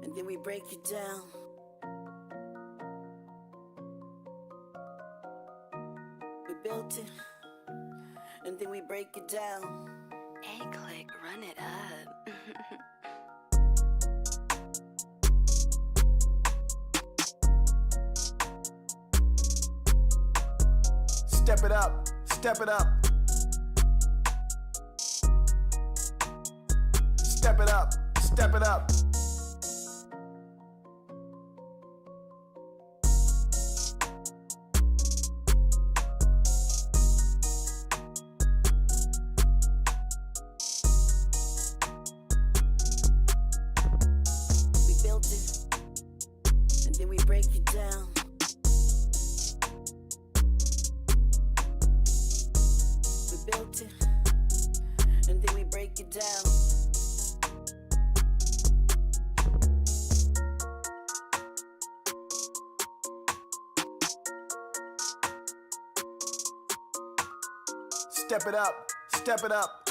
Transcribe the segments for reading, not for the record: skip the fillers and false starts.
and then we break it down. We built it, and then we break it down. Hey, click, run it up. Step it up, step it up. Step it up, step it up. We built it, and then we break it down. We built it, and then we break it down. Step it up, step it up.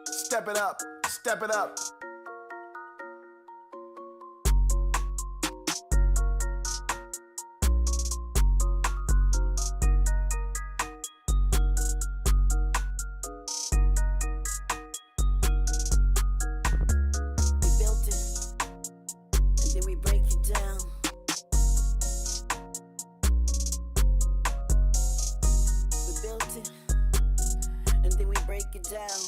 Step it up, step it up. We built it, and then we break it down. We built it, and then we break it down.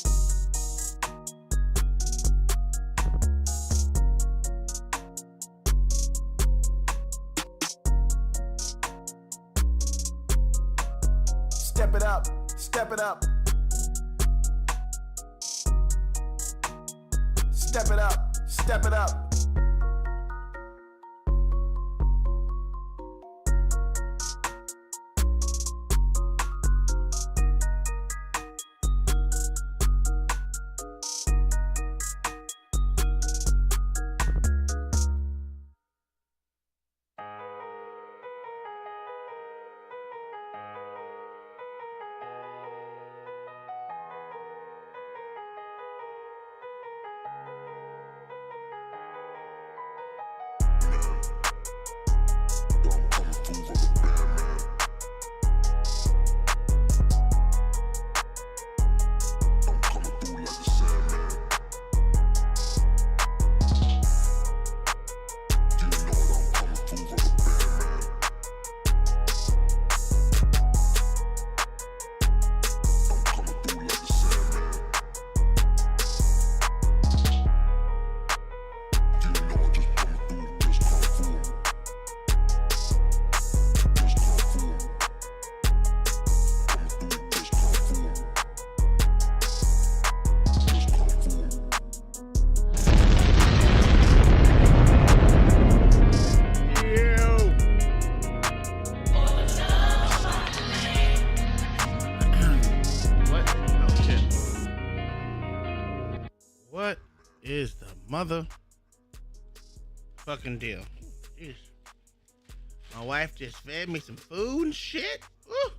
Step it up, step it up. Step it up, step it up. What is the mother fucking deal? Jeez. My wife just fed me some food and shit. Woo.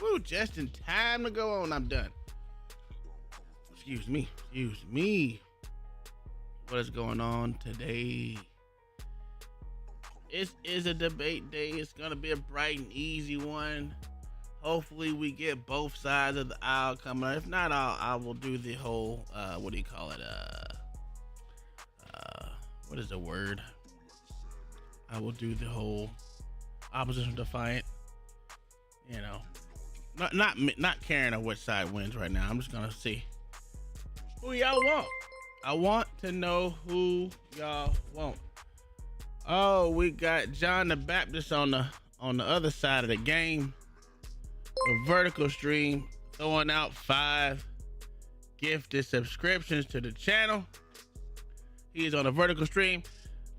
Woo, just in time to go on. I'm done. Excuse me. What is going on today? It is a debate day. It's gonna be a bright and easy one. Hopefully we get both sides of the aisle coming up. If not, I will do the whole what do you call it? What is the word? I will do the whole opposition defiant. You know, not caring of which side wins right now. I'm just gonna see who y'all want. I want to know who y'all want. Oh, we got John the Baptist on the other side of the game. A vertical stream throwing out 5 gifted subscriptions to the channel. He's on a vertical stream.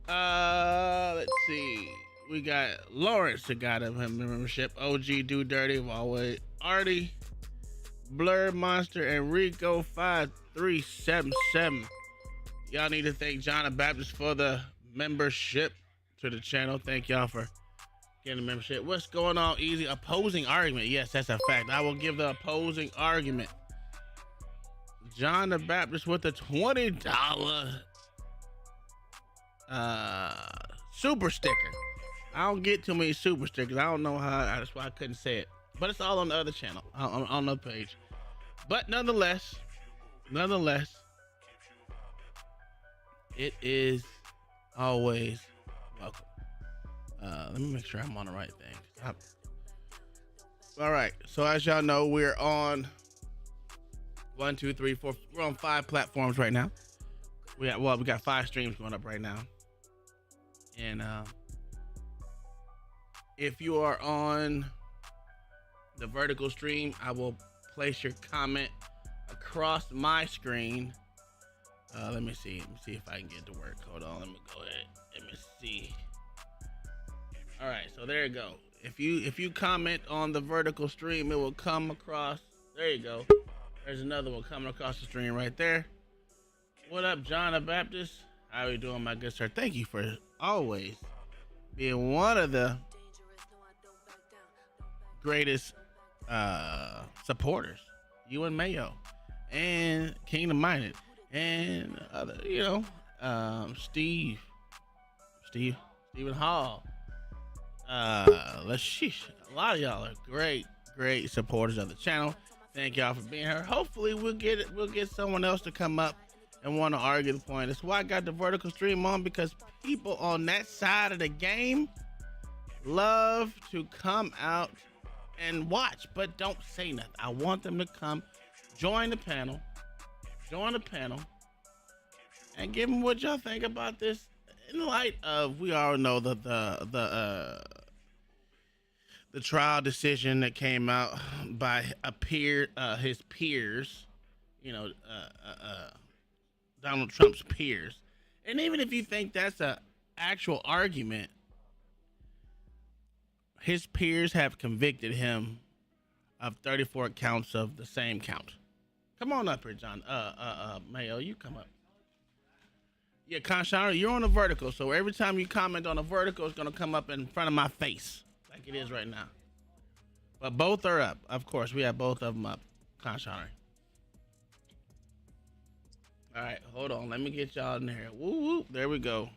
Let's see. We got Lawrence that got him membership. OG Do Dirty, always Artie, Blur Monster, and Rico 5377. Y'all need to thank John the Baptist for the membership to the channel. Thank y'all for getting a membership. What's going on? Easy opposing argument. Yes, that's a fact. I will give the opposing argument. John the Baptist with a $20 super sticker. I don't get too many super stickers. I don't know how. That's why I couldn't say it. But it's all on the other channel, on the page. But nonetheless, it is always welcome. Let me make sure I'm on the right thing. All right. So as y'all know, we're on 1, 2, 3, 4. We're on 5 platforms right now. We got 5 streams going up right now. And if you are on the vertical stream, I will place your comment across my screen. Let me see if I can get it to work. Hold on, let me go ahead. Let me see. All right, so there you go. If you comment on the vertical stream, it will come across. There you go. There's another one coming across the stream right there. What up, John the Baptist? How are you doing, my good sir? Thank you for always being one of the greatest supporters. You and Mayo and Kingdom Minded and other, Stephen Hall. Sheesh, a lot of y'all are great supporters of the channel. Thank y'all for being here. Hopefully we'll get someone else to come up and want to argue the point. That's why I got the vertical stream on, because people on that side of the game love to come out and watch, but don't say nothing. I want them to come, join the panel, and give them what y'all think about this. In light of, we all know that the trial decision that came out by his peers, Donald Trump's peers. And even if you think that's an actual argument, his peers have convicted him of 34 counts of the same count. Come on up here, John. Mayo, you come up. Yeah, Conshana, you're on a vertical, so every time you comment on a vertical, it's gonna come up in front of my face, like it is right now. But both are up. Of course, we have both of them up, Conshana. All right, hold on. Let me get y'all in here. Woo, woo. There we go.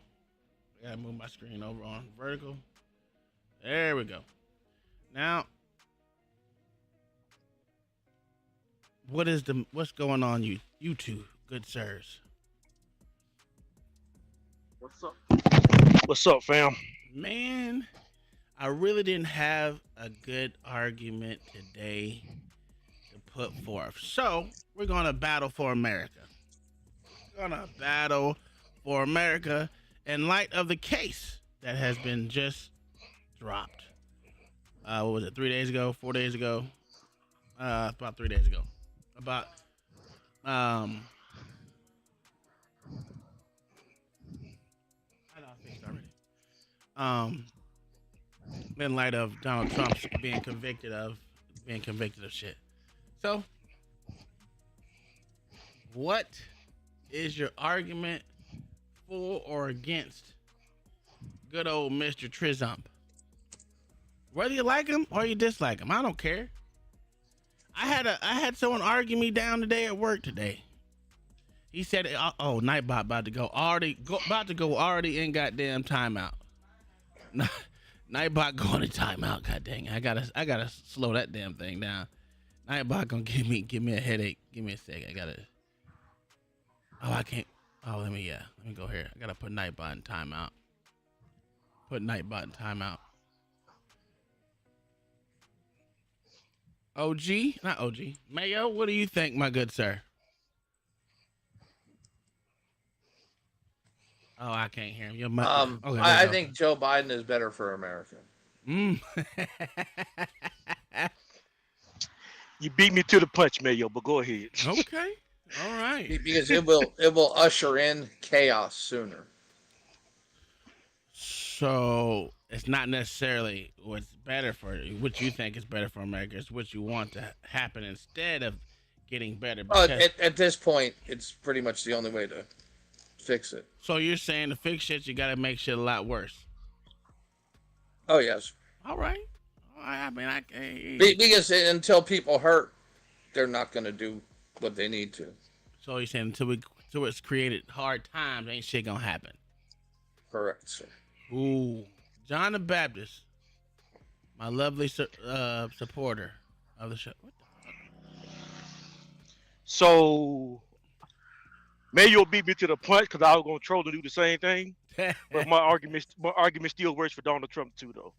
I gotta move my screen over on vertical. There we go. Now, what's going on, you two good sirs? What's up, fam? Man, I really didn't have a good argument today to put forth. So we're gonna battle for America. In light of the case that has been just dropped. What was it? 3 days ago? 4 days ago? About 3 days ago. About I know I fixed already. In light of Donald Trump's being convicted of shit. So, what is your argument for or against good old Mr. Trump? Whether you like him or you dislike him, I don't care. I had someone argue me down today at work today. He said, "Oh, Nightbot about to go already in goddamn timeout." Nightbot going to timeout. God dang it. I gotta slow that damn thing down. Nightbot gonna give me a headache. Give me a sec. I gotta. Oh, I can't. Oh, let me go here. I gotta put Nightbot in timeout. Not OG. Mayo, what do you think, my good sir? Oh, I can't hear him. Okay, I think Joe Biden is better for America. You beat me to the punch, Mayo, but go ahead. Okay. All right. Because it will usher in chaos sooner. So it's not necessarily what's better for you, what you think is better for America. It's what you want to happen instead of getting better. At this point, it's pretty much the only way to fix it. So you're saying to fix shit, you got to make shit a lot worse. Oh yes. All right. I mean, because until people hurt, they're not going to do what they need to. So you're saying until it's created hard times, ain't shit gonna happen. Correct, sir. Ooh, John the Baptist, my lovely supporter of the show. What So Mayo beat me to the punch because I was gonna troll and do the same thing. the But my argument still works for Donald Trump too, though.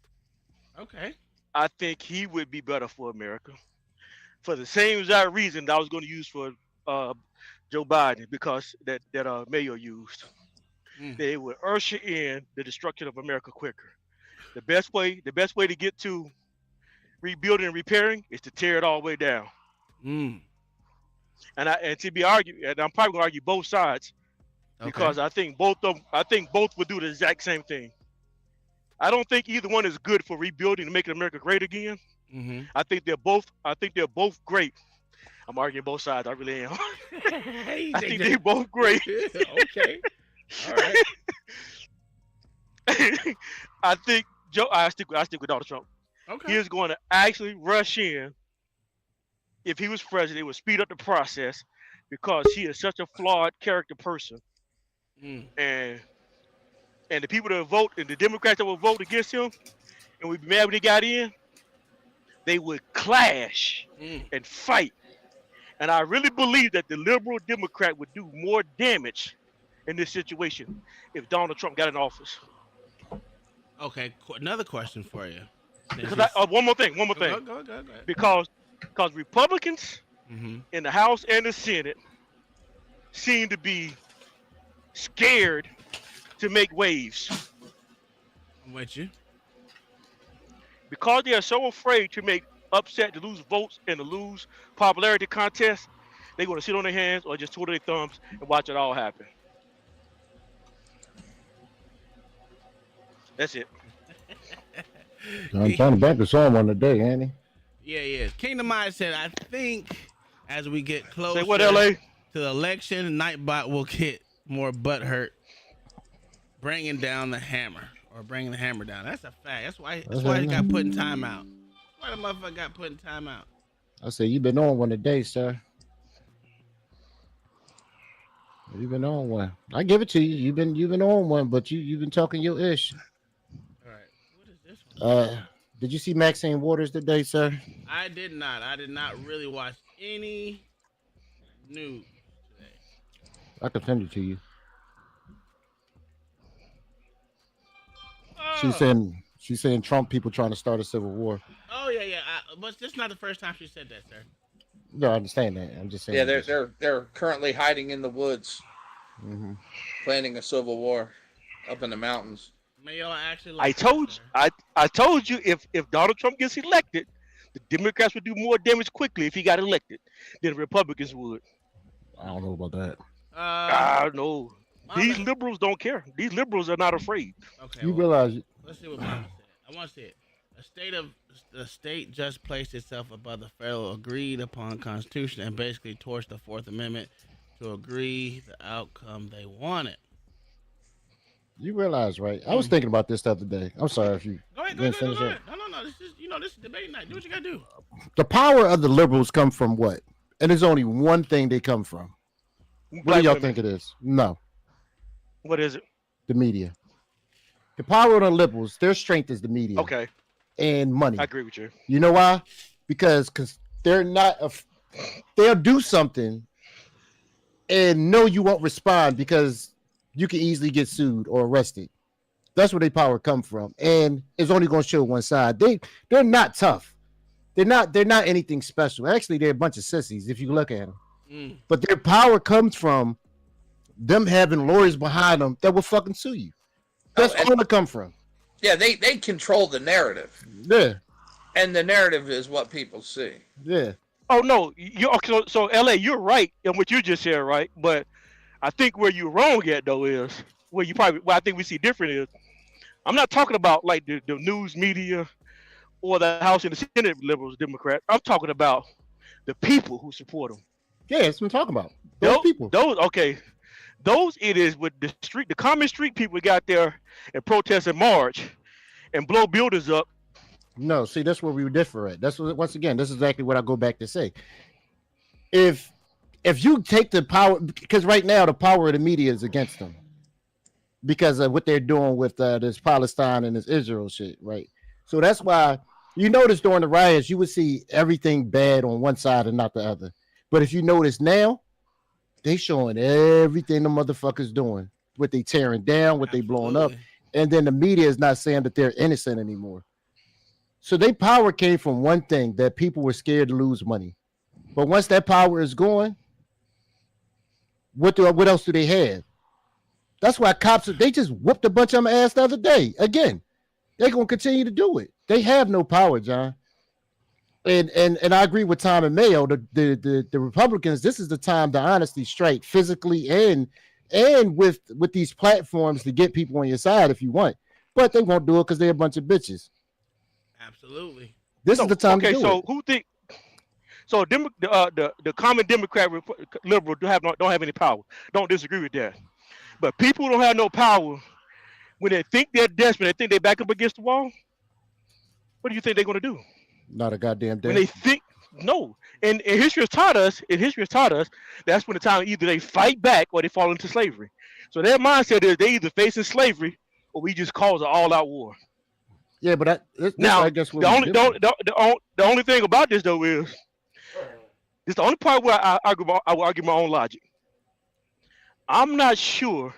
Okay. I think he would be better for America for the same exact reason that I was going to use for Joe Biden, because that Mayo used. They would usher in the destruction of America quicker. The best way to get to rebuilding and repairing is to tear it all the way down. And to be argued, and I'm probably going to argue both sides, because I think both would do the exact same thing. I don't think either one is good for rebuilding and making America great again. I think they're both great. I'm arguing both sides. I really am. I think they're both great. Okay. All right. I stick with Donald Trump. Okay. He is going to actually rush in. If he was president, it would speed up the process, because he is such a flawed character person. And the people that vote, and the Democrats that will vote against him, and we'd be mad when he got in, they would clash and fight. And I really believe that the liberal Democrat would do more damage in this situation if Donald Trump got in office. Okay, another question for you. Because one more thing. Go ahead. Because Republicans in the House and the Senate seem to be scared to make waves. I'm with you. Because they are so afraid to make upset, to lose votes and to lose popularity contests, they're going to sit on their hands or just twiddle their thumbs and watch it all happen. That's it. I'm trying to back us on one today, ain't he? Yeah. Kingdom Mind said, I think as we get closer Say what, LA? to the election, Nightbot will get more butthurt bringing down the hammer, or bringing the hammer down. That's a fact. That's why he got put in timeout. Why the motherfucker got put in timeout? I said, you've been on one today, sir. You've been on one. I give it to you. You've been on one, but you've been talking your ish. All right. What is this one? Did you see Maxine Waters today, sir? I did not. I did not really watch any news today. I can send it to you. Oh. She's saying Trump people trying to start a civil war. Oh yeah. But this is not the first time she said that, sir. No, I understand that. I'm just saying. Yeah, they're currently hiding in the woods, planning a civil war up in the mountains. May y'all actually. I told you if Donald Trump gets elected, the Democrats would do more damage quickly if he got elected than the Republicans would. I don't know about that. I know. These liberals don't care. These liberals are not afraid. Okay. You realize? Let's see what Mama said. I want to see it. The state just placed itself above the federal agreed upon Constitution and basically torched the Fourth Amendment to agree the outcome they wanted. You realize, right? I was thinking about this the other day. I'm sorry if you. Go ahead. No. This is debate night. Do what you gotta do. The power of the liberals come from what? And there's only one thing they come from. What do y'all think it is? No. What is it? The media. The power of the liberals, their strength is the media. Okay. And money. I agree with you. You know why? Because they're not. They'll do something and know you won't respond because you can easily get sued or arrested. That's where their power come from, and it's only going to show one side. They're not tough. They're not anything special. Actually, they're a bunch of sissies if you look at them. But their power comes from them having lawyers behind them that will fucking sue you. That's all it come from. Yeah, they control the narrative. Yeah. And the narrative is what people see. Yeah. Oh no, so LA, you're right in what you just said, right? But I think where you're wrong at though is where I think we see different is I'm not talking about like the news media or the House and the Senate liberals, Democrats. I'm talking about the people who support them. Yeah, that's what I'm talking about. Those people. Those it is with the common street people got there and protest and march and blow buildings up. No, see, that's where we differ at. That's what, once again, this is exactly what I go back to say. If if you take the power, because right now the power of the media is against them because of what they're doing with this Palestine and this Israel shit, right? So that's why you notice during the riots, you would see everything bad on one side and not the other. But if you notice now, they showing everything the motherfuckers doing, what they tearing down, what they blowing up, and then the media is not saying that they're innocent anymore. So their power came from one thing, that people were scared to lose money. But once that power is gone, what else do they have? That's why cops, they just whooped a bunch of them ass the other day. Again, they're gonna continue to do it. They have no power, John. And I agree with Tom and Mayo. The Republicans, this is the time to honestly strike physically and with these platforms to get people on your side if you want. But they won't do it because they're a bunch of bitches. Absolutely. This is the time to do so it. who think? So the common Democrat liberal don't have any power. Don't disagree with that. But people who don't have no power, when they think they're desperate, they think they're back up against the wall. What do you think they're going to do? Not a goddamn thing. When they think no, and history has taught us. That's when the time either they fight back or they fall into slavery. So their mindset is they either facing slavery or we just cause an all-out war. Yeah, but now I guess the only thing about this though is this the only part where I will argue my own logic. I'm not sure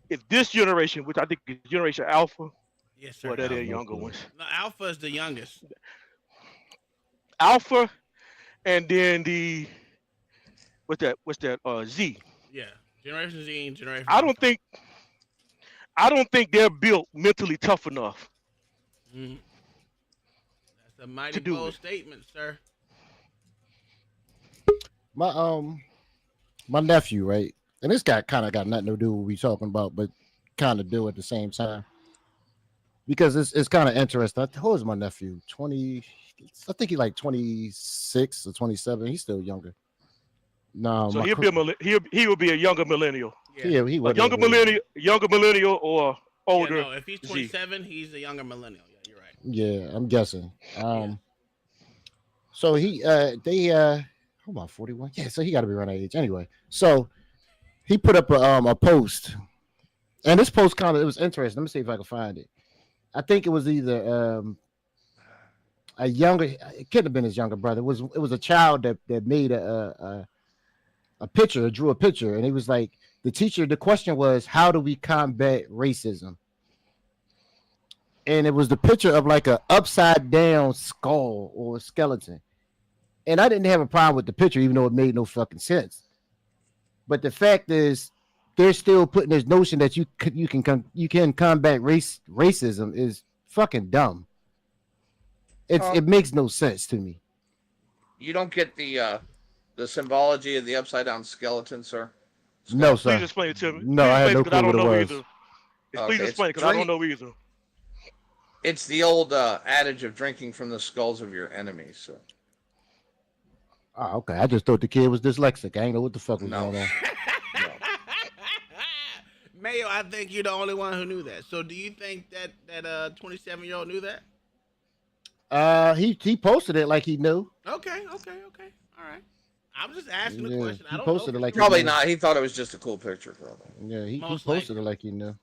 if this generation, which I think is Generation Alpha, yes, sir, or they're the younger ones. No, Alpha is the youngest. Alpha, and then what's that? Z. Yeah, Generation Z and Generation. I don't think they're built mentally tough enough. Mm-hmm. That's a mighty bold statement, sir. My nephew, right? And this guy kind of got nothing to do with what we talking about, but kind of do at the same time. Because it's kind of interesting. Who is my nephew? 20, I think he's like 26 or 27. He's still younger. No, so he will be a younger millennial. Yeah, he would. Younger millennial or older. Yeah, no, if he's 27, he's a younger millennial. Yeah, you're right. Yeah, I'm guessing. So hold on, 41. Yeah, so he got to be around that age anyway. So he put up a post, and this post it was interesting. Let me see if I can find it. I think it was either a younger, it could have been his younger brother. It was a child that made a picture, drew a picture, and he was like, the question was, how do we combat racism? And it was the picture of like a upside down skull or a skeleton. And I didn't have a problem with the picture, even though it made no fucking sense. But the fact is, they're still putting this notion that you can combat racism is fucking dumb. It makes no sense to me. You don't get the symbology of the upside down skeleton, sir? No, sir. Please explain it to me. No, I had no clue what it was. Please explain it, because I don't know either. It's the old adage of drinking from the skulls of your enemies. So. Oh, okay. I just thought the kid was dyslexic. I ain't know what the fuck was going on. No. Mayo, I think you're the only one who knew that. So do you think that 27-year-old knew that? He posted it like he knew. Okay. All right. I'm just asking the question. I don't posted know. It like probably not. He thought it was just a cool picture. Yeah, he posted likely. it like he knew.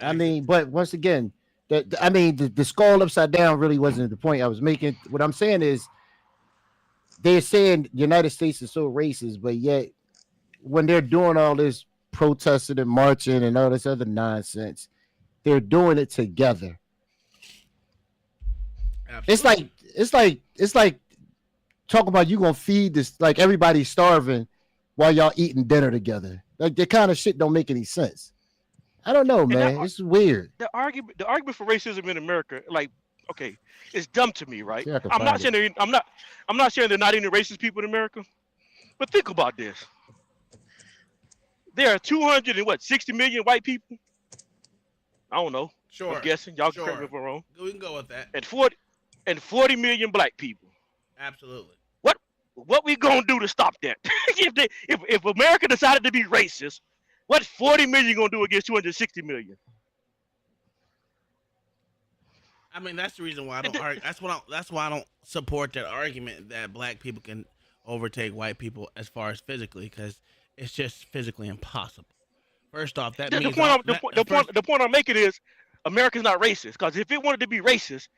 I mean, but once again, the skull upside down really wasn't the point I was making. What I'm saying is, they're saying the United States is so racist, but yet when they're doing all this protesting and marching and all this other nonsense, they're doing it together. Absolutely. It's like talking about you gonna feed this, like everybody's starving while y'all eating dinner together. Like that kind of shit don't make any sense. I don't know, man. It's weird. The argument for racism in America, like, okay, it's dumb to me, right? Yeah, I'm not saying there are not any racist people in America, but think about this. There are 260 million white people. I don't know. Sure. I'm guessing. Y'all can correct me if I'm wrong. We can go with that. And 40 million black people. Absolutely. What we gonna do to stop that? if America decided to be racist, what 40 million gonna do against 260 million? I mean, that's the reason why I don't argue. That's why I don't support that argument that black people can, overtake white people as far as physically, because it's just physically impossible. First off, that means The point I'm making is America's not racist, because if it wanted to be racist,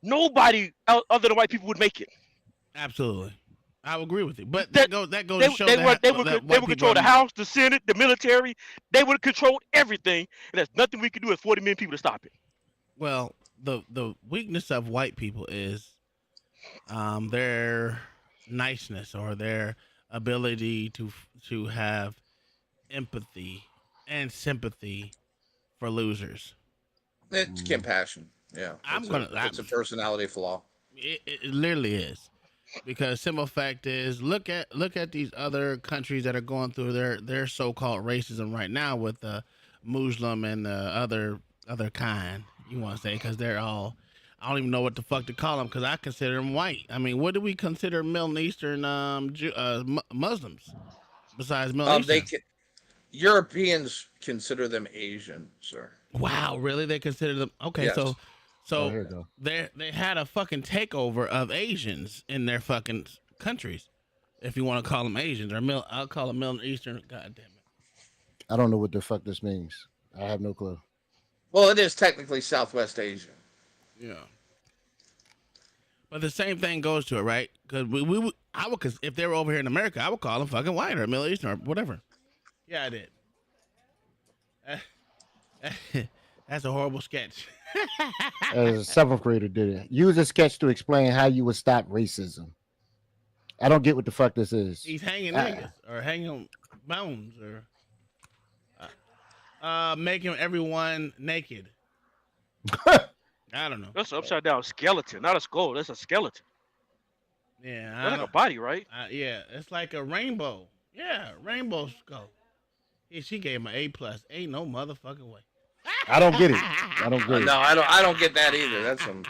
nobody other than white people would make it. absolutely, I would agree with you. But that goes to show they that would control the House, the Senate, the military. They would control everything, and there's nothing we could do as 40 million people to stop it. Well, the weakness of white people is their niceness, or their ability to have empathy and sympathy for losers. It's compassion. Yeah, it's a personality flaw. It literally is, because simple fact is, look at these other countries that are going through their so-called racism right now with the Muslim and the other kind, you want to say, because they're all, I don't even know what the fuck to call them, because I consider them white. I mean, what do we consider Middle Eastern Muslims besides Middle Eastern? Europeans consider them Asian, sir. Wow, really? They consider them? Okay, yes. so they had a fucking takeover of Asians in their fucking countries, if you want to call them Asians, or I'll call them Middle Eastern. God damn it! I don't know what the fuck this means. I have no clue. Well, it is technically Southwest Asia. Yeah, but the same thing goes to it, right? Because I would, if they were over here in America, I would call them fucking white or Middle Eastern or whatever. Yeah, I did. That's a horrible sketch. A seventh grader did it. Use a sketch to explain how you would stop racism. I don't get what the fuck this is. He's hanging niggas or hanging bones or making everyone naked. I don't know. That's an upside down skeleton, not a skull. That's a skeleton. Yeah, that's like a body, right? Yeah, it's like a rainbow. Yeah, rainbow skull. Yeah, she gave him an A+. Ain't no motherfucking way. I don't get it. I don't get it. No, I don't get that either. That's some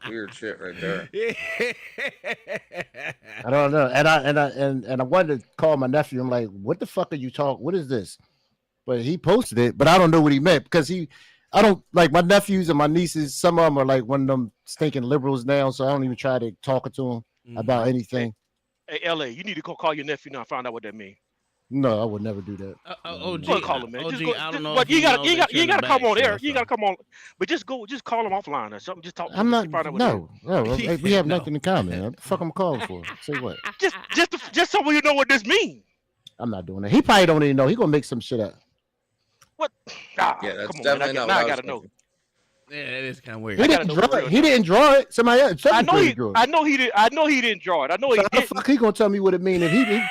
weird shit right there. I don't know. And I wanted to call my nephew. I'm like, what the fuck are you talking? What is this? But he posted it, but I don't know what he meant, because I don't like my nephews and my nieces. Some of them are like one of them stinking liberals now, so I don't even try to talk to them about anything. Hey, LA, you need to call your nephew now and find out what that means. No, I would never do that. OG, call him, man. OG, I don't know. But you gotta come on air. You gotta come on, but just call him offline or something. Just talk. I'm not. No. We have nothing in common. What the fuck I'm calling for? Say what? Just so we know what this means. I'm not doing that. He probably don't even know. He gonna make some shit up. What? Yeah, that's come on, definitely man. not. I gotta know. Yeah, that is kind of weird. He didn't draw it. He didn't draw it. Somebody else. I know he drew it. didn't draw it. I know he How the didn't. fuck he gonna tell me what it means if he did?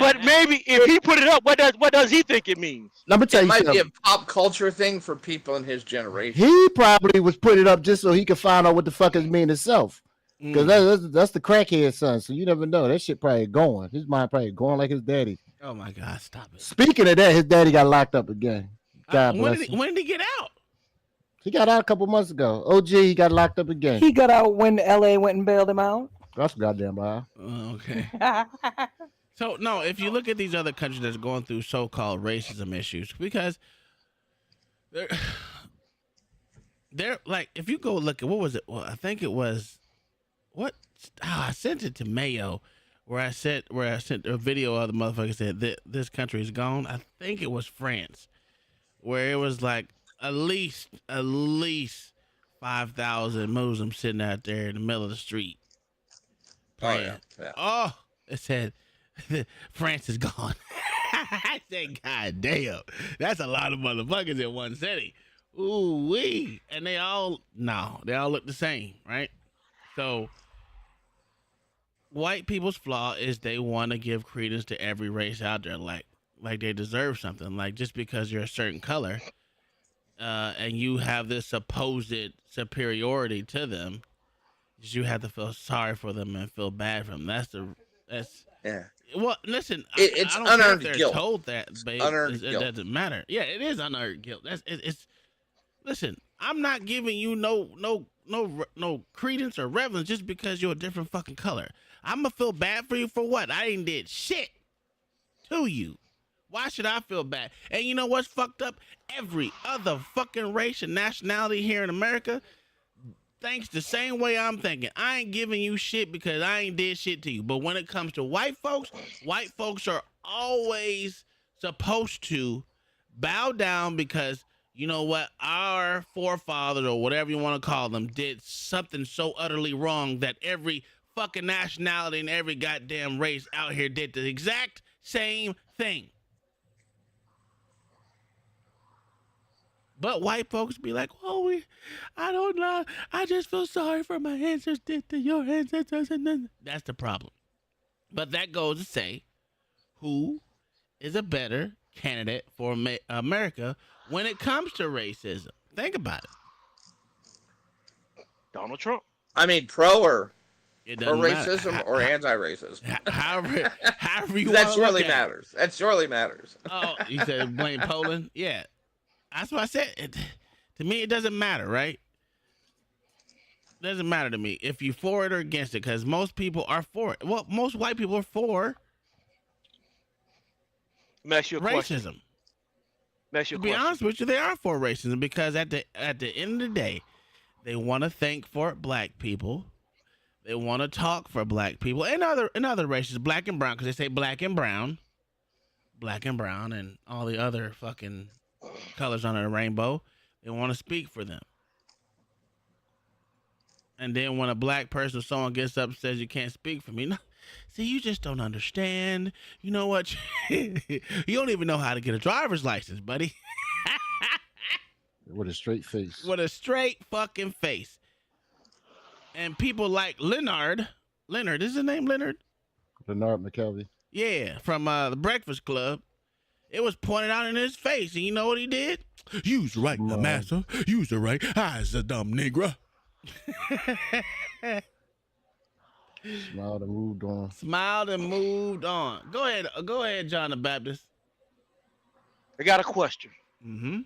But maybe if he put it up, what does he think it means? Let me tell It you might something. be a pop culture thing for people in his generation. He probably was putting it up just so he could find out what the fuck it mean itself. Because that's the crackhead son. So you never know. That shit probably going. His mind probably going like his daddy. Oh my God, stop it. Speaking of that, his daddy got locked up again. God bless him. When did he get out? He got out a couple months ago. OG, he got locked up again. He got out when LA went and bailed him out. That's a goddamn lie. Okay. So no, if you look at these other countries that's going through so-called racism issues, because they're like, if you go look at, what was it? Well, I think it was I sent it to Mayo, where I sent a video of the motherfucker said that this country is gone. I think it was France, where it was like at least 5,000 Muslims sitting out there in the middle of the street playing. Oh, it said France is gone. I said, God damn, that's a lot of motherfuckers in one city. Ooh wee, and they all look the same, right? So white people's flaw is they want to give credence to every race out there, like they deserve something. Like, just because you're a certain color, and you have this supposed superiority to them, you have to feel sorry for them and feel bad for them. That's yeah. Well, listen, it's I don't unearned care if they're guilt. told that, babe. Unearned It guilt. doesn't matter. Yeah, it is unearned guilt. It's. Listen, I'm not giving you no credence or reverence just because you're a different fucking color. I'm gonna feel bad for you for what? I ain't did shit to you. Why should I feel bad? And you know what's fucked up? Every other fucking race and nationality here in America, thinks the same way I'm thinking. I ain't giving you shit because I ain't did shit to you. But when it comes to white folks are always supposed to bow down because you know what? Our forefathers or whatever you want to call them did something so utterly wrong that every fucking nationality and every goddamn race out here did the exact same thing. But white folks be like, oh, I don't know. I just feel sorry for my ancestors did to your ancestors. And then that's the problem. But that goes to say, who is a better candidate for America when it comes to racism? Think about it. Donald Trump. I mean, pro or Matter. racism or anti-racism. However you That want surely to look at matters. That surely matters. Oh, you said blame Poland? Yeah. That's what I said. To me, it doesn't matter, right? It doesn't matter to me if you're for it or against it, because most people are for it. Well, most white people are for racism. To be honest with you, they are for racism because at the end of the day, they want to think for black people. They want to talk for black people and other races, black and brown, because they say black and brown, and all the other fucking colors on the rainbow. They want to speak for them. And then when a black person or someone gets up and says you can't speak for me, no, see, you just don't understand. You know what? You don't even know how to get a driver's license, buddy. With a straight face. With a straight fucking face. And people like Leonard, is his name Leonard? Leonard McKelvey. Yeah, from the Breakfast Club. It was pointed out in his face, and you know what he did? You's right, the master. You's right. I's a dumb nigger. Smiled and moved on. Smiled and moved on. Go ahead, John the Baptist. I got a question. Mm-hmm.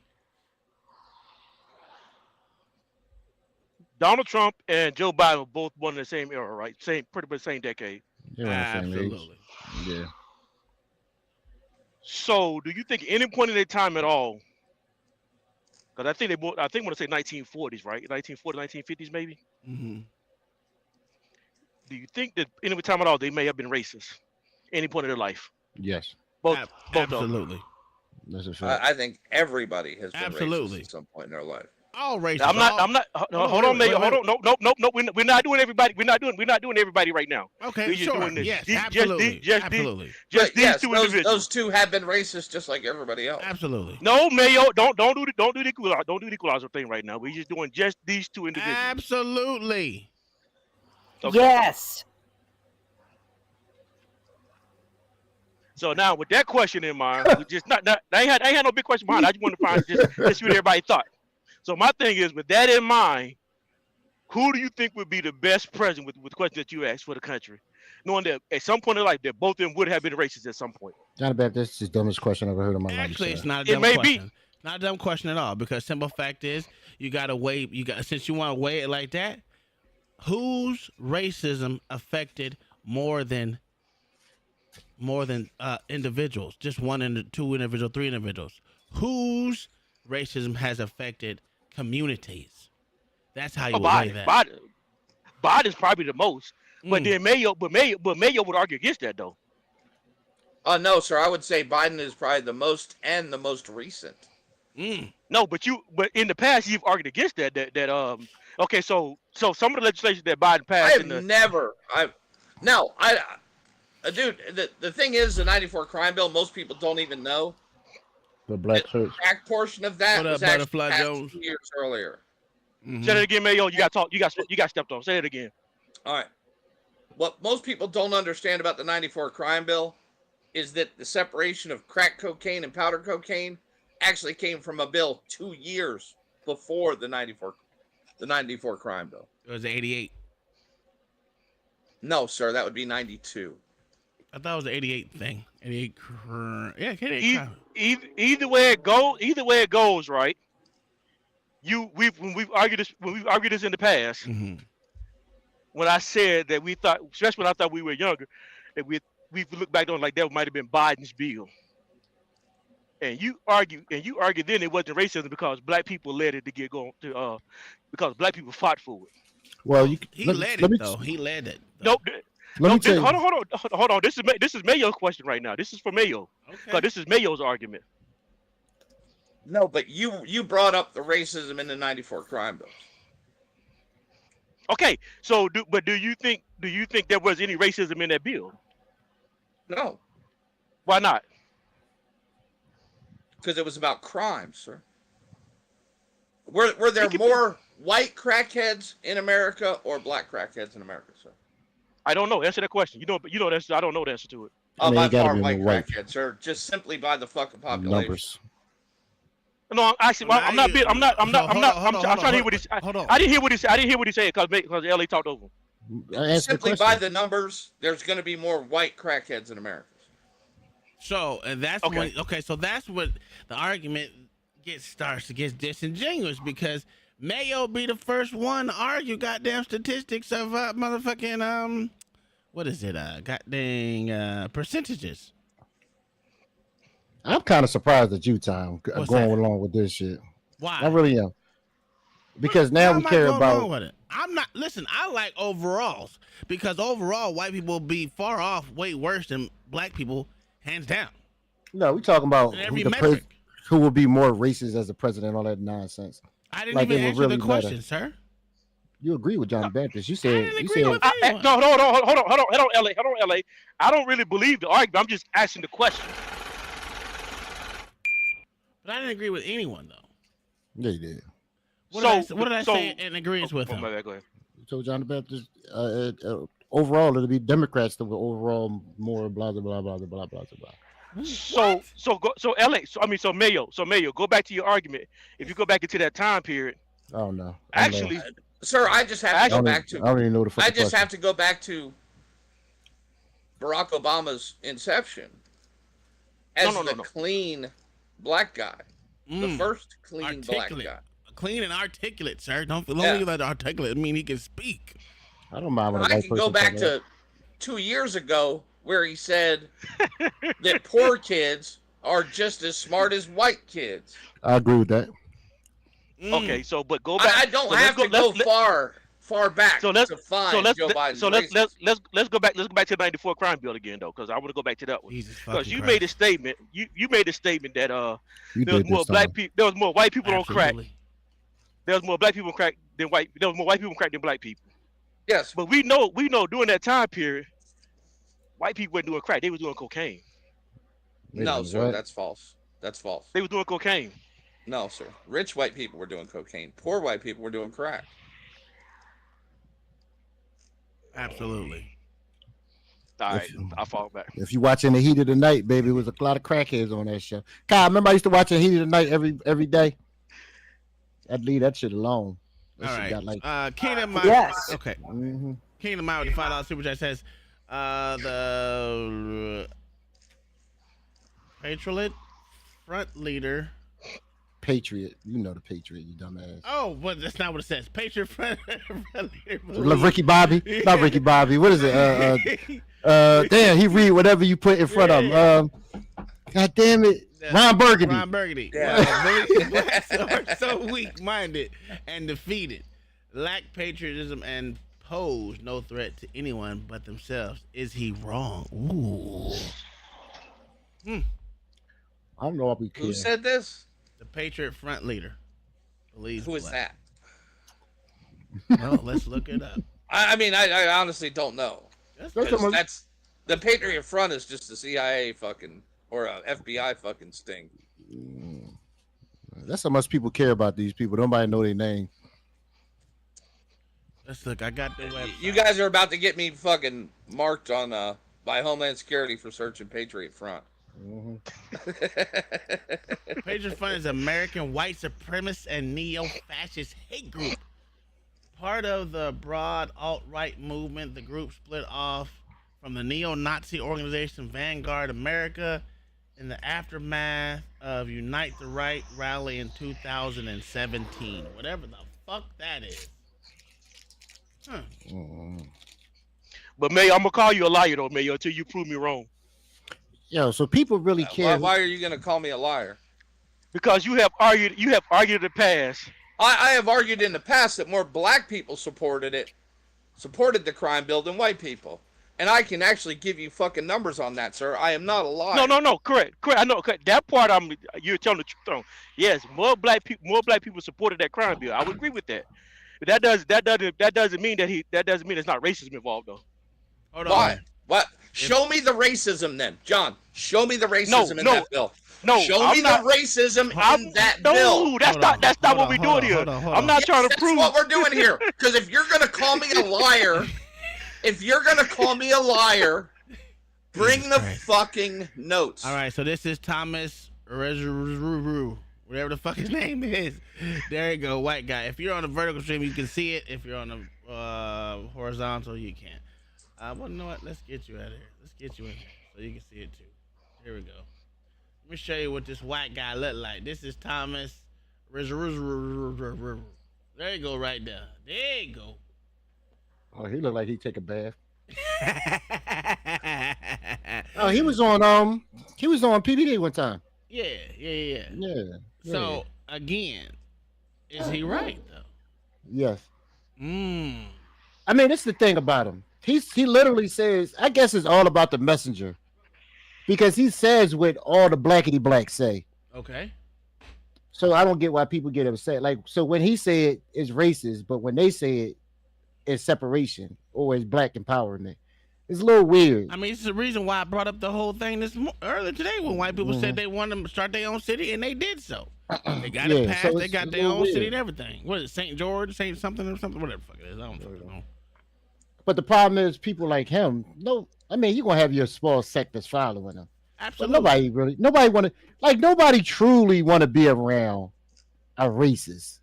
Donald Trump and Joe Biden were both born in the same era, right? Pretty much same decade. They're on the same age. Absolutely. Yeah. So, do you think any point in their time at all? Because I think when I say 1940s, right? 1940s, 1950s, maybe. Mm-hmm. Do you think that any time at all they may have been racist? Any point in their life? Yes. Both Absolutely. That's a fact. I think everybody has been Absolutely. racist at some point in their life. All races. I'm not. Hold on, Mayor. Hold on. No. We're not doing everybody. We're not doing everybody right now. Okay, we're just sure. doing this. Yes, absolutely. Absolutely. Just these yes, two individuals. those two have been racist just like everybody else. Absolutely. No, Mayo, don't do the equalizer thing right now. We're just doing just these two individuals. Absolutely. Okay. Yes. So now with that question in mind, we just I ain't had no big question behind it. I just wanted to find just see what everybody thought. So my thing is, with that in mind, who do you think would be the best president with the question that you asked for the country? Knowing that at some point in life, that both of them would have been racist at some point. John Baptist is the dumbest question I've ever heard in my life. Actually, it's not a It dumb may question. be. Not a dumb question at all, because simple fact is, you gotta weigh. Since you want to weigh it like that, whose racism affected more than individuals? Just one, two individuals, three individuals. Whose racism has affected communities? That's how you weigh that. Biden's probably the most, but then Mayo would argue against that though. No, sir. I would say Biden is probably the most and the most recent. No, but in the past you've argued against that. Okay, so some of the legislation that Biden passed. Dude, the thing is, the '94 crime bill, most people don't even know. The black church. The back portion of that was actually passed 2 years earlier. Mm-hmm. Say that again, Mayo. You got talk. You got stepped on. Say it again. All right. What most people don't understand about the '94 crime bill is that the separation of crack cocaine and powder cocaine actually came from a bill 2 years before the '94 crime bill. It was 88. No, sir, that would be 92. I thought it was the 88 thing. 88. Yeah, 88. Either way it goes, right? When we've argued this in the past. Mm-hmm. When I said that we thought, especially when I thought we were younger, that we look back on like that might have been Biden's bill. And you argue then it wasn't racism because black people led it to get going because black people fought for it. Well, you He let, led let it me though. He led it. Nope. let me No, tell you. hold on. This is Mayo's question right now. This is for Mayo. Okay. Because this is Mayo's argument. No, but you brought up the racism in the '94 crime bill. Okay, so do you think there was any racism in that bill? No, Why not? because it was about crime, sir. Were there more white crackheads in America or black crackheads in America, sir? I don't know. Answer that question. You know that's I don't know the answer to it. Oh, Man, by you gotta far be white more white. crackheads, sir. Just simply by the fucking population. Numbers. No, actually, I'm not. I'm trying to hear what he said. Hold on. I didn't hear what he said. I didn't hear what he said because LA talked over him. I answered Simply the by question. the numbers, there's going to be more white crackheads in America. So, and that's Okay. so that's what the argument starts to get disingenuous because Mayo be the first one to argue goddamn statistics of motherfucking what is it? Goddamn percentages. I'm kind of surprised at you, Tom, What's going that? along with this shit. Why? I really am. Because now Why we am I care going wrong about. with it? I'm not. Listen, I like overalls because overall white people be far off way worse than black people, hands down. No, we talking about In every who, metric. who will be more racist as a president, all that nonsense. I didn't Like, even it would answer really the question, sir. You agree with John Baptist? You I said didn't you agree said with anyone. No, hold on, LA. I don't really believe the argument. I'm just asking the question. But I didn't agree with anyone though. yeah, you did. What did I so- say in agreement with Oh, him? my bad, go ahead. You told John the Baptist overall it'll be Democrats that will overall more blah blah blah blah blah blah blah blah. So Mayo, go back to your argument. If you go back into that time period, Oh no. actually, Sir, I just have to go back I to. don't even know the fucking I just question. have to go back to Barack Obama's inception as No. the clean black guy, the first clean black Articulate. guy. Clean and articulate, sir. Don't Yeah. only let articulate mean he can speak. I don't mind when a I white can person go back talk about to 2 years ago where he said that poor kids are just as smart as white kids. it. I agree with that. okay. So, but go back. I don't so have to go far back So let's to find so let's Joe Biden's so let's racist. let's go back to the '94 crime bill again though, because I want to go back to that one. Jesus Because fucking you Christ. made a statement. You made a statement that You there was did more this black time. people. There was more white people on crack. Absolutely. There was more black people on crack than white. There was more white people on crack than black people. Yes, But we know during that time period, white people weren't doing crack. They was doing cocaine. Wait a no, minute, sir, what? that's false. That's false. They was doing cocaine. No, sir. Rich white people were doing cocaine. Poor white people were doing crack. Absolutely. All right, If you- I fall back. If you watching the Heat of the Night, baby, it was a lot of crackheads on that show. Kyle, remember I used to watch the Heat of the Night every day. I'd leave that shit alone. That All shit right. got like Kingdom Mount. Yes. Okay. mhm. Kingdom Mount with the $5 super chat says, the Patriot front leader. Patriot. You know the Patriot, you dumbass. Oh, but that's not what it says. Patriot front leader. Love Ricky Bobby. Not Ricky Bobby. What is it? Damn, he read whatever you put in front of him. God damn it. Ron Burgundy. Ron Burgundy. Yeah. Blacks are so weak-minded and defeated, lack patriotism, and pose no threat to anyone but themselves. Is he wrong? Ooh. I don't know if we care. Who said this? The Patriot front leader believes. Who is black. that? Well, let's look it up. I mean, I honestly don't know. That's 'Cause someone- that's the Patriot Front is just a CIA fucking or a FBI fucking sting. That's how much people care about these people. Nobody know their name. Let's look. I got the website. You guys are about to get me fucking marked on by Homeland Security for searching Patriot Front. Patriot Front is American white supremacist and neo-fascist hate group. Part of the broad alt-right movement, the group split off from the neo-Nazi organization Vanguard America in the aftermath of Unite the Right rally in 2017. Whatever the fuck that is. Huh. But Mayo, I'm gonna call you a liar though, Mayo, until you prove me wrong. Yo, so people really care. Why are you gonna call me a liar? Because you have argued in the past I have argued in the past that more black people supported the crime bill than white people. And I can actually give you fucking numbers on that, sir. I am not a liar. No, correct. I know, correct. That part you're telling the truth on. Yes, more black people supported that crime bill. I would agree with that. But that doesn't mean there's not racism involved though. Hold on. Why? What? Show me the racism then, John. Show me the racism in that bill. No, show me the racism in that bill. No, that's not what we're doing here. I'm not trying to prove. That's what we're doing here. Because if you're gonna call me a liar, bring the fucking notes. All right, so this is Thomas Rezuru, whatever the fuck his name is. There you go, white guy. If you're on the vertical stream, you can see it. If you're on the horizontal, you can't. Well, you know what? Let's get you out of here. Let's get you in here so you can see it too. Here we go. Let me show you what this white guy look like. This is Thomas Rezuru. There you go, right there. There you go. Oh, he looked like he take a bath. Oh, he was on PBD one time. Yeah. Yeah. So again, is he right though? Yes. I Mm. mean, that's the thing about him. He literally says, I guess it's all about the messenger. Because he says what all the blackity blacks say. Okay. So I don't get why people get upset. Like, so when he say it, it's racist, but when they say it, it's separation or it's black empowerment. It's a little weird. I mean, it's the reason why I brought up the whole thing earlier today when white people said they wanted to start their own city, and they did so. They got it passed. So they got their own city and everything. What is it, St. George, St. something or something? Whatever the fuck it is. I don't fucking know. But the problem is people like him, I mean, you're going to have your small sect that's following him. Absolutely. But nobody truly want to be around a racist.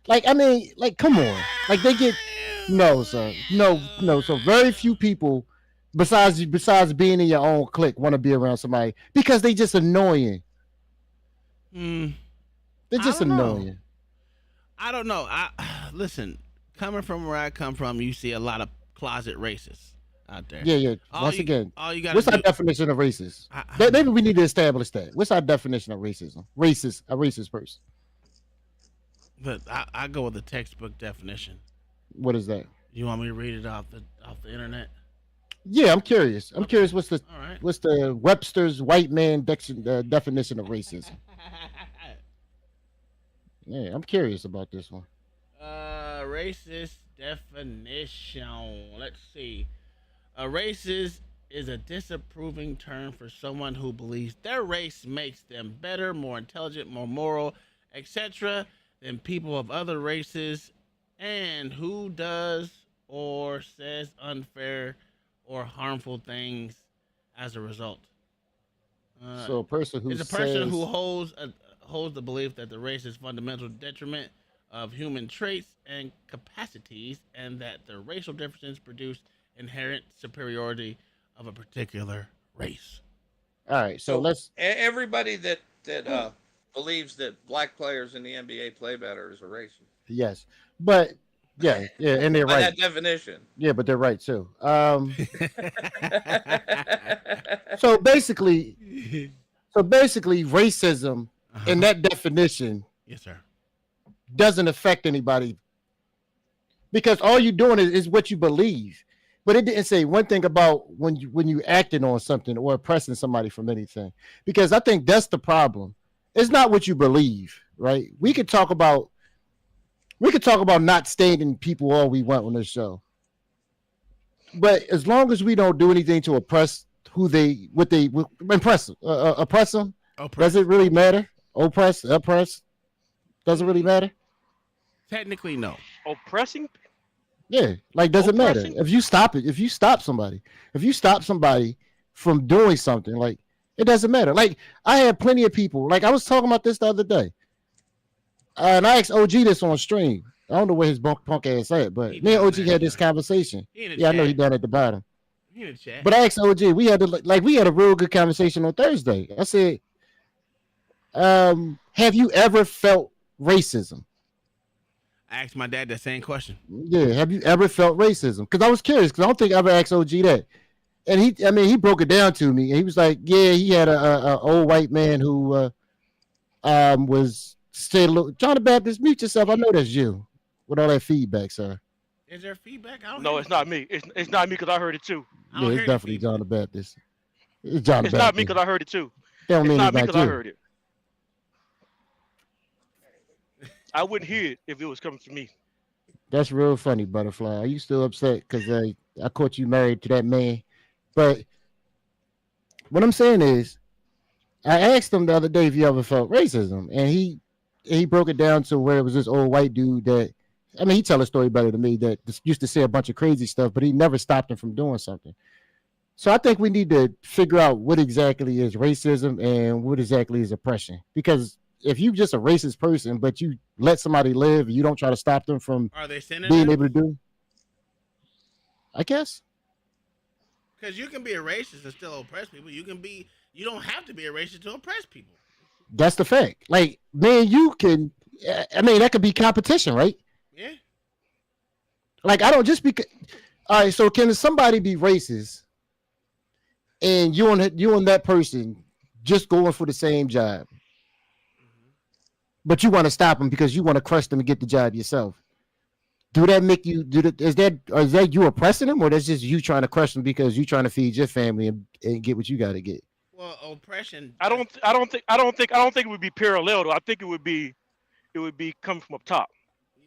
Like, I mean, like, come on. Like, they get, no, sir. No. So very few people, besides being in your own clique, want to be around somebody because they just annoying. They're just annoying. I don't know. Listen, coming from where I come from, you see a lot of closet racists out there. Yeah. Once again, what's our definition of racist? Maybe we need to establish that. What's our definition of racism? A racist person. But I go with the textbook definition. What is that? You want me to read it off the internet? Yeah, I'm curious. What's the All right. what's the Webster's white man definition of racism? Yeah, I'm curious about this one. Racist definition. Let's see. A racist is a disapproving term for someone who believes their race makes them better, more intelligent, more moral, etc. than people of other races, and who does or says unfair or harmful things as a result. So a person who is a person who holds the belief that the race is fundamental detriment of human traits and capacities, and that the racial differences produce inherent superiority of a particular race. All right, so let's. Everybody that believes that black players in the NBA play better is a racist. Yes, but yeah, and they're By right. that definition. Yeah, but they're right too. So basically, racism in that definition, yes, sir, doesn't affect anybody because all you're doing is what you believe. But it didn't say one thing about when you acting on something or oppressing somebody from anything, because I think that's the problem. It's not what you believe, right? We could talk about not staining people all we want on this show, but as long as we don't do anything to oppress oppress them, does it really matter? Oppress, doesn't really matter. Technically, no. Oppressing. Yeah, like doesn't matter if you stop somebody from doing something, like it doesn't matter. Like I had plenty of people, like I was talking about this the other day, and I asked OG this on stream. I don't know where his punk ass at, but me and OG had this conversation. Yeah, I know he done at the bottom. But I asked OG, we had a real good conversation on Thursday. I said, have you ever felt racism? I asked my dad that same question. Yeah, have you ever felt racism? Because I was curious, because I don't think I ever asked OG that. And he broke it down to me. And he was like, yeah, he had a old white man who was say a little. John the Baptist, mute yourself. I know that's you with all that feedback, sir. Is there feedback? I don't No, hear it's not me. It's not me because I heard it too. I Yeah, don't it's hear the definitely feedback. John the Baptist. It's John the It's not me Baptist. because I heard it too. That don't It's mean not me it's because I you. heard it. I wouldn't hear it if it was coming from me. That's real funny, Butterfly. Are you still upset because I caught you married to that man? But what I'm saying is, I asked him the other day if he ever felt racism, and he broke it down to where it was this old white dude that, I mean, he tell a story better than me, that used to say a bunch of crazy stuff, but he never stopped him from doing something. So I think we need to figure out what exactly is racism and what exactly is oppression. Because if you just a racist person, but you let somebody live, you don't try to stop them from Are they being synonyms? able to do, I guess. Because you can be a racist and still oppress people. You don't have to be a racist to oppress people. That's the fact. Like, man, you can, I mean, that could be competition, right? Yeah. Like, I don't just because, all right, so can somebody be racist and you and that person just going for the same job, but you want to stop them because you want to crush them and get the job yourself? Do that make you is that you oppressing them, or that's just you trying to crush them because you trying to feed your family and get what you got to get? Well, oppression. I don't think it would be parallel though. I think it would be coming from up top.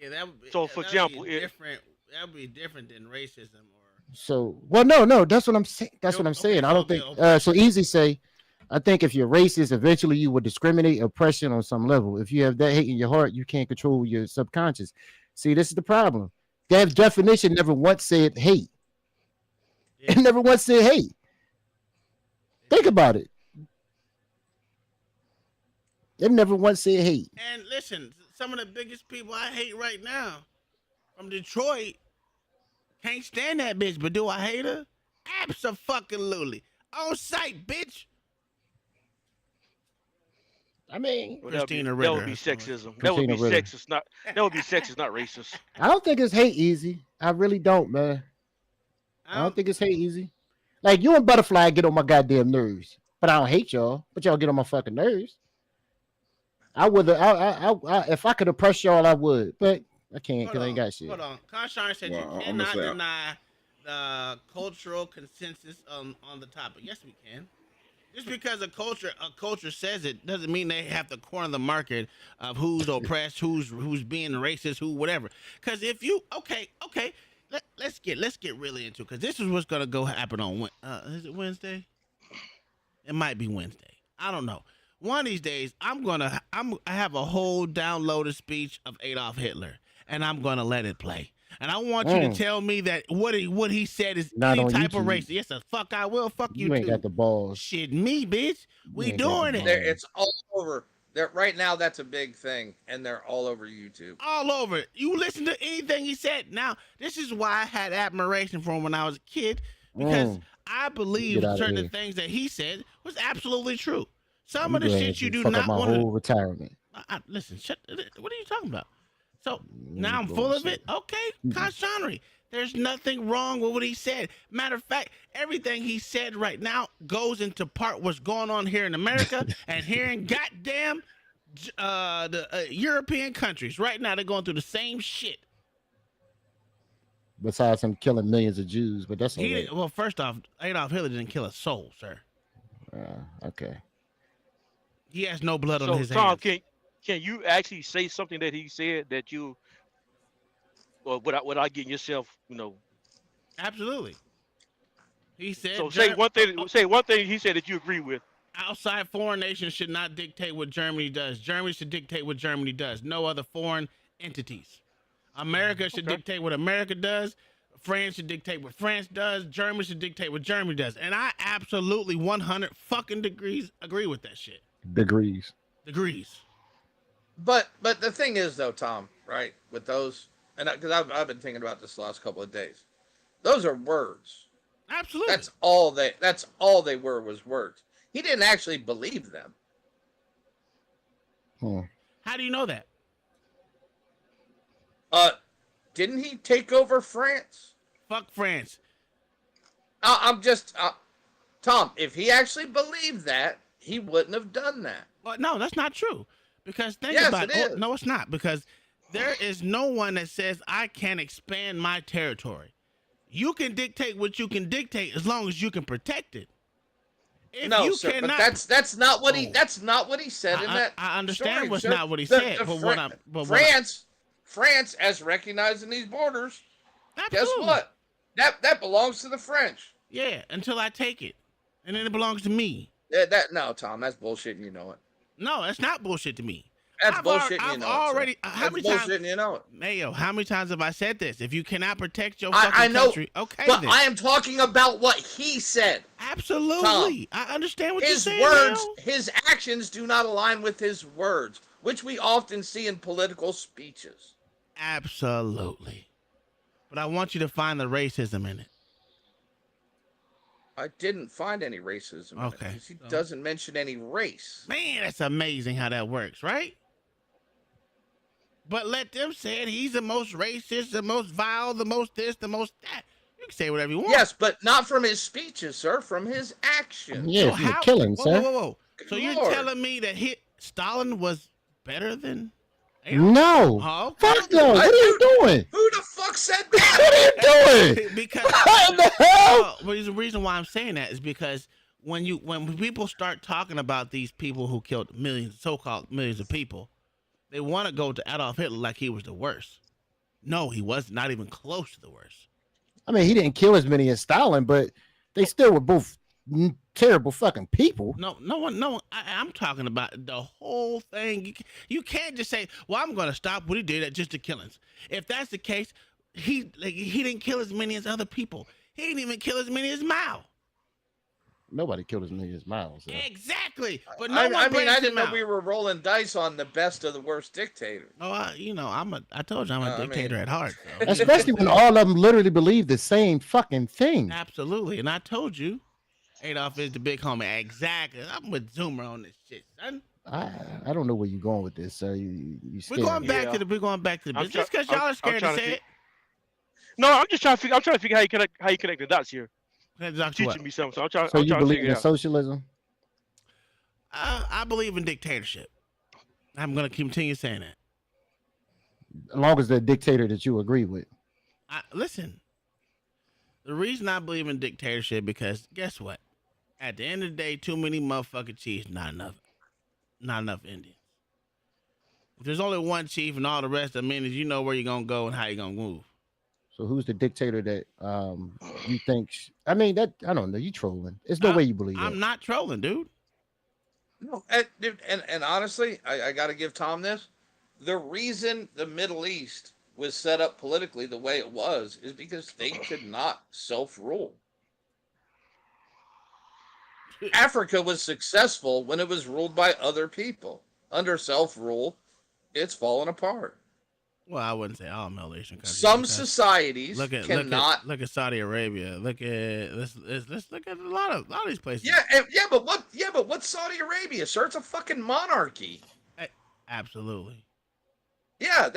Yeah, that would be. So, for that example, would be different. That would be different than racism or. So, well, no, that's what I'm saying. That's what I'm Okay, saying. I don't so think. So easy say. I think if you're racist, eventually you will discriminate oppression on some level. If you have that hate in your heart, you can't control your subconscious. See, this is the problem. That definition never once said hate. Yeah. It never once said hate. Think about it. It never once said hate. And listen, some of the biggest people I hate right now from Detroit can't stand that bitch, but do I hate her? Abso-fucking-lutely. On site, bitch. I mean, Well, Christina that Ritter. would be sexism. That would be Christina Ritter. sexist, not racist. I don't think it's hate easy. I really don't, man. I don't think it's hate easy. Like, you and Butterfly get on my goddamn nerves, but I don't hate y'all. But y'all get on my fucking nerves. I would. If I could oppress y'all, I would, but I can't because I ain't got shit. Hold on. Conshine said Well, you I'm cannot gonna say- deny the cultural consensus on the topic. Yes, we can. Just because a culture says it doesn't mean they have to corner the market of who's oppressed, who's being racist, who whatever. Because if you let's get really into it, because this is what's gonna go happen on is it Wednesday? It might be Wednesday. I don't know. One of these days, I have a whole downloaded speech of Adolf Hitler, and I'm gonna let it play. And I want you to tell me that what he said is Not any on type of YouTube. racist. Yes, the fuck I will. Fuck you, You ain't too. got the balls. Shit, me, bitch. We ain't got doing the it. balls. It's all over. Right now, that's a big thing, and they're all over YouTube. All over it. You listen to anything he said. Now, this is why I had admiration for him when I was a kid, because I believe Get outta certain here. things that he said was absolutely true. Some You of the gonna shit you do fuck up not my want whole to retirement. listen. What are you talking about? So now I'm full of it. Okay, Conshonery. There's nothing wrong with what he said. Matter of fact, everything he said right now goes into part what's going on here in America and here in goddamn the European countries. Right now, they're going through the same shit. Besides him killing millions of Jews, but that's all He right. didn't, well, first off, Adolf Hitler didn't kill a soul, sir. Okay. He has no blood on So, his Tom, hands. can you actually say something that he said that you, or without getting yourself, Absolutely. He said. So say one thing. Say one thing he said that you agree with. Outside foreign nations should not dictate what Germany does. Germany should dictate what Germany does. No other foreign entities. America should dictate what America does. France should dictate what France does. Germany should dictate what Germany does. And I absolutely 100 fucking degrees agree with that shit. Degrees. But the thing is, though, Tom, right? With those, and because I've been thinking about this the last couple of days, those are words. Absolutely. That's all they were was words. He didn't actually believe them. How do you know that? Didn't he take over France? Fuck France. I'm just, Tom, if he actually believed that, he wouldn't have done that. Well, no, that's not true. Because think Yes, about it is. no, it's not. Because there is no one that says I can expand my territory. You can dictate what you can dictate as long as you can protect it. If No, you sir, cannot, but that's not what he Oh. that's not what he said in that. I understand story, what's sir. not what he said, but France, as recognizing these borders, guess Absolutely. what? That belongs to the French. Yeah, until I take it, and then it belongs to me. No, Tom, that's bullshit, and you know it. No, that's not bullshit to me. That's I've bullshit, al- and you I've know already. it. Sir. How That's many bullshit, times? and you know it. Mayo, how many times have I said this? If you cannot protect your I fucking know, country, okay, but then. I am talking about what he said. Absolutely, I understand what you're His saying. words, Mayo. his actions do not align with his words, which we often see in political speeches. Absolutely, but I want you to find the racism in it. I didn't find any racism. In Okay. it, 'cause he doesn't mention any race. Man, that's amazing how that works, right? But let them say it. He's the most racist, the most vile, the most this, the most that. You can say whatever you want. Yes, but not from his speeches, sir. From his actions. Yeah, from the killing, whoa, sir. Whoa. So Good you're Lord. telling me that Stalin was better than Adolf? No. Oh, okay. Fuck no. What are you doing? Who the fuck said What that? are you doing? Because What the hell? well, the reason why I'm saying that is because when people start talking about these people who killed millions, so-called millions of people, they want to go to Adolf Hitler like he was the worst. No, he was not even close to the worst. I mean, he didn't kill as many as Stalin, but they still were both terrible fucking people. No one. I'm talking about the whole thing. You can't just say, "Well, I'm going to stop what he did at just the killings." If that's the case, he didn't kill as many as other people. He didn't even kill as many as Mao. Nobody killed as many as Miles. So. Exactly. But no I one mean, blames I didn't him know we were rolling dice on the best of the worst dictators. Oh, I told you I'm a I dictator mean- at heart. So. Especially when all of them literally believe the same fucking thing. Absolutely. And I told you, Adolf is the big homie. Exactly. I'm with Zoomer on this shit, son. I don't know where you're going with this, sir. You We're scared going me. back Yeah. to the I'm business. Just because try- y'all are I'm scared to trying to say fi- it. No, I'm just trying to figure. I'm trying to figure how you connect the dots here. Exactly what? Teaching me something, so I'm trying. So I'm you trying to believe figure in it out. socialism? I believe in dictatorship. I'm going to continue saying that. As long as the dictator that you agree with. Listen, the reason I believe in dictatorship because guess what? At the end of the day, too many motherfucking chiefs, not enough Indians. If there's only one chief and all the rest of them Indians, you know where you're gonna go and how you're gonna move. So who's the dictator that you think? I mean, that I don't know. You trolling? There's no way you believe I'm that. not trolling, dude. No, and honestly, I got to give Tom this. The reason the Middle East was set up politically the way it was is because they could not self-rule. Africa was successful when it was ruled by other people. Under self-rule, it's fallen apart. Well, I wouldn't say all Middle Eastern countries. Some because societies cannot. look at Saudi Arabia. Let's look at a lot of these places. But what's Saudi Arabia, sir? It's a fucking monarchy. Absolutely. Yeah,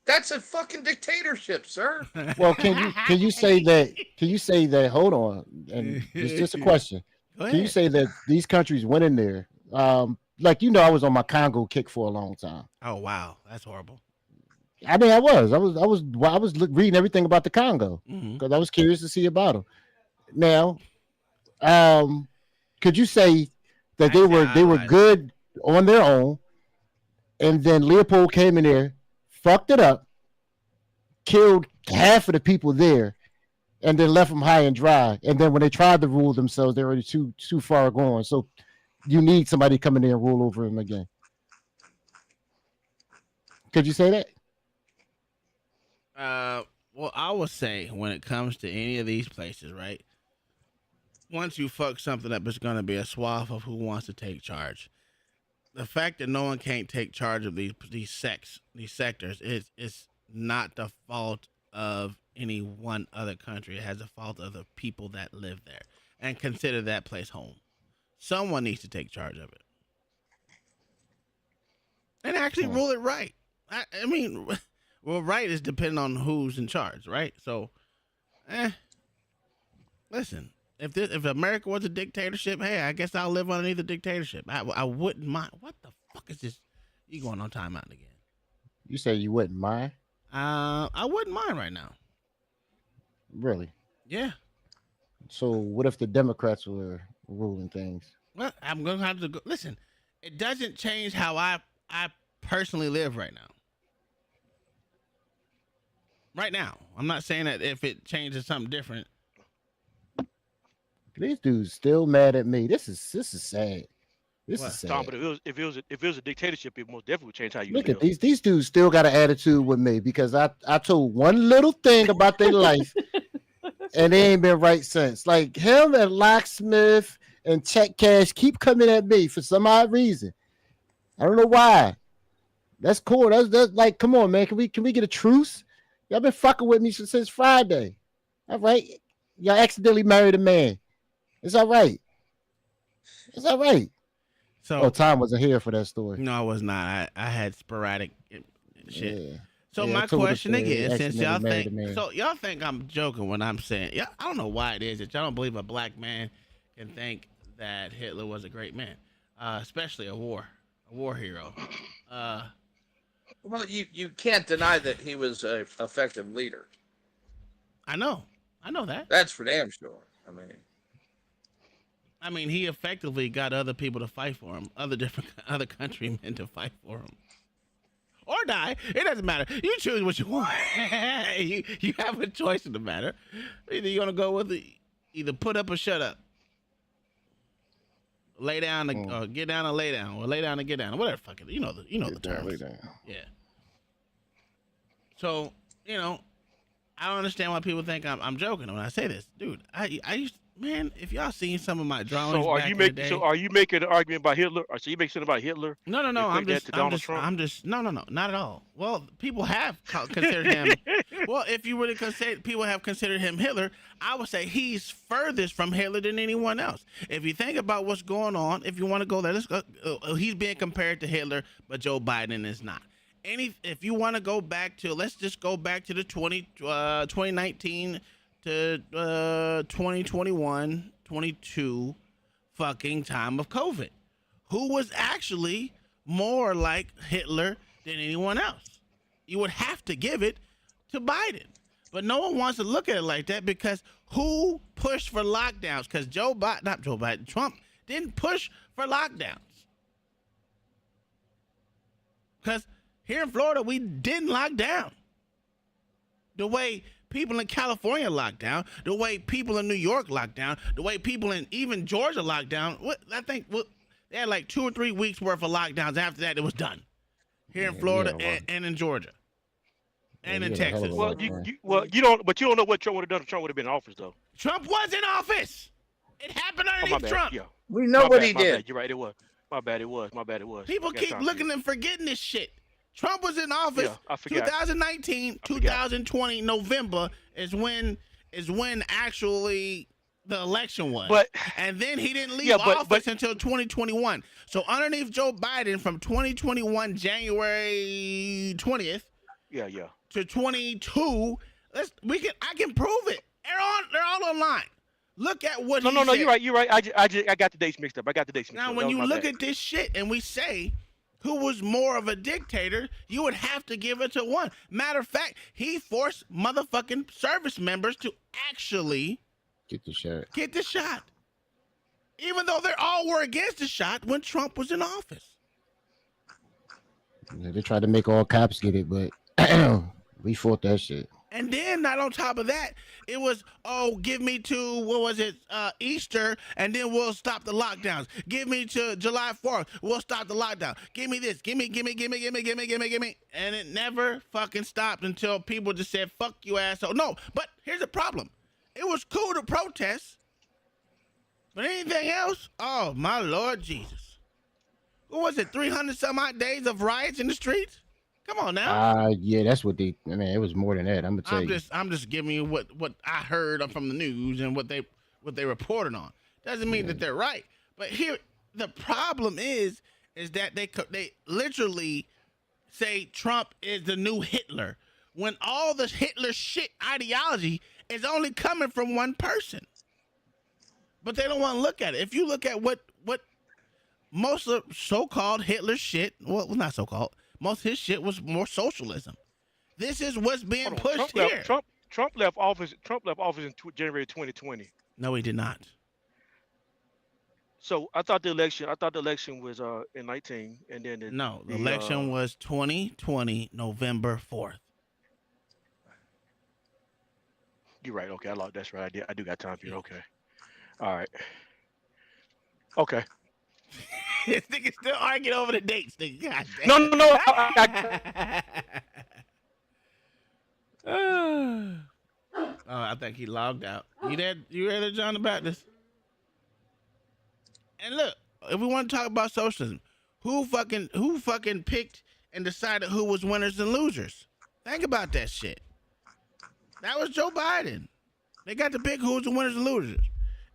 that's a fucking dictatorship, sir. Well, can you say that? Can you say that? Hold on, and it's just a question. Go Can you ahead. say that these countries went in there? Like I was on my Congo kick for a long time. Oh wow, that's horrible. I mean, I was reading everything about the Congo Mhm. because I was curious to see about them. Now, could you say that they were good on their own, and then Leopold came in there, fucked it up, killed half of the people there, and then left them high and dry. And then when they tried to rule themselves, they're already too far gone. So you need somebody coming in and rule over them again. Could you say that? Well, I would say when it comes to any of these places, right? Once you fuck something up, it's gonna be a swath of who wants to take charge. The fact that no one can't take charge of these sectors is not the fault of any one other country. It has the fault of the people that live there and consider that place home. Someone needs to take charge of it and actually rule it right. I mean, well, right is depending on who's in charge, right? So, listen, if America was a dictatorship, hey, I guess I'll live underneath a dictatorship. I wouldn't mind. What the fuck is this? You going on timeout again? You say you wouldn't mind? I wouldn't mind right now. Really? Yeah. So what if the Democrats were ruling things? Well, I'm gonna have to go. Listen. It doesn't change how I personally live right now. Right now, I'm not saying that if it changes something different. These dudes still mad at me. This is sad. This What? is sad. Tom, but if it was a dictatorship, it most definitely would change how you Look live. at these dudes still got an attitude with me because I told one little thing about their life and they ain't been right since. Like him and Locksmith and Check Cash keep coming at me for some odd reason. I don't know why. That's cool. That's like, come on, man. Can we get a truce? Y'all been fucking with me since Friday. All right. Y'all accidentally married a man. It's all right. It's all right. So Tom wasn't here for that story. No, I was not. I had sporadic shit. Yeah. So Yeah, my I told question us, again, since y'all accidentally married think, a man. so y'all think I'm joking when I'm saying, yeah, I don't know why it is that y'all don't believe a black man can think that Hitler was a great man, especially a war hero. Well, you can't deny that he was an effective leader. I know that. That's for damn sure. I mean, he effectively got other people to fight for him, other countrymen to fight for him, or die. It doesn't matter. You choose what you want. you have a choice in the matter. Either you're gonna go with either put up or shut up, lay down or get down and lay down, or lay down and get down, or whatever. Fuck it. You know the terms. Lay down. Yeah. So I don't understand why people think I'm joking when I say this, dude. I used. Man, if y'all seen some of my drawings, So are you making an argument about Hitler? Or so you make something about Hitler? No. I'm just no, not at all. Well, people have considered him. Well, if you really consider, people have considered him Hitler. I would say he's furthest from Hitler than anyone else. If you think about what's going on, if you want to go there, let's go. He's being compared to Hitler, but Joe Biden is not. If you want to go back to, let's just go back to the 2019. To 2021, 22 fucking time of COVID. Who was actually more like Hitler than anyone else? You would have to give it to Biden. But no one wants to look at it like that because who pushed for lockdowns? Because Trump didn't push for lockdowns. Because here in Florida, we didn't lock down. The way people in California locked down, the way people in New York locked down, the way people in even Georgia locked down. I think they had like 2 or 3 weeks worth of lockdowns. After that, it was done. Here in Florida and in Georgia and in Texas. Well, you don't know what Trump would have done if Trump would have been in office, though. Trump was in office. It happened underneath Trump. Yeah. We know what he did. You're right. It was. My bad. It was. People keep looking and forgetting this shit. Trump was in office. Yeah, I forgot. 2019, 2020 November is when actually the election was. And then he didn't leave office until 2021. So underneath Joe Biden from 2021 January 20th. Yeah. To 22, I can prove it. They're all online. Look at what he said. No, you're right. I got the dates mixed up. Now, when you look at this shit and we say who was more of a dictator, you would have to give it to one. Matter of fact, he forced motherfucking service members to actually get the shot. Even though they all were against the shot when Trump was in office. Yeah, they tried to make all cops get it, but we fought that shit. And then, not on top of that, it was, give me to, Easter, and then we'll stop the lockdowns. Give me to July 4th, we'll stop the lockdown. Give me this, give me. And it never fucking stopped until people just said, fuck you, asshole. No, but here's the problem. It was cool to protest, but anything else, oh, my Lord Jesus. What was it, 300 some odd days of riots in the streets? Come on now. Yeah, that's what it was more than that. I'm just giving you what I heard from the news and what they reported on. Doesn't mean that they're right. But here the problem is that they literally say Trump is the new Hitler when all this Hitler shit ideology is only coming from one person. But they don't want to look at it. If you look at what most of so-called Hitler shit, well, not so-called, most of his shit was more socialism. This is what's being Hold on. pushed here. Trump left office. Trump left office in January 2020. No, he did not. So I thought the election was in 19, and then The election was 2020 November 4th. You're right. Okay, that's right. I do got time for you. Okay. All right. Okay. This nigga still arguing over the dates, nigga. God damn. No. I think he logged out. You there, John the Baptist? And look, if we want to talk about socialism, who fucking picked and decided who was winners and losers? Think about that shit. That was Joe Biden. They got to pick who's the winners and losers.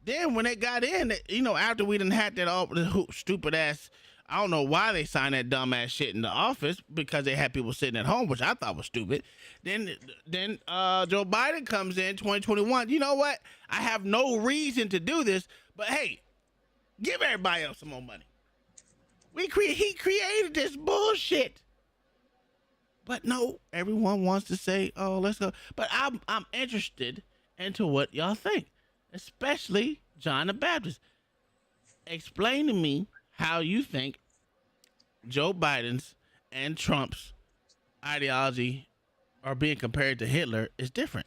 Then when they got in, after we done had that all stupid ass, I don't know why they signed that dumb ass shit in the office, because they had people sitting at home, which I thought was stupid. Then Joe Biden comes in 2021. You know what? I have no reason to do this, but hey, give everybody else some more money. He created this bullshit. But no, everyone wants to say, "Oh, let's go." But I'm interested into what y'all think, especially John the Baptist. Explain to me how you think Joe Biden's and Trump's ideology are being compared to Hitler is different.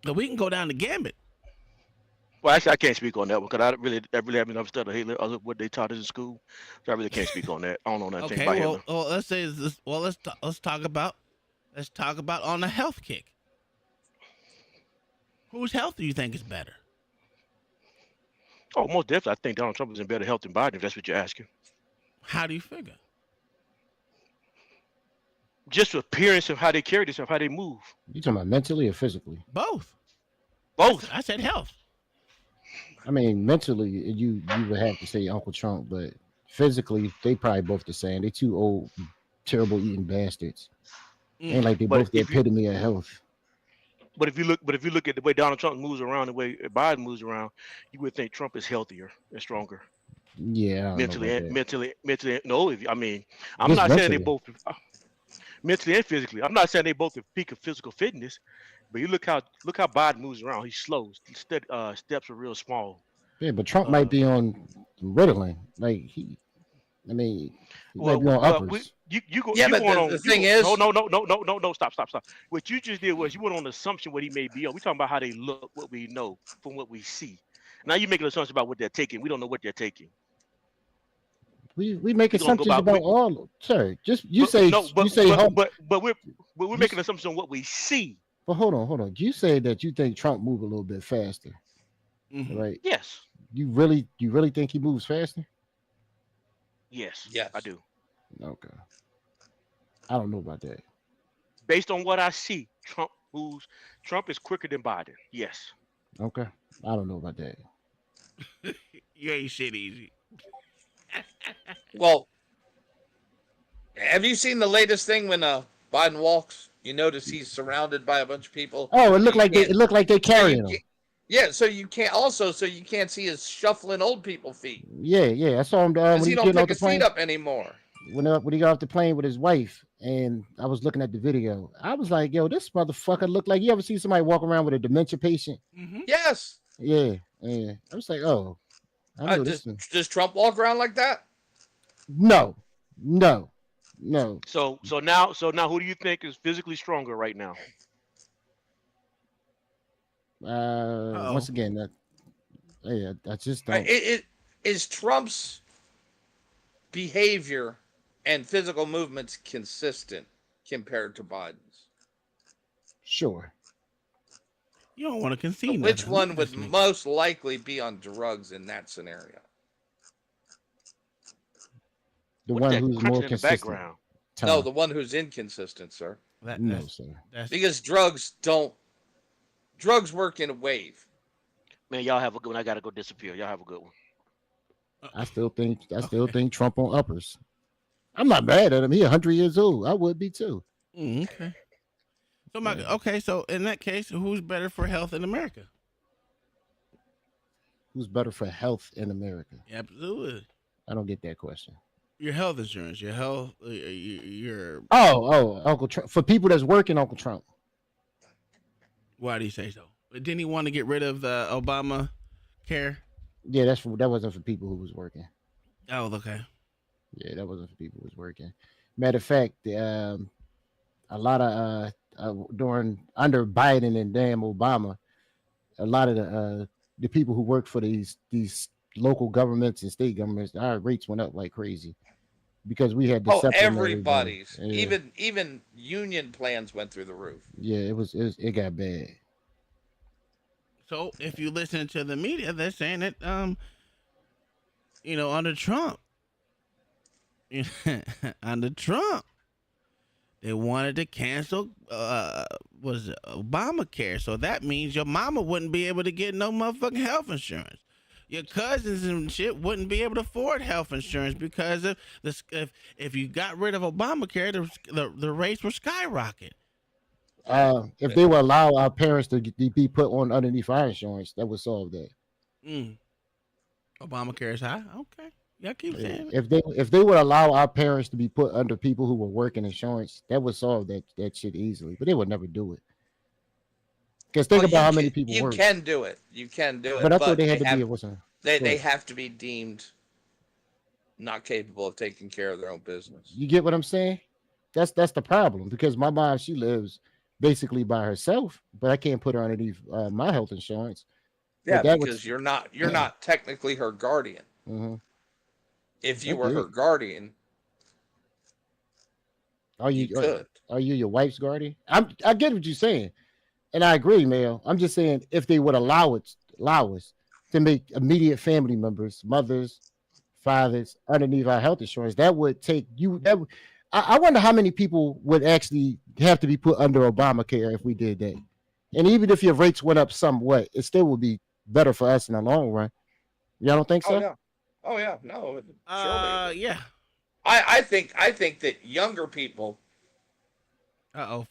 But we can go down the gambit. Well, actually, I can't speak on that one because I really haven't understood Hitler other what they taught us in school. So I really can't speak on that. I don't know nothing about Hitler. Let's talk about on the health kick. Whose health do you think is better? Oh, most definitely, I think Donald Trump is in better health than Biden. If that's what you're asking. How do you figure? Just appearance of how they carry themselves, how they move. You talking about mentally or physically? Both. Both. I said health. I mean, mentally, you would have to say Uncle Trump, but physically, they probably both the same. They two old, terrible eating bastards. Ain't like they both the epitome of health. But if you look at the way Donald Trump moves around, the way Biden moves around, you would think Trump is healthier and stronger. Yeah, mentally. No, I'm not saying they both mentally and physically. I'm not saying they both at peak of physical fitness, but you look how Biden moves around. He's slow. Steps are real small. Yeah, but Trump might be on Ritalin. Like might be on uppers. The thing is, no, stop. What you just did was you went on an assumption what he may be on. We talking about how they look, what we know from what we see. Now you make an assumption about what they're taking. We don't know what they're taking. We make assumptions about all. Sorry, just you say. But we're making assumptions on what we see. But hold on. You say that you think Trump move a little bit faster, right? Yes. You really think he moves faster? Yes, I do. Okay. I don't know about that. Based on what I see, Trump is quicker than Biden. Yes. Okay. I don't know about that. You ain't shit easy. Well, have you seen the latest thing when Biden walks? You notice he's surrounded by a bunch of people. Oh, it looked like they carrying him. Yeah, so you can't see his shuffling old people feet. Yeah. I saw him when he don't pick his feet up anymore. When he got off the plane with his wife, and I was looking at the video, I was like, "Yo, this motherfucker look like you ever see somebody walk around with a dementia patient?" Mm-hmm. Yes. Yeah. I was like, "Oh, I know this." Does Trump walk around like that? No. So now, who do you think is physically stronger right now? Once again, I just don't. It is Trump's behavior and physical movements consistent compared to Biden's. Sure. You don't want to concede. Which one would most likely be on drugs in that scenario? The one who's more consistent. No, the one who's inconsistent, sir. No, sir. Because drugs work in a wave. Man, y'all have a good one. I gotta go disappear. Y'all have a good one. I still think Trump on uppers. I'm not mad at him. He's 100 years old. I would be too. Okay. So so in that case, who's better for health in America? Who's better for health in America? Absolutely. I don't get that question. Your health insurance, your health, your. Uncle Trump. For people that's working, Uncle Trump. Why do you say so? But didn't he want to get rid of the Obama care? Yeah, that wasn't for people who was working. Oh, okay. Yeah, that wasn't for people who was working. Matter of fact, a lot of during under Biden and damn Obama, a lot of the people who work for these local governments and state governments, our rates went up like crazy because we had to separate everybody's, yeah. even union plans went through the roof. Yeah, it got bad. So if you listen to the media, they're saying that under Trump, under Trump, they wanted to cancel was it Obamacare. So that means your mama wouldn't be able to get no motherfucking health insurance. Your cousins and shit wouldn't be able to afford health insurance because of if you got rid of Obamacare, the rates would skyrocket. If they would allow our parents to be put on underneath our insurance, that would solve that. Obamacare is high. Okay, yeah, keep saying it. If they would allow our parents to be put under people who were working insurance, that would solve that shit easily. But they would never do it. Because think about how many people work. You can do it. You can do it. But I thought they had to be. They have to be deemed not capable of taking care of their own business. You get what I'm saying? That's the problem. Because my mom, she lives basically by herself, but I can't put her underneath my health insurance. Yeah, because you're not technically her guardian. Mm-hmm. If you were her guardian, are you could. Are you your wife's guardian? I get what you're saying, and I agree, Mel. I'm just saying if they would allow us to make immediate family members, mothers, fathers, underneath our health insurance, that would take you. I wonder how many people would actually have to be put under Obamacare if we did that. And even if your rates went up somewhat, it still would be better for us in the long run. Y'all don't think so? Oh yeah. No. Surely. Yeah. I think that younger people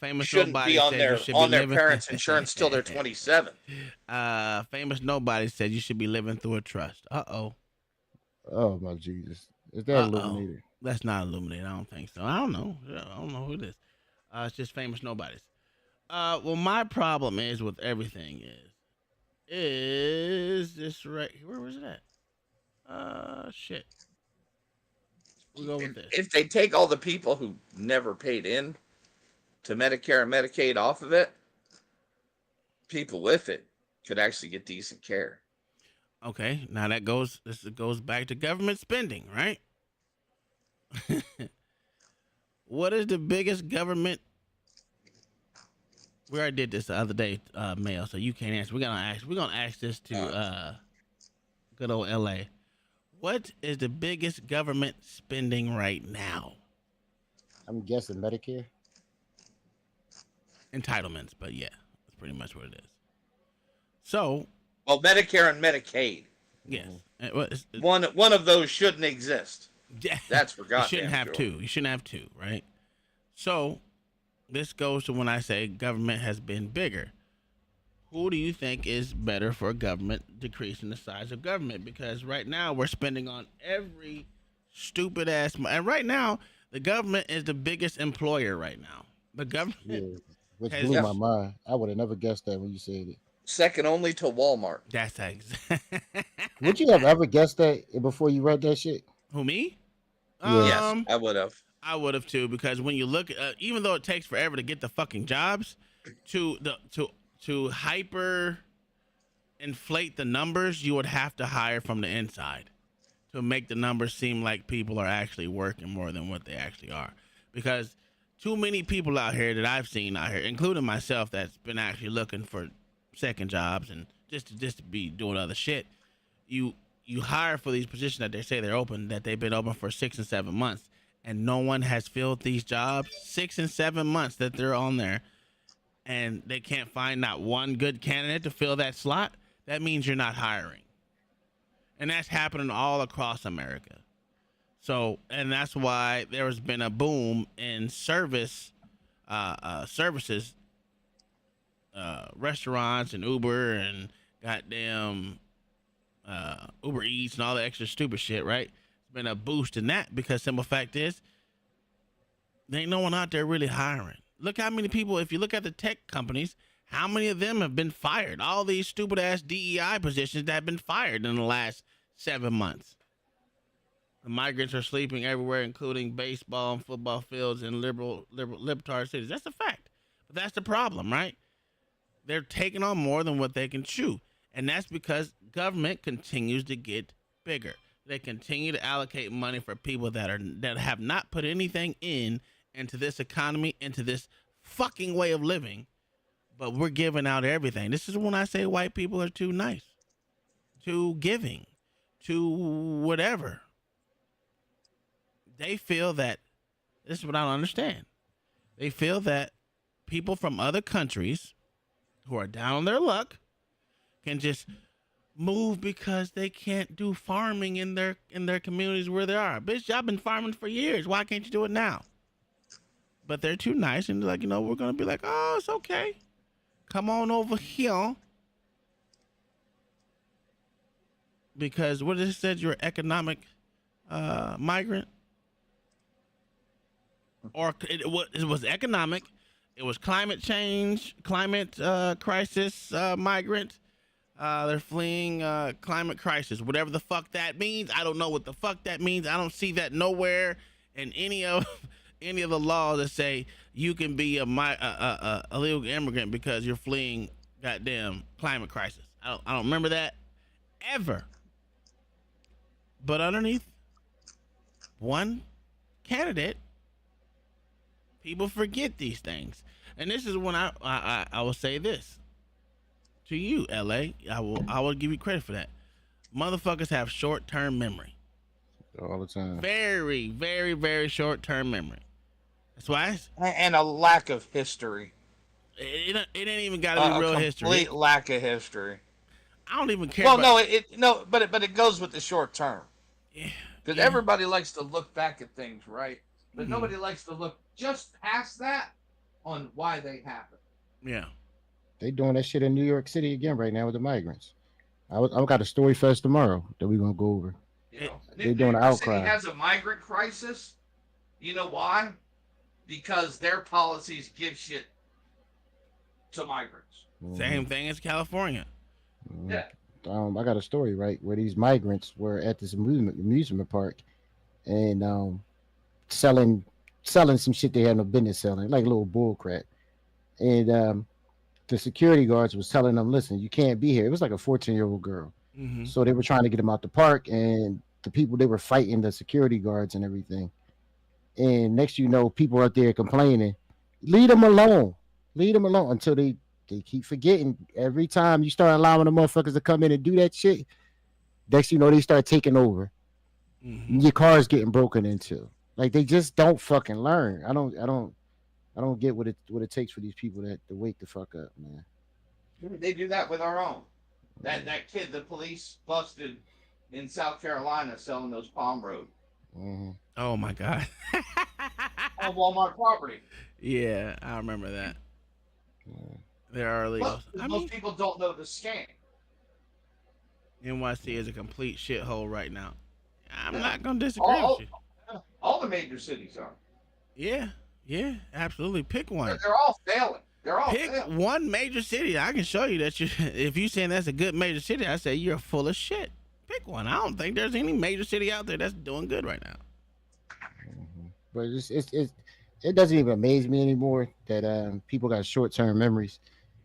famous shouldn't nobody be on their parents' insurance till they're 27. Famous nobody said you should be living through a trust. Oh my Jesus. Is that Illuminated? That's not Illuminated. I don't think so. I don't know. I don't know who it is. It's just famous nobodies. Well, my problem is with everything is this right? Where was it at? Shit. We'll go with this. If they take all the people who never paid in to Medicare and Medicaid off of it, people with it could actually get decent care. Okay, now this goes back to government spending, right? What is the biggest government? We already did this the other day, Mail, so you can't answer. We're gonna ask this to good old LA. What is the biggest government spending right now? I'm guessing Medicare. Entitlements, but yeah, that's pretty much what it is. So, well, Medicare and Medicaid. Yes, one of those shouldn't exist. Yeah, that's for goddamn You shouldn't have two. You shouldn't have two, right? So, this goes to when I say government has been bigger. Who do you think is better for government decreasing the size of government? Because right now we're spending on every stupid ass, and right now the government is the biggest employer right now. The government, which blew my mind. I would have never guessed that when you said it. Second only to Walmart. That's exactly. Would you have ever guessed that before you read that shit? Who, me? Yes, I would have. I would have too, because when you look at, even though it takes forever to get the fucking jobs, to hyper inflate the numbers, you would have to hire from the inside to make the numbers seem like people are actually working more than what they actually are. Because too many people out here that I've seen out here, including myself, that's been actually looking for second jobs and just to be doing other shit. You hire for these positions that they say they're open, that they've been open for 6 and 7 months, and no one has filled these jobs. 6 and 7 months that they're on there, and they can't find not one good candidate to fill that slot. That means you're not hiring, and that's happening all across America. So, and that's why there has been a boom in services, restaurants and Uber and goddamn Uber Eats and all the extra stupid shit, right? It's been a boost in that because simple fact is, there ain't no one out there really hiring. Look how many people, if you look at the tech companies, how many of them have been fired? All these stupid ass DEI positions that have been fired in the last 7 months. The migrants are sleeping everywhere, including baseball and football fields in libertard cities. That's a fact. But that's the problem, right? They're taking on more than what they can chew. And that's because government continues to get bigger. They continue to allocate money for people that have not put anything into this economy, into this fucking way of living, but we're giving out everything. This is when I say white people are too nice, too giving, too whatever. They feel that, this is what I don't understand. They feel that people from other countries who are down on their luck can just move because they can't do farming in their communities where they are. Bitch, y'all been farming for years. Why can't you do it now? But they're too nice and they're like, we're going to be like, oh, it's okay. Come on over here. Because what it said, you're an economic migrant. Or it was economic. It was climate change, climate crisis, migrant. They're fleeing climate crisis, whatever the fuck that means. I don't know what the fuck that means. I don't see that nowhere in any of the laws that say you can be a illegal immigrant because you're fleeing goddamn climate crisis. I don't remember that ever. But underneath one candidate, people forget these things. And this is when I will say this to you, LA. I will give you credit for that. Motherfuckers have short-term memory. All the time. Very, very, very short-term memory. That's why And a lack of history. It ain't even got to be real history. Complete lack of history. I don't even care. Well, no, but it goes with the short term. Yeah. Because everybody likes to look back at things, right? But nobody likes to look just past that on why they happen. Yeah. They doing that shit in New York City again right now with the migrants. I've got a story for us tomorrow that we're gonna go over. They're doing an outcry. City has a migrant crisis. You know why? Because their policies give shit to migrants. Same thing as California. Yeah. I got a story right where these migrants were at this amusement park and selling some shit they had no business selling, like a little bull crap. And the security guards was telling them, listen, you can't be here. It was like a 14-year-old girl. Mm-hmm. So they were trying to get them out the park, and the people, they were fighting the security guards and everything. And next you know, people out there complaining, leave them alone until they keep forgetting. Every time you start allowing the motherfuckers to come in and do that shit, next you know, they start taking over. Mm-hmm. Your car's getting broken into. Like, they just don't fucking learn. I don't get what it takes for these people to wake the fuck up, man. They do that with our own. That kid the police busted in South Carolina selling those Palm Road. Mm-hmm. Oh my God. On Walmart property. Yeah, I remember that. Yeah. There are illegals. Most people don't know the scam. NYC is a complete shithole right now. I'm not gonna disagree with you. All the major cities are. Yeah, absolutely. Pick one. They're all failing. Pick one major city. I can show you that if you saying that's a good major city, I say you're full of shit. Pick one. I don't think there's any major city out there that's doing good right now. Mm-hmm. But it doesn't even amaze me anymore that people got short-term memories.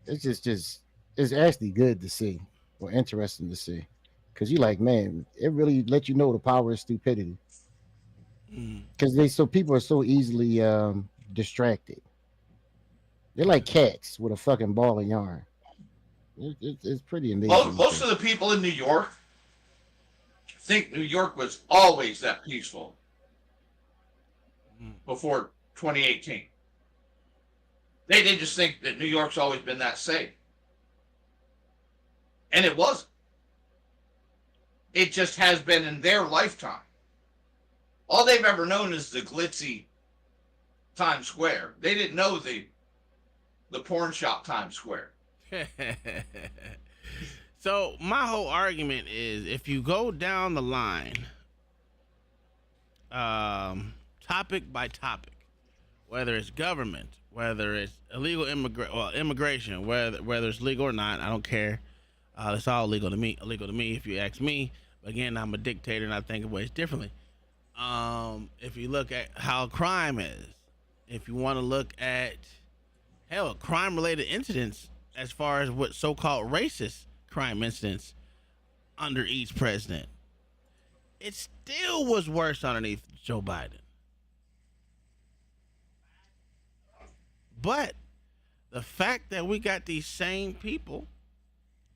It's just it's actually good to see or interesting to see, because you like, man, it really let you know the power of stupidity. Because people are so easily distracted. They're like cats with a fucking ball of yarn. It's pretty amazing. Most of the people in New York think New York was always that peaceful before 2018. They just think that New York's always been that safe. And it wasn't. It just has been in their lifetime. All they've ever known is the glitzy Times Square. They didn't know the porn shop Times Square. So my whole argument is, if you go down the line, topic by topic, whether it's government, whether it's illegal immigration, whether it's legal or not, I don't care. It's all legal to me. Illegal to me, if you ask me. But again, I'm a dictator and I think of ways differently. If you look at how crime is, if you want to look at crime-related incidents, as far as what so-called racist crime incidents under each president, it still was worse underneath Joe Biden. But the fact that we got these same people,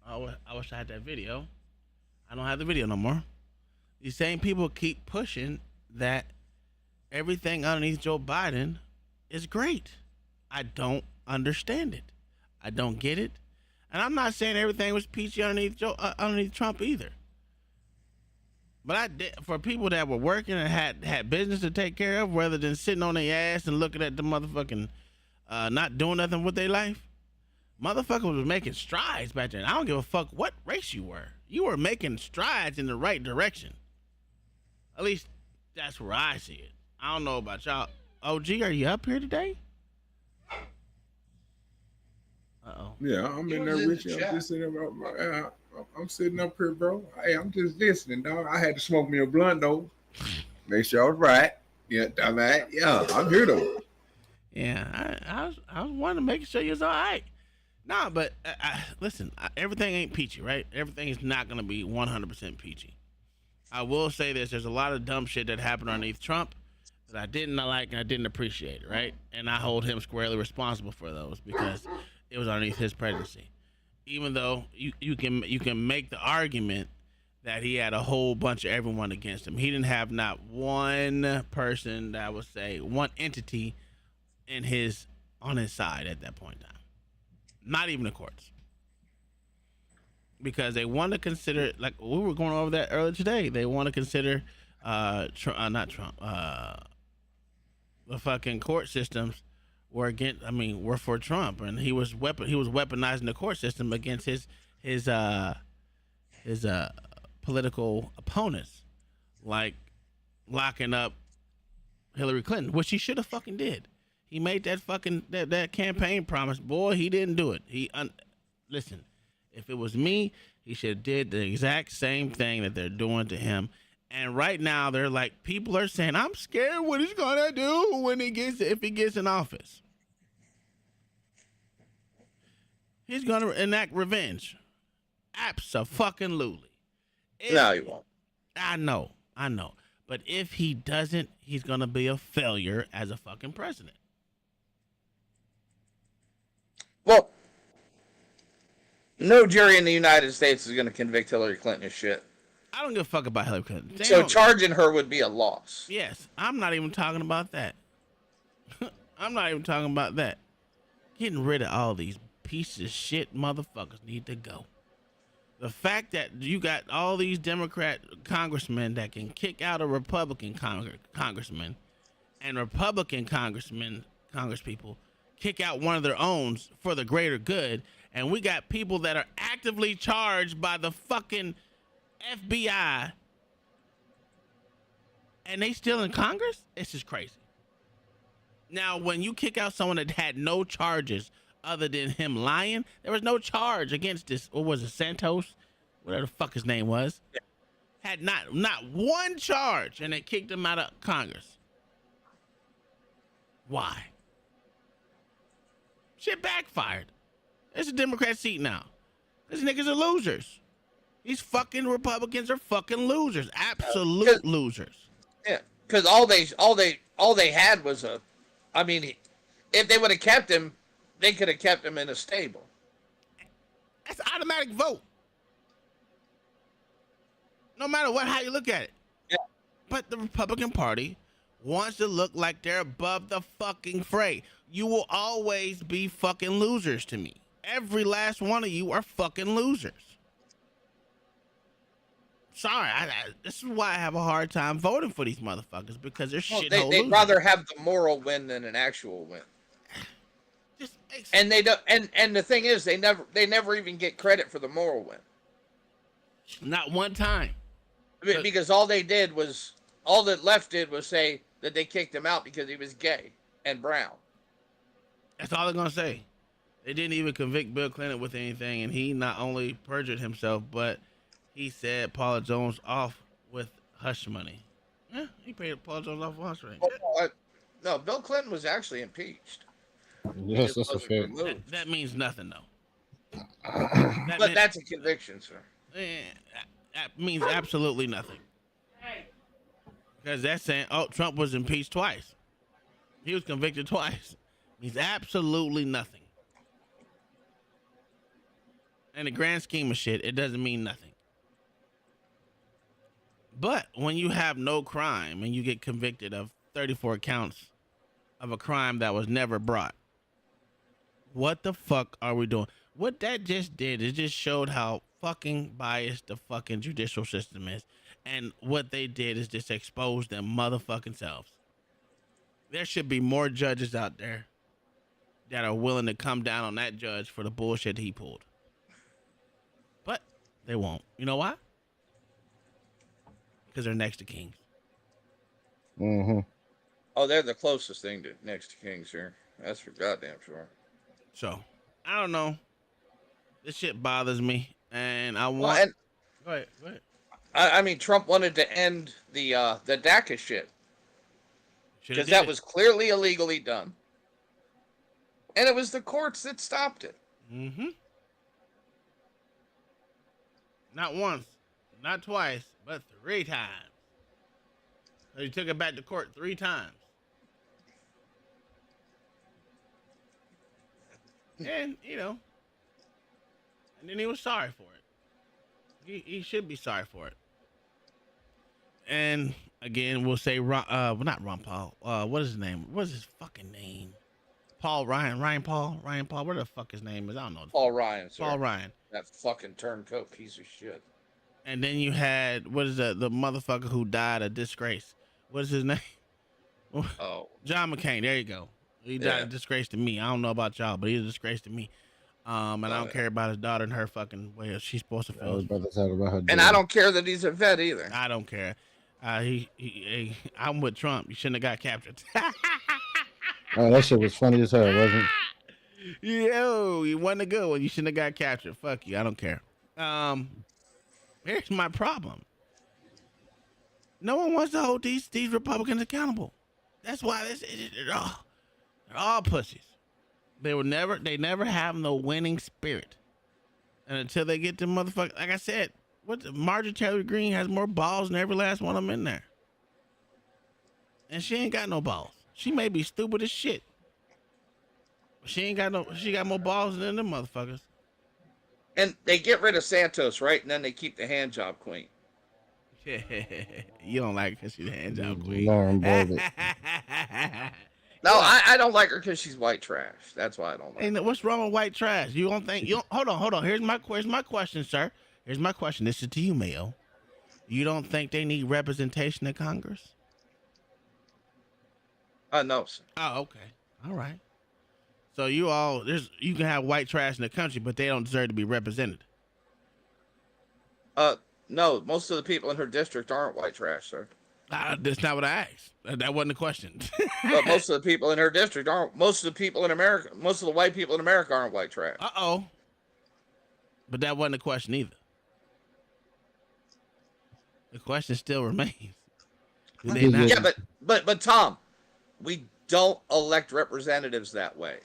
I wish I had that video. I don't have the video no more. These same people keep pushing that everything underneath Joe Biden is great. I don't understand it. I don't get it. And I'm not saying everything was peachy underneath Trump either. But I did, for people that were working and had business to take care of, rather than sitting on their ass and looking at the motherfucking not doing nothing with their life. Motherfuckers was making strides back then. I don't give a fuck what race you were. You were making strides in the right direction. At least that's where I see it. I don't know about y'all. OG, are you up here today? Uh-oh. Yeah, I'm in there with you. I'm just sitting up. I'm sitting up here, bro. Hey, I'm just listening, dog. I had to smoke me a blunt though. Make sure I was right. Yeah, dumbass. Yeah, I'm here though. Yeah, I was wanting to make sure you was all right. Nah, but listen, everything ain't peachy, right? Everything is not going to be 100% peachy. I will say this. There's a lot of dumb shit that happened underneath Trump that I didn't like and I didn't appreciate, right? And I hold him squarely responsible for those because it was underneath his presidency. Even though you can make the argument that he had a whole bunch of everyone against him. He didn't have not one person that would say, one entity on his side at that point in time. Not even the courts. Because they want to consider, like we were going over that earlier today, they want to consider the fucking court systems were for Trump, and he was weaponizing the court system against his political opponents, like locking up Hillary Clinton, which he should have fucking did. He made that fucking that campaign promise. Boy, he didn't do it. Listen, if it was me, he should have did the exact same thing that they're doing to him. And right now, they're like, people are saying, I'm scared what he's gonna do if he gets in office. He's gonna enact revenge. Abso-fucking-lutely. No, he won't. I know. But if he doesn't, he's gonna be a failure as a fucking president. Well, no jury in the United States is going to convict Hillary Clinton of shit. I don't give a fuck about Hillary Clinton. So charging her would be a loss. Yes, I'm not even talking about that. Getting rid of all these pieces of shit motherfuckers need to go. The fact that you got all these Democrat congressmen that can kick out a Republican congressman, and Republican congresspeople kick out one of their own for the greater good, and we got people that are actively charged by the fucking FBI, and they still in Congress? It's just crazy. Now, when you kick out someone that had no charges other than him lying, there was no charge against this, what was it, Santos? Whatever the fuck his name was. Yeah. Had not one charge, and they kicked him out of Congress. Why? Shit backfired. It's a Democrat seat now. These niggas are losers. These fucking Republicans are fucking losers. Absolute losers. Yeah, because all they had was if they would have kept him, they could have kept him in a stable. That's an automatic vote. No matter how you look at it. Yeah. But the Republican Party wants to look like they're above the fucking fray. You will always be fucking losers to me. Every last one of you are fucking losers. Sorry, this is why I have a hard time voting for these motherfuckers, because they're shithole losers. They'd rather have the moral win than an actual win. And they don't. And the thing is, they never even get credit for the moral win. Not one time. Because all that left did was say that they kicked him out because he was gay and brown. That's all they're gonna say. They didn't even convict Bill Clinton with anything, and he not only perjured himself, but he said Paula Jones off with hush money. Yeah, he paid Paula Jones off with hush money. No, Bill Clinton was actually impeached. Yes, that's a fact. That means nothing, though. That's a conviction, sir. That means absolutely nothing. Because that's saying, oh, Trump was impeached twice. He was convicted twice. Means absolutely nothing. In the grand scheme of shit, it doesn't mean nothing. But when you have no crime and you get convicted of 34 counts of a crime that was never brought, what the fuck are we doing? What that just did is just showed how fucking biased the fucking judicial system is. And what they did is just expose them motherfucking selves. There should be more judges out there that are willing to come down on that judge for the bullshit he pulled. But they won't. You know why? Because they're next to kings. Mm-hmm. Oh, they're the closest thing to next to kings here. That's for goddamn sure. So, I don't know. This shit bothers me. And I want... Well, Go ahead. I mean, Trump wanted to end the DACA shit. Because that was clearly illegally done. And it was the courts that stopped it. Mm-hmm. Not once, not twice, but 3 times. So he took it back to court 3 times. And, and then he was sorry for it. He should be sorry for it. And again, we'll say not Ron Paul. What is his name? What is his fucking name? Ryan Paul. What the fuck his name is? I don't know. Paul Ryan. Sir. Paul Ryan. That fucking turncoat piece of shit. And then you had the motherfucker who died a disgrace. What is his name? Oh, John McCain. There you go. He died a disgrace to me. I don't know about y'all, but he's a disgrace to me. And I don't care about his daughter and her fucking way she's supposed to feel. I was about to talk about her. And I don't care that he's a vet either. I don't care. I'm with Trump. You shouldn't have got captured. Oh, that shit was funny as hell, wasn't it? Yo, you wasn't a good one. You shouldn't have got captured. Fuck you. I don't care. Here's my problem. No one wants to hold these Republicans accountable. That's why they're all pussies. They never have no winning spirit. And until they get to motherfucker, like I said, Marjorie Taylor Greene has more balls than every last one of them in there. And she ain't got no balls. She may be stupid as shit. But she got more balls than them motherfuckers. And they get rid of Santos, right? And then they keep the hand job queen. You don't like her because she's a hand job queen. Lauren Bowden. No, I don't like her because she's white trash. That's why I don't like her. And what's wrong with white trash? You don't think hold on. Here's my question, sir. Here's my question. This is to you, Mayo. You don't think they need representation in Congress? No, sir. Oh, okay. All right. So you can have white trash in the country, but they don't deserve to be represented. No, most of the people in her district aren't white trash, sir. That's not what I asked. That wasn't the question. But most of the people in her district aren't. Most of the people in America, most of the white people in America aren't white trash. Uh-oh. But that wasn't the question either. The question still remains. Do they not? Yeah, but Tom, we don't elect representatives that way.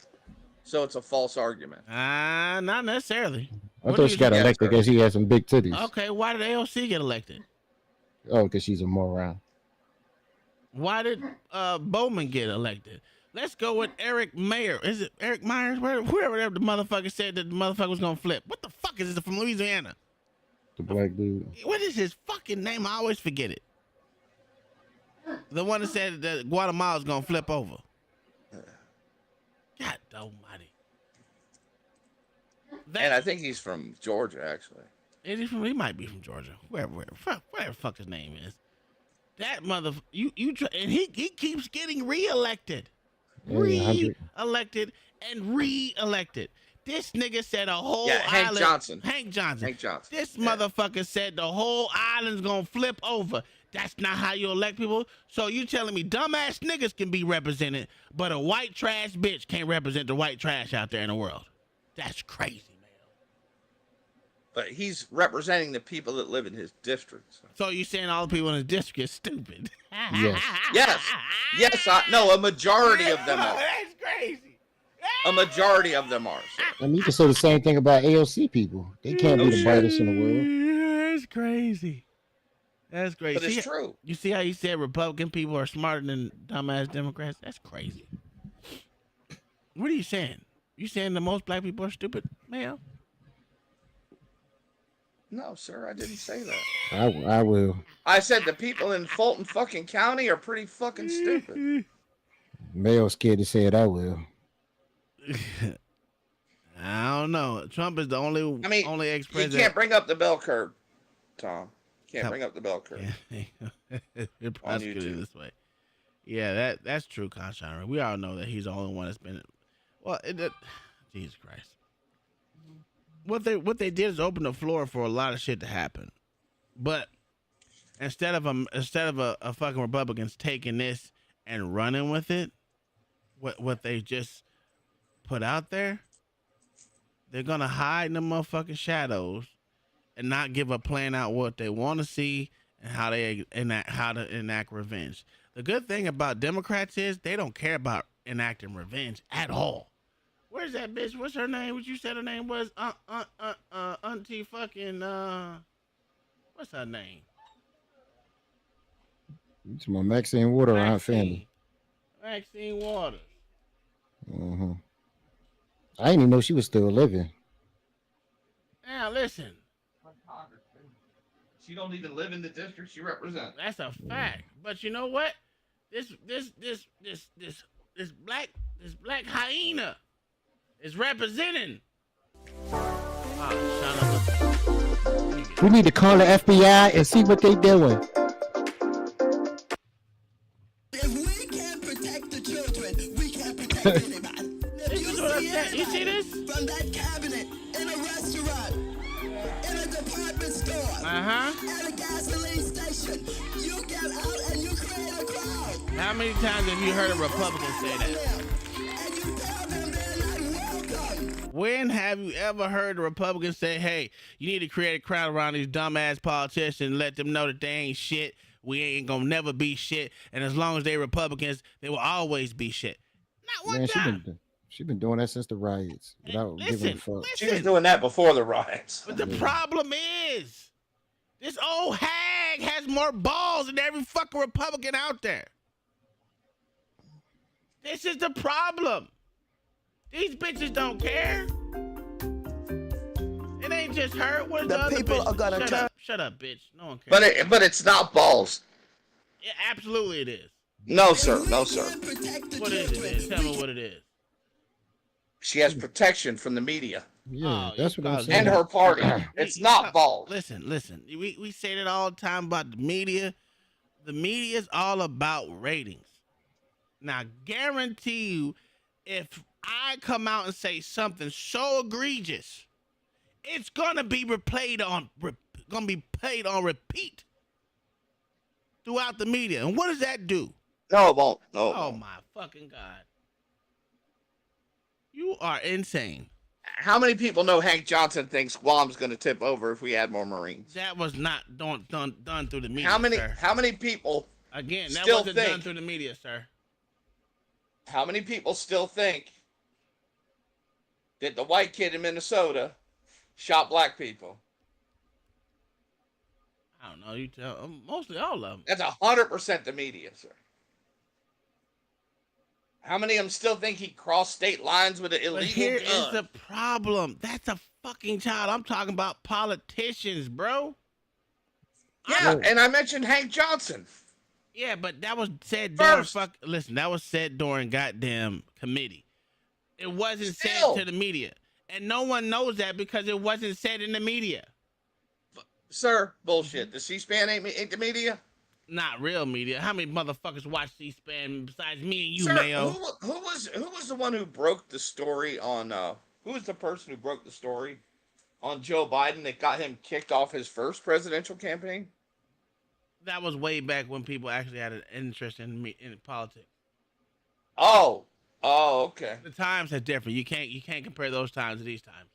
So it's a false argument. Not necessarily. I thought she got elected because she had some big titties. Okay, why did AOC get elected? Oh, because she's a moron. Why did Bowman get elected? Let's go with Eric Mayer. Is it Eric Myers? Whoever the motherfucker said that the motherfucker was gonna flip. What the fuck is this from Louisiana? The black dude. What is his fucking name? I always forget it. The one that said that Guatemala's gonna flip over. God almighty. And I think he's from Georgia, actually. He might be from Georgia. Wherever the fuck his name is. That and he keeps getting reelected. Re-elected and re-elected. This nigga said a whole Hank island. Johnson. Hank Johnson. Hank Johnson. This motherfucker said the whole island's gonna flip over. That's not how you elect people. So you telling me dumbass niggas can be represented, but a white trash bitch can't represent the white trash out there in the world? That's crazy, man. But he's representing the people that live in his district. So you saying all the people in his district is stupid? Yes. Yes. No, a majority of them are. That's crazy. A majority of them are. Sir. I mean, you can say the same thing about AOC people. They can't be the brightest in the world. That's crazy. That's crazy. But it's true. You see how you said Republican people are smarter than dumbass Democrats? That's crazy. What are you saying? You saying the most black people are stupid, ma'am? No, sir, I didn't say that. I will. I said the people in Fulton fucking County are pretty fucking stupid. Mayo's scared to say it. I will. I don't know. Trump is the only You ex-president. can't bring up the bell curve, Tom. Can't bring up the bell curve. You're prosecuted this way. Yeah, that's true, Conshine. We all know that he's the only one that's been. Well, Jesus Christ. What they did is open the floor for a lot of shit to happen, but instead of a fucking Republicans taking this and running with it, what they just put out there, they're gonna hide in the motherfucking shadows and not give a plan out what they want to see and how to enact revenge. The good thing about Democrats is they don't care about enacting revenge at all. Where's that bitch? What's her name? What you said her name was? Auntie fucking what's her name? It's my Maxine Water, Aunt Family. Maxine Waters. Mm-hmm. I didn't even know she was still living. Now listen. She don't even live in the district she represents. That's a fact. But you know what? This black hyena is representing. We need to call the FBI and see what they doing. If we can't protect the children, we can't protect anybody. You see this? From that cabinet, in a restaurant, in a department store, at a gasoline station, you get out and you create a crowd. How many times have you heard a Republican say that? And you tell them they're not welcome. When have you ever heard a Republican say, hey, you need to create a crowd around these dumbass politicians and let them know that they ain't shit. We ain't gonna never be shit. And as long as they Republicans, they will always be shit. Not one time. She's been doing that since the riots without giving a fuck. She was doing that before the riots. But the problem is, this old hag has more balls than every fucking Republican out there. This is the problem. These bitches don't care. It ain't just her. What is the other people bitches? are gonna Shut up, bitch. No one cares. But it's not balls. Yeah, absolutely it is. No, sir. No, sir. What is it, then? Tell me what it is. She has protection from the media. Yeah, that's what I'm saying. And her party. It's not balls. Listen. We say that all the time about the media. The media is all about ratings. Now, guarantee you, if I come out and say something so egregious, it's gonna be played on repeat throughout the media. And what does that do? No, it won't. No. Oh my fucking God. You are insane. How many people know Hank Johnson thinks Guam's going to tip over if we add more Marines? That was not done through the media. How many people Again, that still wasn't think, done through the media, sir. How many people still think that the white kid in Minnesota shot black people? I don't know. You tell mostly all of them. That's 100% the media, sir. How many of them still think he crossed state lines with an illegal But here gun? is the problem. That's a fucking child. I'm talking about politicians, bro. Yeah, and I mentioned Hank Johnson. Yeah, but that was said First. listen, that was said during goddamn committee. It wasn't Still. said to the media. And no one knows that because it wasn't said in the media. Sir, bullshit. The C-SPAN ain't the media? Not real media. How many motherfuckers watch C-SPAN besides me and you, Sir, Mayo? who was the one who broke the story on who was the person who broke the story on Joe Biden that got him kicked off his first presidential campaign? That was way back when people actually had an interest in politics. Oh, okay. The times are different. You can't compare those times to these times.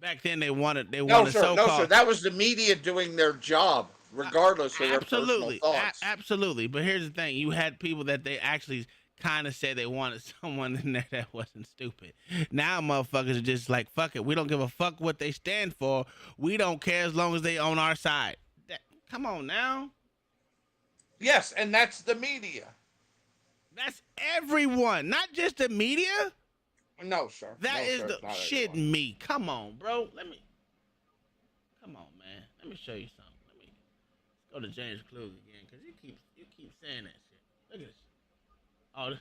Back then, they wanted No, sir. so-called. No, sir. That was the media doing their job, regardless of their personal thoughts. Absolutely. But here's the thing: you had people that they actually kind of said they wanted someone in there that wasn't stupid. Now, motherfuckers are just like, fuck it. We don't give a fuck what they stand for. We don't care as long as they on our side. Come on now. Yes, and that's the media. That's everyone, not just the media. No, sir. That no, is sir, the shit everyone. me. Come on, bro. Come on, man. Let me show you something. Let's go to James Klug again, because you keep saying that shit. Look at this. Oh.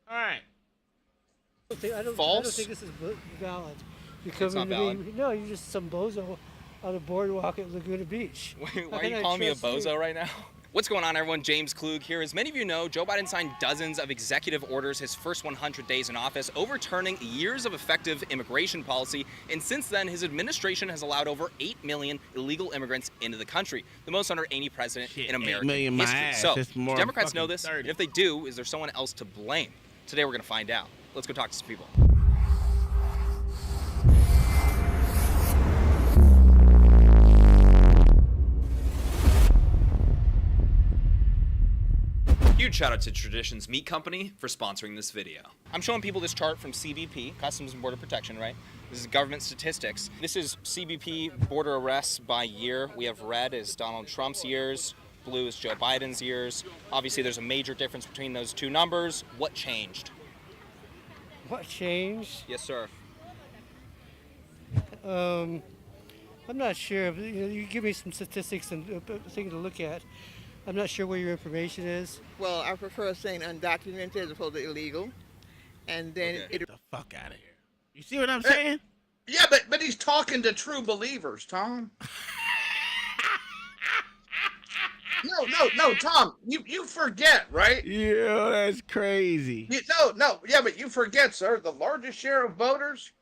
All right. I don't think this is valid. It's not valid. No, you're just some bozo on a boardwalk at Laguna Beach. Why are you calling me a bozo right now? What's going on, everyone? James Klug here. As many of you know, Joe Biden signed dozens of executive orders his first 100 days in office, overturning years of effective immigration policy. And since then, his administration has allowed over 8 million illegal immigrants into the country, the most under any president in American history. So, do Democrats know this? And if they do, is there someone else to blame? Today, we're going to find out. Let's go talk to some people. Huge shout out to Traditions Meat Company for sponsoring this video. I'm showing people this chart from CBP, Customs and Border Protection, right? This is government statistics. This is CBP border arrests by year. We have red is Donald Trump's years, blue is Joe Biden's years. Obviously, there's a major difference between those two numbers. What changed? What changed? Yes, sir. I'm not sure. You give me some statistics and things to look at. I'm not sure where your information is. Well, I prefer saying undocumented as opposed to illegal. And then Get the fuck out of here. You see what I'm saying? Yeah, but he's talking to true believers, Tom. No, Tom, you forget, right? Yeah, that's crazy. But you forget, sir, the largest share of voters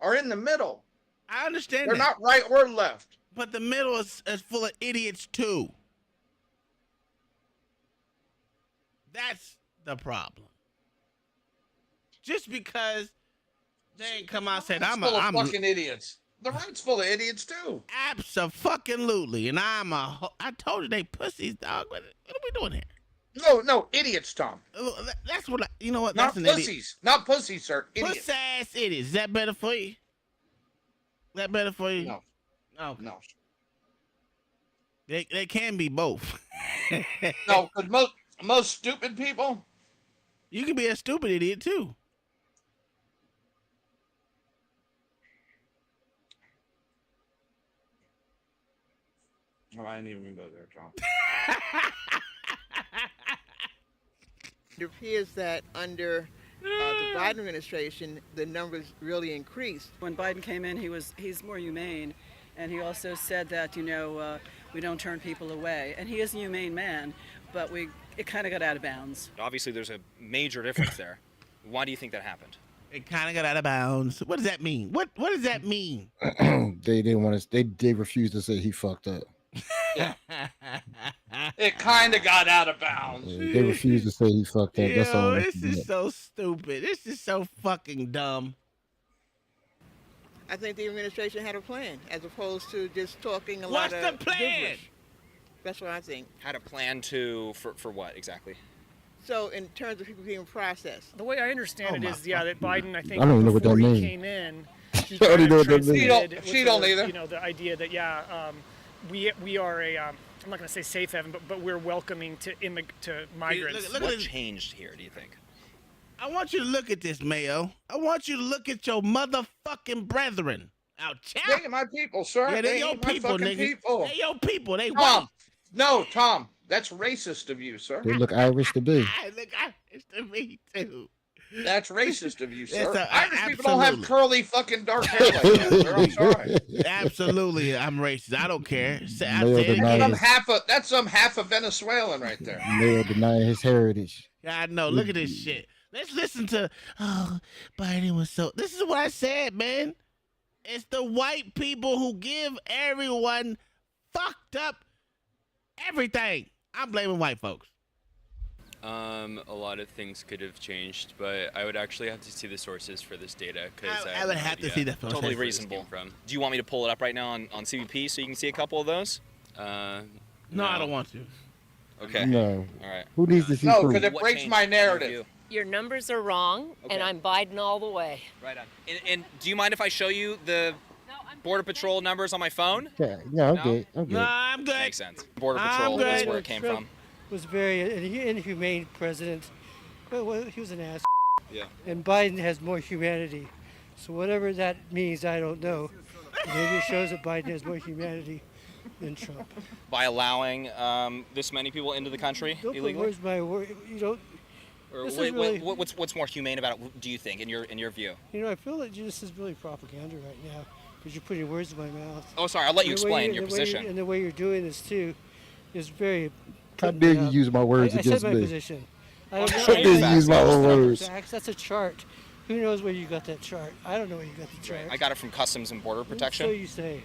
are in the middle. I understand They're not right or left. But the middle is full of idiots, too. That's the problem. Just because they ain't come out and said, I'm fucking idiots. The right's full of idiots, too. Abso-fucking-lutely. And I told you they pussies, dog. What are we doing here? No, idiots, Tom. That's what you know what? Not that's pussies. Idiot. Not pussies, sir. Idiots. Puss-ass idiots. Is that better for you? That better for you? No. Okay. No. They can be both. No, because most stupid people. You can be a stupid idiot too. Oh, I didn't even go there, Tom. it appears that under the Biden administration, the numbers really increased. When Biden came in, he's more humane, and he also said that we don't turn people away, and he is a humane man, but it kind of got out of bounds. Obviously, there's a major difference there. Why do you think that happened? It kind of got out of bounds. What does that mean? What does that mean? They didn't want to. They refused to say he fucked up. Yeah. It kind of got out of bounds. Yeah, they refused to say he fucked up. That's all. This is so stupid. This is so fucking dumb. I think the administration had a plan, as opposed to just talking a What's lot the of plan? gibberish. That's what I think. Had a plan for what exactly? So in terms of people being processed. The way I understand it is, that Biden, I think, I don't know what that before he means. came in, I don't know what that means. She don't either. You know, the idea that we are a I'm not going to say safe haven, but we're welcoming to migrants. What changed here, do you think? I want you to look at this, Mayo. I want you to look at your motherfucking brethren out there. They ain't my people, sir. Yeah, they your people, nigga. They your people. They white. No, Tom. That's racist of you, sir. They look Irish to be. Look Irish to me, too. That's racist of you, sir. It's Irish people don't have curly fucking dark hair like that, sir. I'm sorry. Absolutely, I'm racist. I don't care. That's some half a Venezuelan right there. Male denying his heritage. I know. Look at this shit. Let's listen to. Oh, Biden was so. This is what I said, man. It's the white people who give everyone fucked up everything. I'm blaming white folks. A lot of things could have changed, but I would actually have to see the sources for this data because I would have to see the sources. Totally reasonable. Do you want me to pull it up right now on CBP so you can see a couple of those? No, I don't want to. Okay. No. All right. Who needs to see No, proof? because it breaks my narrative. Your numbers are wrong, and I'm Biden all the way. Right on. And do you mind if I show you the Border Patrol numbers on my phone? Yeah, I'm good. No, I'm good. Makes sense. Border Patrol, that's where it came from. Was very inhumane president. Well, he was an ass. Yeah. And Biden has more humanity. So whatever that means, I don't know. Maybe it shows that Biden has more humanity than Trump. By allowing this many people into the country illegally? Where's my word? You don't. Or This is wait, really- what's more humane about it? Do you think, in your view? You know, I feel like this is really propaganda right now because you're putting words in my mouth. Oh, sorry. I'll let you And the way explain your position. and the way you're doing this too is very. How dare you use my words I against said my me? position. I don't How know. dare you use my own words? Facts, that's a chart. Who knows where you got that chart? I don't know where you got the chart. I got it from Customs and Border Protection. So you say.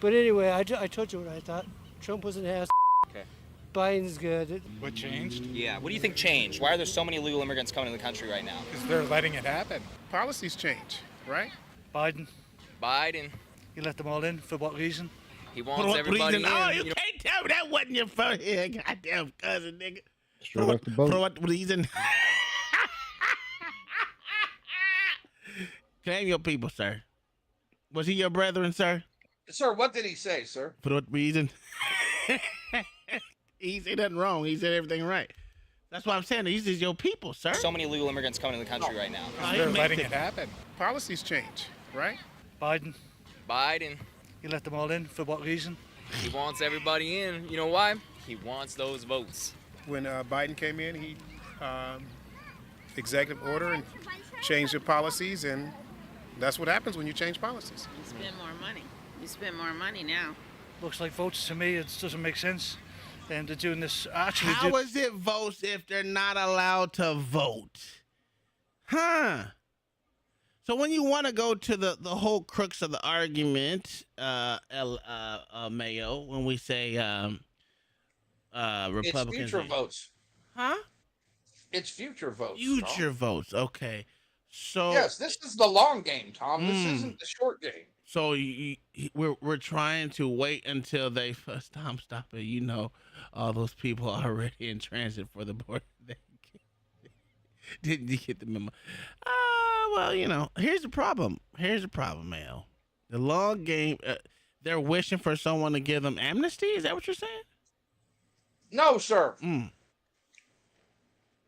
But anyway, I told you what I thought. Trump was an ass. Okay. Biden's good. What changed? Yeah. What do you think changed? Why are there so many illegal immigrants coming to the country right now? Because they're letting it happen. Policies change, right? Biden. You let them all in for what reason? He wants everybody in. Oh, you can't tell me that wasn't your phone here, goddamn cousin, nigga. Straight off the boat. For what reason? Claim your people, sir. Was he your brethren, sir? Sir, what did he say, sir? For what reason? He said nothing wrong. He said everything right. That's why I'm saying these is your people, sir. So many illegal immigrants coming to the country right now. Because they're letting it happen. Policies change, right? Biden. You let them all in for what reason? He wants everybody in. You know why? He wants those votes. When Biden came in, he executive order and changed the policies, and that's what happens when you change policies. You spend more money. You spend more money now. Looks like votes to me. It doesn't make sense. And they're doing this. How is it votes if they're not allowed to vote? Huh? So when you want to go to the whole crux of the argument, Mayo, when we say Republicans, It's future votes. Huh? It's future votes. Future Tom. votes. Okay. So Yes, this is the long game, Tom. This Mm. isn't the short game. So we're trying to wait until they stop it. You know, all those people already in transit for the border. Didn't you get the memo? Well, you know, here's the problem. Male. The long game. They're wishing for someone to give them amnesty. Is that what you're saying? No, sir.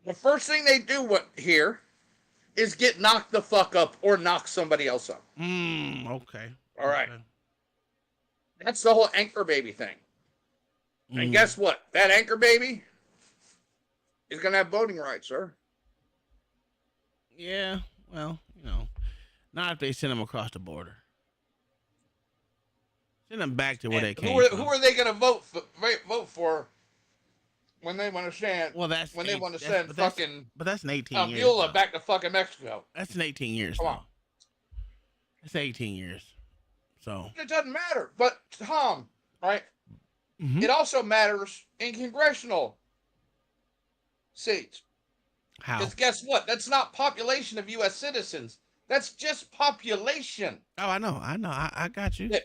The first thing they do here is get knocked the fuck up or knock somebody else up. Okay. All right. That's the whole anchor baby thing. And guess what? That anchor baby is going to have voting rights, sir. Yeah. Well, you know, not if they send them across the border. Send them back to where they came from. Who are they going to vote for when they want to send? Well, that's when they want to send fucking. But that's an 18 years. Beulah back to fucking Mexico. That's an 18 years. Come on. That's 18 years. So It doesn't matter. But Tom, right? It also matters in congressional seats. How? Because guess what? That's not population of U.S. citizens. That's just population. Oh, I know. I got you. But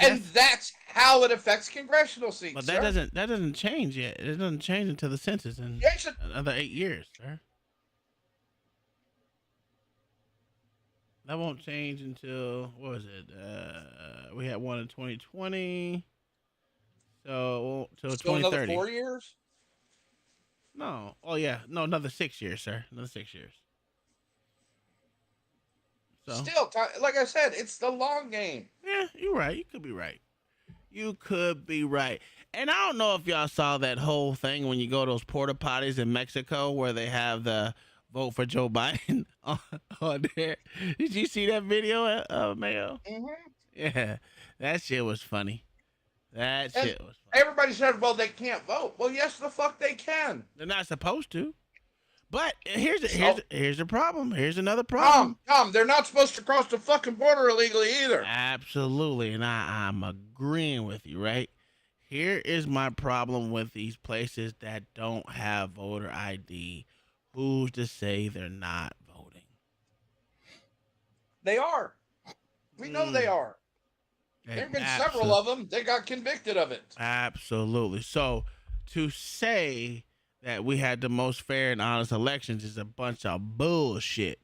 And that's how it affects congressional seats. But that sir. doesn't change yet. It doesn't change until the census in another 8 years, sir. That won't change until what was it? We had one in 2020. So till Still 2030. another 4 years? No. Oh yeah. No, another 6 years, sir. Another 6 years. So Still, like I said, it's the long game. yeah, you're right. You could be right. You could be right. And I don't know if y'all saw that whole thing when you go to those porta potties in Mexico where they have the vote for Joe Biden on there. Did you see that video, Mayo? Mm-hmm. Yeah, that shit was funny. That And shit was funny. everybody said, well, they can't vote. Well, yes, the fuck they can. They're not supposed to. But here's the problem. Here's another problem. Tom, they're not supposed to cross the fucking border illegally either. Absolutely, and I'm agreeing with you, right? Here is my problem with these places that don't have voter ID. Who's to say they're not voting? They are. We know they are. There have been several of them. They got convicted of it. Absolutely. So to say that we had the most fair and honest elections is a bunch of bullshit.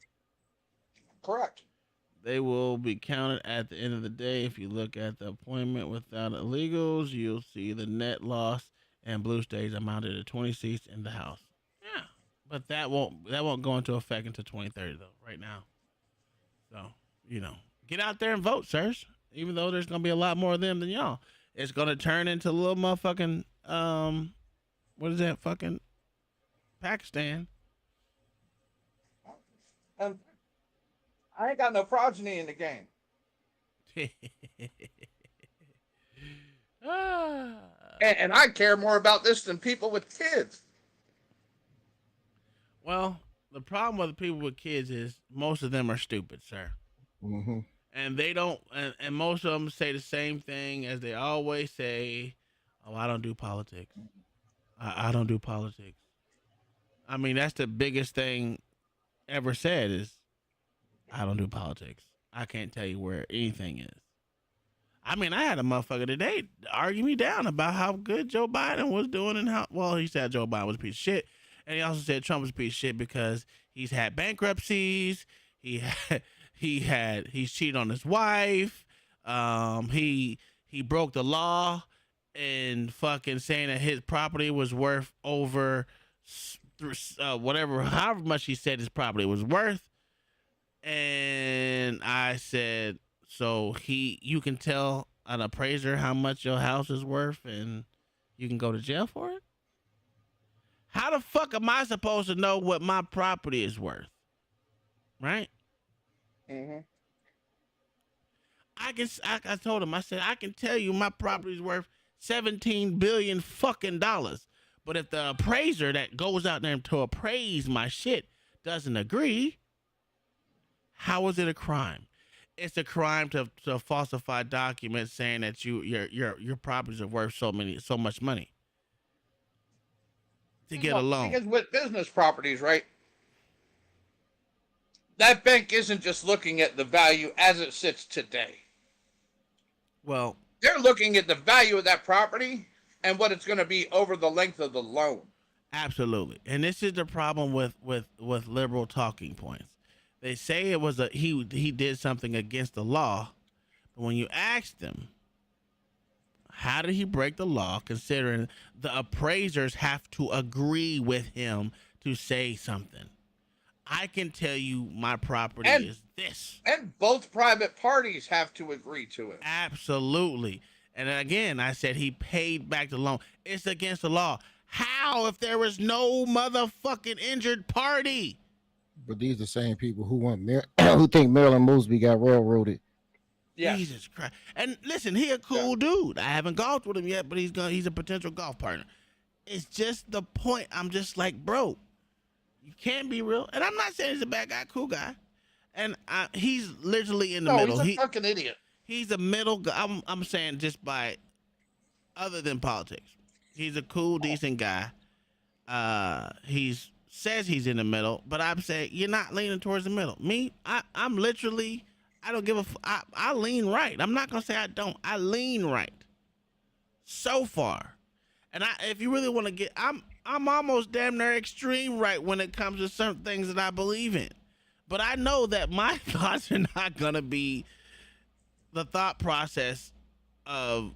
Correct. They will be counted at the end of the day. If you look at the appointment without illegals, you'll see the net loss and blue states amounted to 20 seats in the House. Yeah, but that won't go into effect until 2030 though. Right now, so get out there and vote, sirs. Even though there's gonna be a lot more of them than y'all, it's gonna turn into a little motherfucking what is that fucking Pakistan? I ain't got no progeny in the game. And I care more about this than people with kids. Well, the problem with the people with kids is most of them are stupid, sir. Mm-hmm. And they don't, and most of them say the same thing as they always say. Oh, I don't do politics. I don't do politics. I mean, that's the biggest thing ever said is, I don't do politics. I can't tell you where anything is. I mean, I had a motherfucker today argue me down about how good Joe Biden was doing and how, well, he said Joe Biden was a piece of shit. And he also said Trump was a piece of shit because he's had bankruptcies. He's cheated on his wife. He broke the law and fucking saying that his property was worth over however much he said his property was worth. And I said, so you can tell an appraiser how much your house is worth and you can go to jail for it? How the fuck am I supposed to know what my property is worth? Right? Mm-hmm. I told him, I said, I can tell you my property is worth $17 billion fucking dollars. But if the appraiser that goes out there to appraise my shit doesn't agree, how is it a crime? It's a crime to falsify documents saying that your properties are worth so much money to get a loan. Because with business properties, right? That bank isn't just looking at the value as it sits today. Well, they're looking at the value of that property and what it's going to be over the length of the loan. Absolutely. And this is the problem with liberal talking points. They say it was he did something against the law, but when you ask them, how did he break the law, considering the appraisers have to agree with him to say something? I can tell you my property is this. And both private parties have to agree to it. Absolutely. And again, I said he paid back the loan. It's against the law. How if there was no motherfucking injured party? But these are the same people who who think Marilyn Mosby got railroaded. Yeah. Jesus Christ. And listen, he a cool dude. I haven't golfed with him yet, but he's a potential golf partner. It's just the point. I'm just like, bro, you can't be real. And I'm not saying he's a bad guy, cool guy. And he's literally in the middle. He's a fucking idiot. He's a middle guy. I'm saying just by other than politics. He's a cool, decent guy. He's says he's in the middle, but I'm saying you're not leaning towards the middle. Me, I'm literally, I don't give a I lean right. I'm not gonna say I don't. I lean right. So far, and if you really want to get, I'm almost damn near extreme right when it comes to certain things that I believe in. But I know that my thoughts are not gonna be the thought process of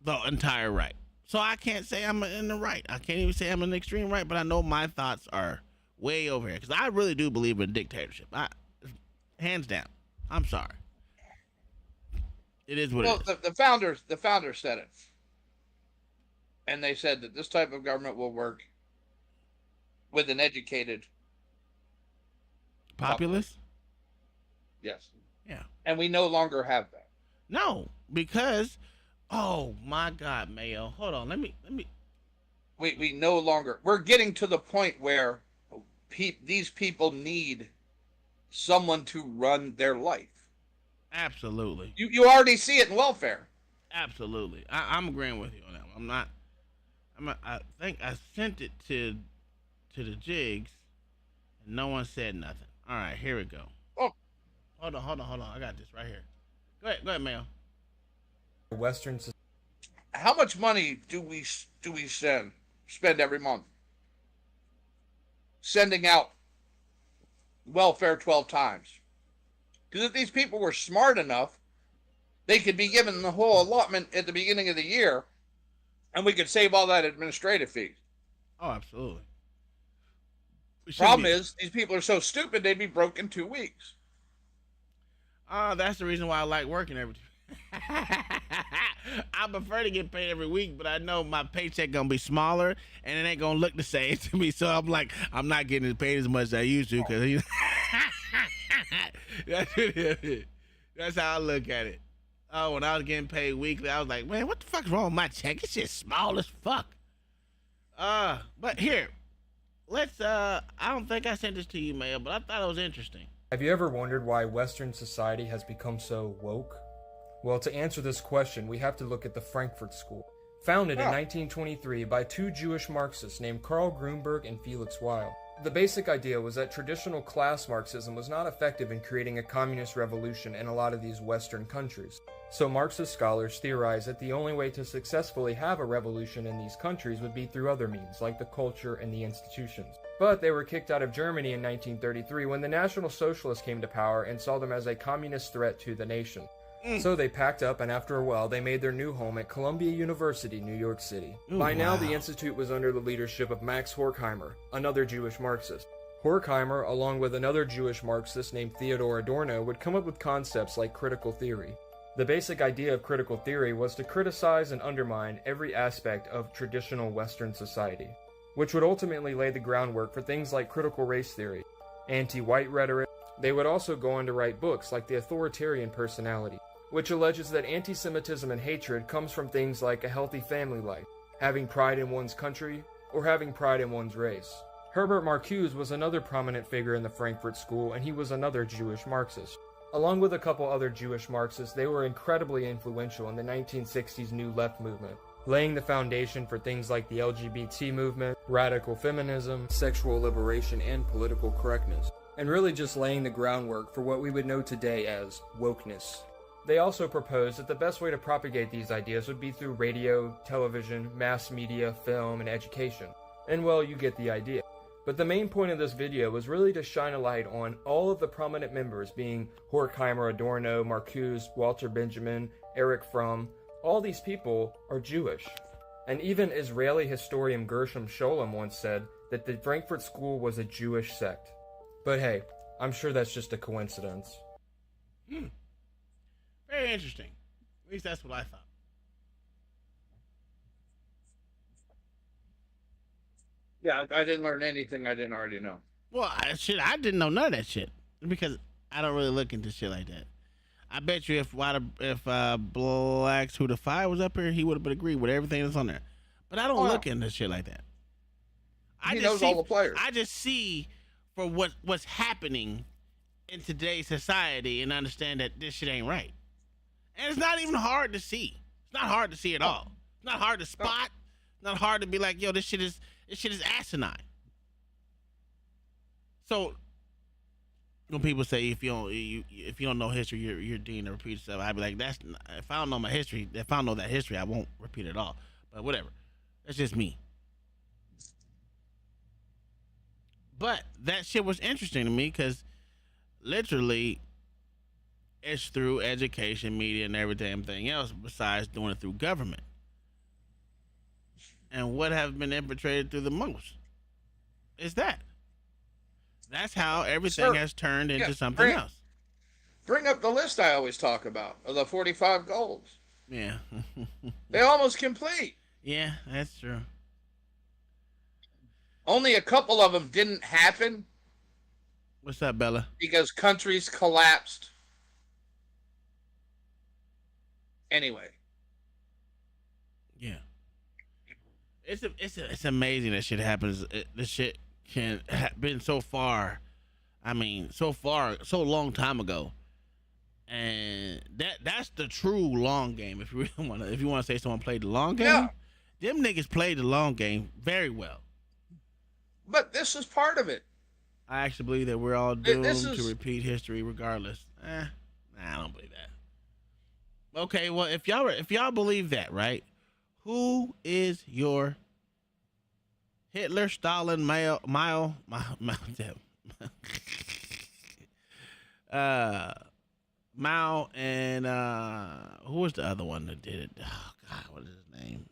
the entire right. So I can't say I'm in the right. I can't even say I'm in the extreme right, but I know my thoughts are way over here because I really do believe in dictatorship. Hands down. I'm sorry. It is what it is. The founders said it. And they said that this type of government will work with an educated Populace? Yes. Yeah. And we no longer have that. No, because, oh my God, Mayo. Hold on, let me. We no longer. We're getting to the point where these people need someone to run their life. Absolutely. You already see it in welfare. Absolutely. I'm agreeing with you on that one. I think I sent it to the jigs, and no one said nothing. All right, here we go. Oh. Hold on. I got this right here. Go ahead, Mayo. Western. How much money do we spend every month sending out welfare 12 times? Because if these people were smart enough, they could be given the whole allotment at the beginning of the year, and we could save all that administrative fees. Oh, absolutely. Problem is, these people are so stupid, they'd be broke in 2 weeks. That's the reason why I like working every I prefer to get paid every week, but I know my paycheck gonna be smaller and it ain't gonna look the same to me. So I'm like, I'm not getting paid as much as I used to because that's how I look at it. Oh, when I was getting paid weekly, I was like, man, what the fuck's wrong with my check? It's just small as fuck. But here, let's. I don't think I sent this to you, Mayo, but I thought it was interesting. Have you ever wondered why Western society has become so woke? Well, to answer this question, we have to look at the Frankfurt School. Founded in 1923 by two Jewish Marxists named Karl Grunberg and Felix Weil. The basic idea was that traditional class Marxism was not effective in creating a communist revolution in a lot of these Western countries. So Marxist scholars theorized that the only way to successfully have a revolution in these countries would be through other means, like the culture and the institutions. But they were kicked out of Germany in 1933 when the National Socialists came to power and saw them as a communist threat to the nation. So they packed up, and after a while, they made their new home at Columbia University, New York City. By now, the institute was under the leadership of Max Horkheimer, another Jewish Marxist. Horkheimer, along with another Jewish Marxist named Theodor Adorno, would come up with concepts like critical theory. The basic idea of critical theory was to criticize and undermine every aspect of traditional Western society, which would ultimately lay the groundwork for things like critical race theory, anti-white rhetoric. They would also go on to write books like The Authoritarian Personality, which alleges that anti-Semitism and hatred comes from things like a healthy family life, having pride in one's country, or having pride in one's race. Herbert Marcuse was another prominent figure in the Frankfurt School, and he was another Jewish Marxist. Along with a couple other Jewish Marxists, they were incredibly influential in the 1960s New Left movement, laying the foundation for things like the LGBT movement, radical feminism, sexual liberation, and political correctness, and really just laying the groundwork for what we would know today as wokeness. They also proposed that the best way to propagate these ideas would be through radio, television, mass media, film, and education. And well, you get the idea. But the main point of this video was really to shine a light on all of the prominent members, being Horkheimer, Adorno, Marcuse, Walter Benjamin, Erich Fromm. All these people are Jewish. And even Israeli historian Gershom Scholem once said that the Frankfurt School was a Jewish sect. But hey, I'm sure that's just a coincidence. Very interesting. At least that's what I thought. Yeah, I didn't learn anything I didn't already know. Well, I didn't know none of that shit because I don't really look into shit like that. I bet you if Blacks Who Defy was up here, he would have been agreed with everything that's on there. But I don't look into shit like that. He knows all the players. I just see for what's happening in today's society and understand that this shit ain't right. And it's not even hard to see. It's not hard to see at all. It's not hard to spot. It's not hard to be like, yo, this shit is asinine. So when people say if you don't know history, you're deemed to repeat yourself, I'd be like, if I don't know my history, if I don't know that history, I won't repeat it all. But whatever. That's just me. But that shit was interesting to me because literally it's through education, media, and every damn thing else besides doing it through government. And what have been infiltrated through the most is that. That's how everything has turned into something else. Bring up the list I always talk about of the 45 goals. Yeah. They're almost complete. Yeah, that's true. Only a couple of them didn't happen What's up, Bella? Because countries collapsed. Anyway. Yeah. It's amazing that shit happens. This shit can been so far. I mean, so long time ago. And that's the true long game. If you want to say someone played the long game, them niggas played the long game very well. But this is part of it. I actually believe that we're all doomed to repeat history regardless. I don't believe that. Okay, well, if y'all believe that, right? Who is your Hitler, Stalin, Mao, and who was the other one that did it? Oh God, what is his name?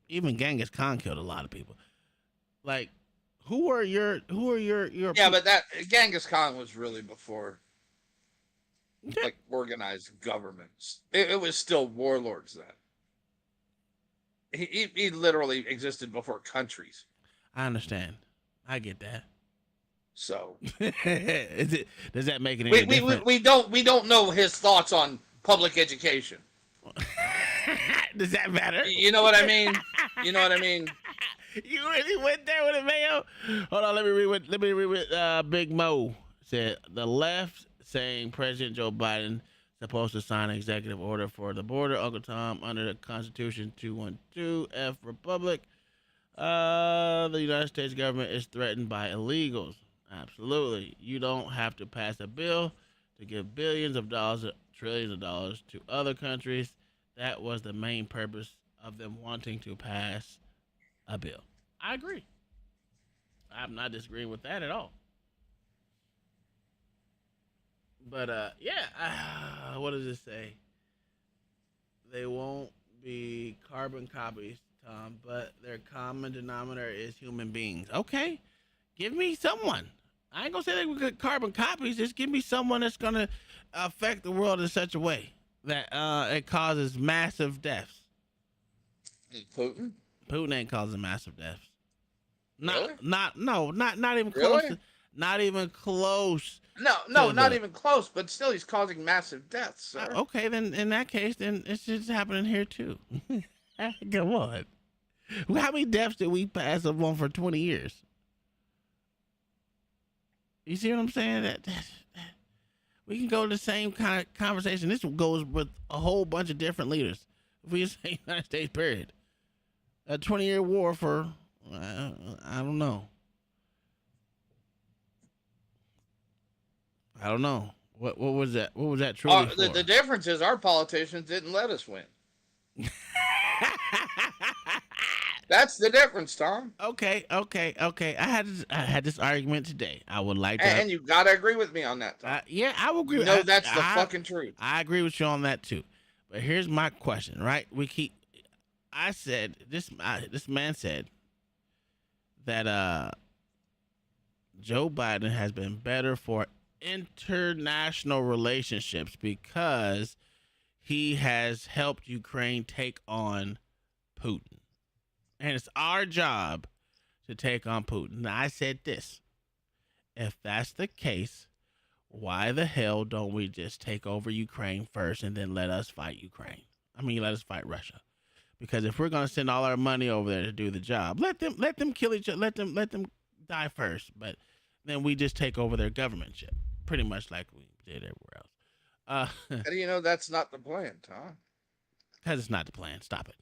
Even Genghis Khan killed a lot of people. Like, who are your Yeah, but that Genghis Khan was really before like organized governments. It was still warlords then. He literally existed before countries. I understand. I get that. So does that make it any different? We don't know his thoughts on public education. Does that matter? You know what I mean? You know what I mean? You really went there with it, Mayo? Hold on, let me read what Big Mo said. The left saying President Joe Biden supposed to sign an executive order for the border, Uncle Tom, under the Constitution 212 F Republic. The United States government is threatened by illegals. Absolutely. You don't have to pass a bill to give billions of dollars, trillions of dollars to other countries. That was the main purpose of them wanting to pass a bill. I agree. I'm not disagreeing with that at all. But what does it say? They won't be carbon copies, Tom, but their common denominator is human beings. Okay, give me someone. I ain't gonna say they were carbon copies. Just give me someone that's gonna affect the world in such a way that it causes massive deaths. Putin? Putin ain't causing massive deaths. Really? Not even Really? close. Not even close. No, not even close. But still, he's causing massive deaths, sir. Okay, then in that case, then it's just happening here too. Come on. How many deaths did we pass up on for 20 years? You see what I'm saying? That we can go to the same kind of conversation. This goes with a whole bunch of different leaders. If we say United States, period. A 20-year war for, I don't know. I don't know. What was that? What was that truly for? The difference is our politicians didn't let us win. That's the difference, Tom. Okay. I had this argument today. I would like to. And you gotta agree with me on that, Tom. Yeah, I will agree. You know that's the fucking truth. I agree with you on that too. But here's my question, right? I said this man said that Joe Biden has been better for international relationships because he has helped Ukraine take on Putin. And it's our job to take on Putin. Now, I said this. If that's the case, why the hell don't we just take over Ukraine first and then let us fight Ukraine? I mean, let us fight Russia. Because if we're going to send all our money over there to do the job, let them kill each other, let them die first. But then we just take over their government ship, pretty much like we did everywhere else. How do you know that's not the plan, Tom? Because it's not the plan. Stop it.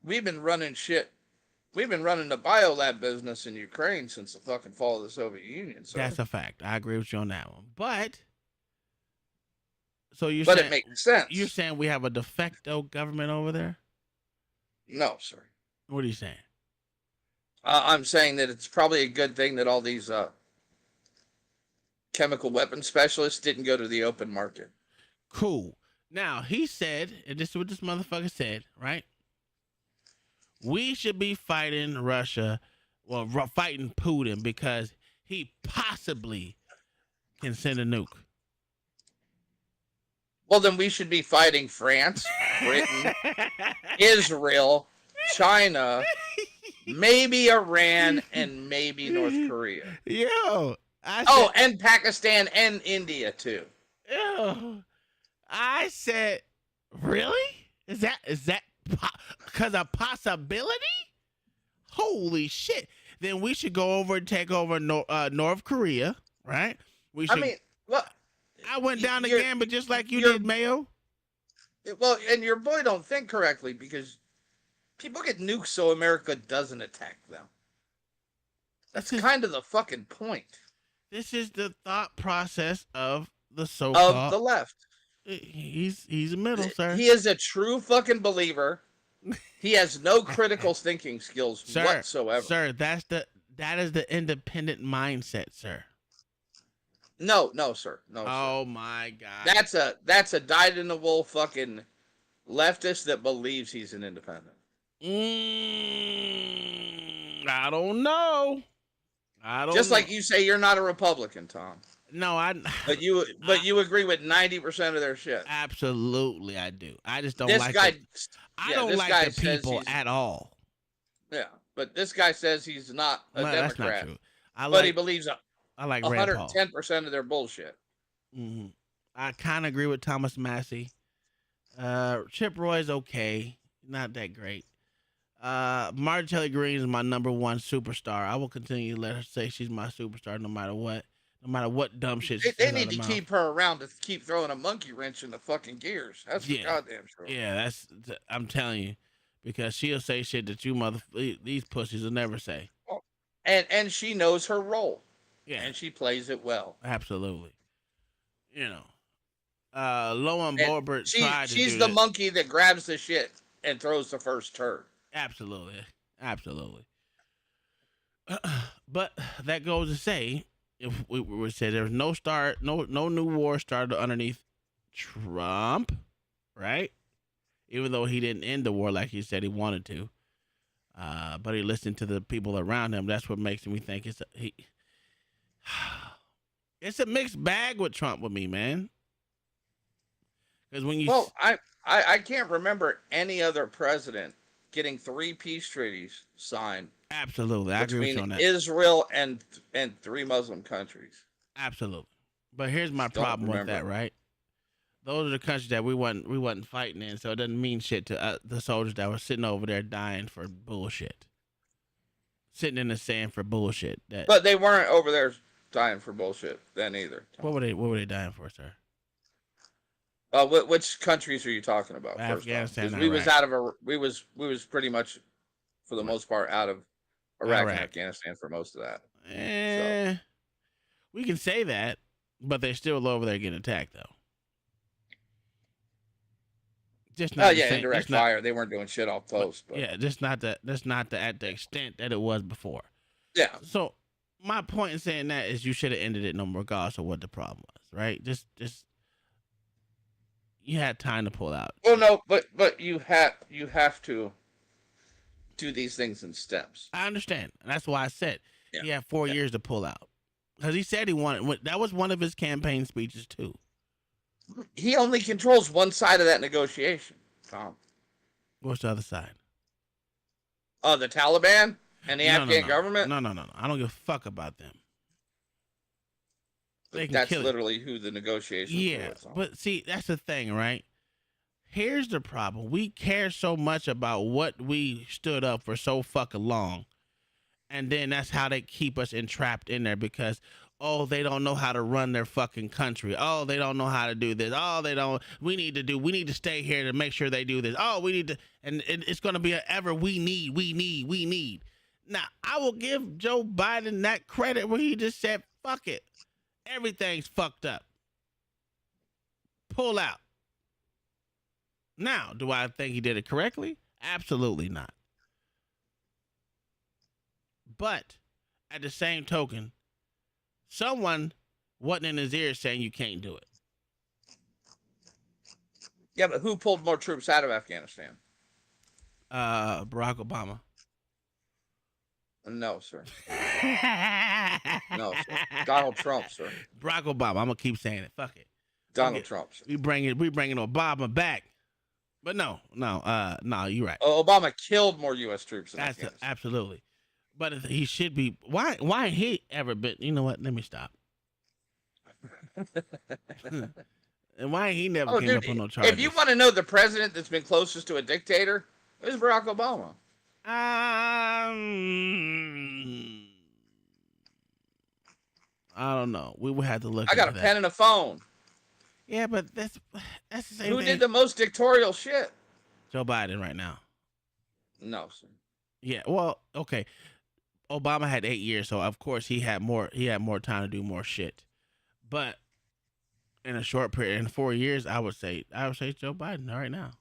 We've been running shit. We've been running the biolab business in Ukraine since the fucking fall of the Soviet Union. So. That's a fact. I agree with you on that one. But saying, it makes sense. You're saying we have a de facto government over there? No, sir. What are you saying? I'm saying that it's probably a good thing that all these chemical weapon specialists didn't go to the open market. Cool. Now, he said, and this is what this motherfucker said, right? We should be fighting Russia, well, fighting Putin because he possibly can send a nuke. Well, then we should be fighting France, Britain, Israel, China, maybe Iran, and maybe North Korea. Yo, and Pakistan and India too. Yo, I said, really? Is that because of possibility? Holy shit! Then we should go over and take over North Korea, right? We should. I mean, well, I went down the gambit just like you did, Mayo. Well, and your boy don't think correctly because people get nuked so America doesn't attack them. That's kind of the fucking point. This is the thought process of the so-called of the left. He's a middle, sir. He is a true fucking believer. He has no critical thinking skills whatsoever. Sir, that is the independent mindset, sir. No, sir. No. Oh sir. My God. That's a dyed-in-the-wool fucking leftist that believes he's an independent. I don't know. Just like you say you're not a Republican, Tom. No, But you agree with 90% of their shit. Absolutely, I do. I just don't this like. Guy, I don't like the people at all. Yeah, but this guy says he's not a Democrat. That's not true. But he believes. I like 110% of their bullshit. Mm-hmm. I kind of agree with Thomas Massey. Chip Roy's okay, not that great. Marjorie Green is my number one superstar. I will continue to let her say she's my superstar no matter what. No matter what dumb shit she They need to keep her around to keep throwing a monkey wrench in the fucking gears. That's for goddamn sure. Yeah, I'm telling you. Because she'll say shit that these pussies will never say. And she knows her role. Yeah. And she plays it well. Absolutely. You know. Lowen Borbert tried to do she's the monkey that grabs the shit and throws the first turd. Absolutely. But that goes to say, if we would say there was no new war started underneath Trump, right? Even though he didn't end the war like he said he wanted to. But he listened to the people around him. That's what makes me think it's a mixed bag with Trump with me, man. Because when you I can't remember any other president getting 3 peace treaties signed. Absolutely, I agree with you on that. Israel and 3 Muslim countries. Absolutely, but here's my problem with that, right? Those are the countries that we wasn't fighting in, so it doesn't mean shit to the soldiers that were sitting over there dying for bullshit, sitting in the sand for bullshit. But they weren't over there dying for bullshit then either. What were they dying for, sir? Which countries are you talking about? Afghanistan. We was out of we was pretty much for the most part out of Iraq and Afghanistan for most of that. We can say that, but they're still over there getting attacked though. Just not indirect fire. They weren't doing shit off post. But. Yeah, just not at the extent that it was before. Yeah. So my point in saying that is you should have ended it no regardless of what the problem was, right? Just you had time to pull out. Well, no, but you have to do these things in steps. I understand. And that's why I said he had 4 years to pull out. Because he said he wanted. That was one of his campaign speeches too. He only controls one side of that negotiation, Tom. What's the other side? The Taliban and the Afghan government? No. I don't give a fuck about them. That's literally who the negotiations were. But see, that's the thing, right? Here's the problem. We care so much about what we stood up for so fucking long. And then that's how they keep us entrapped in there because, they don't know how to run their fucking country. Oh, they don't know how to do this. Oh, we need to stay here to make sure they do this. Oh, we need to, and it's going to be we need. Now, I will give Joe Biden that credit where he just said, fuck it. Everything's fucked up. Pull out. Now, do I think he did it correctly? Absolutely not. But at the same token, someone wasn't in his ear saying you can't do it. Yeah, but who pulled more troops out of Afghanistan? Barack Obama. No, sir. No, sir. Donald Trump, sir. Barack Obama. I'm gonna keep saying it. Fuck it. Donald Trump, sir. We bringing Obama back. But no, you're right. Obama killed more U.S. troops. That's absolutely. But he should be. Why ain't he ever been? You know what? Let me stop. And why ain't he never came up on no charges? If you want to know the president that's been closest to a dictator, it was Barack Obama. I don't know. We would have to look. I got a pen and a phone. Yeah, but that's the same Who thing. did the most dictatorial shit? Joe Biden right now. No, sir. Yeah, well, okay. Obama had 8 years, so of course he had more time to do more shit. But in a short period, in 4 years, I would say Joe Biden right now.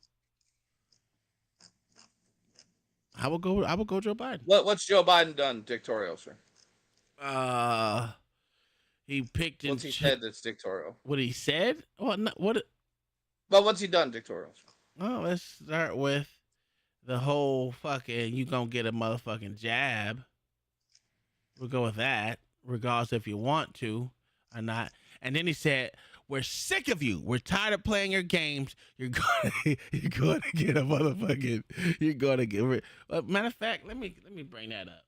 I would go Joe Biden. What's Joe Biden done dictatorial, sir? He picked. What's he said that's dictatorial? What he said? Well, no, what? Well, what's he done dictatorial? Well, let's start with the whole fucking you gonna get a motherfucking jab. We'll go with that, regardless if you want to or not. And then he said, "We're sick of you. We're tired of playing your games. You're going to get a motherfucking. You're going to get. Matter of fact, let me bring that up.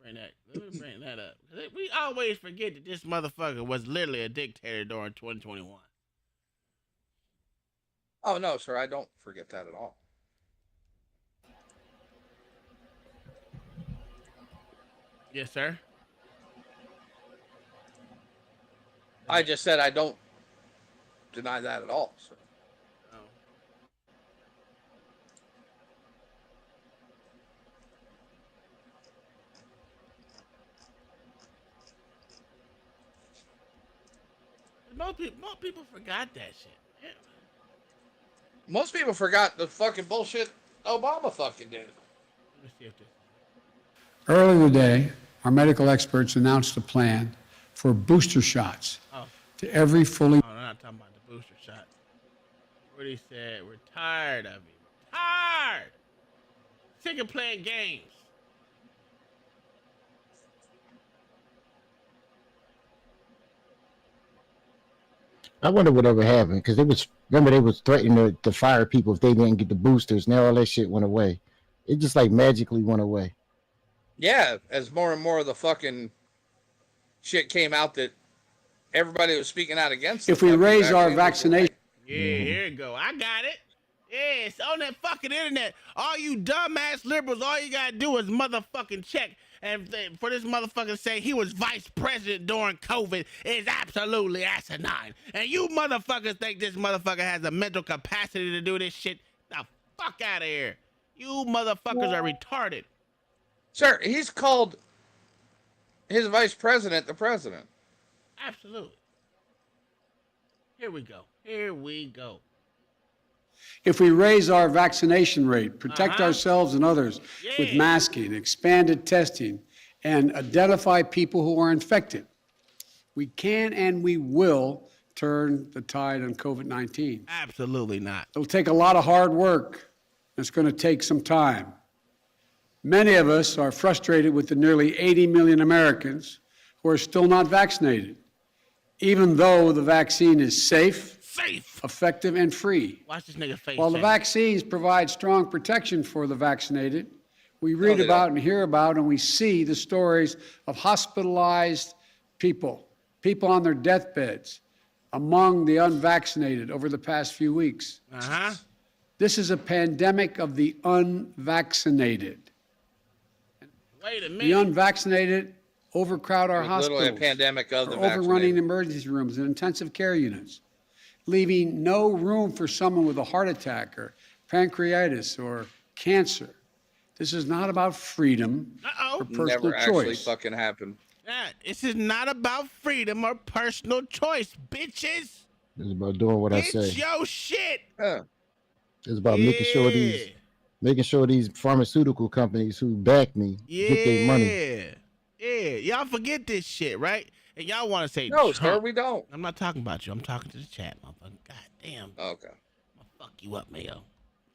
Let me bring that up. We always forget that this motherfucker was literally a dictator during 2021. Oh no, sir, I don't forget that at all. Yes, sir. I just said I don't deny that at all. So. Most people forgot that shit. Yeah. Most people forgot the fucking bullshit Obama fucking did. Let me see if this. Earlier today, our medical experts announced a plan for booster shots to every fully. Oh, I'm not talking about the booster shot. What he said, we're tired of you. Tired. Sick of playing games. I wonder whatever happened because they was threatening to fire people if they didn't get the boosters. Now all that shit went away. It just like magically went away. Yeah, as more and more of the fucking shit came out that everybody was speaking out against. If we raise our vaccination. Yeah, here you go. I got it. Yeah, it's on that fucking internet. All you dumbass liberals, all you gotta do is motherfucking check. And for this motherfucker to say he was vice president during COVID is absolutely asinine. And you motherfuckers think this motherfucker has the mental capacity to do this shit? The fuck out of here. You motherfuckers are retarded. Sir, he's called his vice president the president. Absolutely. Here we go. Here we go. If we raise our vaccination rate, protect ourselves and others with masking, expanded testing, and identify people who are infected, we can and we will turn the tide on COVID-19. Absolutely not. It'll take a lot of hard work. It's going to take some time. Many of us are frustrated with the nearly 80 million Americans who are still not vaccinated, even though the vaccine is safe, effective, and free. Watch this nigga face. While the vaccines provide strong protection for the vaccinated, we read about and hear about and we see the stories of hospitalized people on their deathbeds among the unvaccinated over the past few weeks. This is a pandemic of the unvaccinated. Wait a minute. The unvaccinated overcrowd our Literally hospitals, a pandemic of the overrunning vaccinated. emergency rooms and intensive care units, leaving no room for someone with a heart attack or pancreatitis or cancer. This is not about freedom or personal Never actually choice. fucking happened. Yeah, this is not about freedom or personal choice, bitches. It's about doing what I It's say. your shit. It's about making sure these pharmaceutical companies who back me get their money. Yeah, y'all forget this shit, right? And y'all want to say, No, Trump. sir, we don't. I'm not talking about you. I'm talking to the chat, motherfucker. God damn. Okay. I'm gonna fuck you up, Mayo.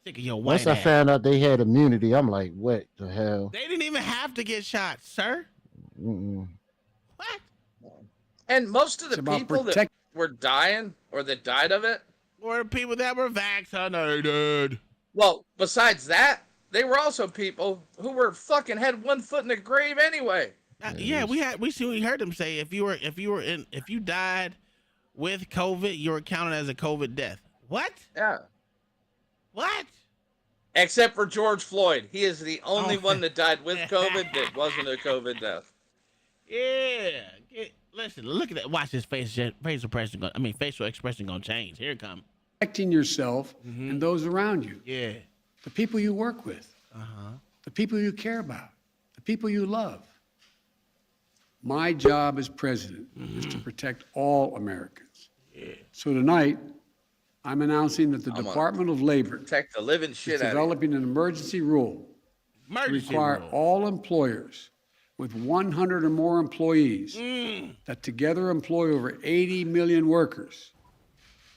Sick of your white Once I ass. found out they had immunity, I'm like, what the hell? They didn't even have to get shot, sir. Mm-mm. And most of the about people that were dying or that died of it Or people that were vaccinated. Well, besides that, they were also people who were fucking had one foot in the grave anyway. Yeah, we heard them say if you died with COVID, you were counted as a COVID death. What? Yeah. What? Except for George Floyd. He is the only one that died with COVID that wasn't a COVID death. Yeah. Listen, look at that. Watch his facial expression gonna change. Here it comes. Protecting yourself and those around you. Yeah. The people you work with. The people you care about. The people you love. My job as president is to protect all Americans. So tonight, I'm announcing that the Department of Labor protect the living shit is out of developing an emergency rule to require all employers with 100 or more employees that together employ over 80 million workers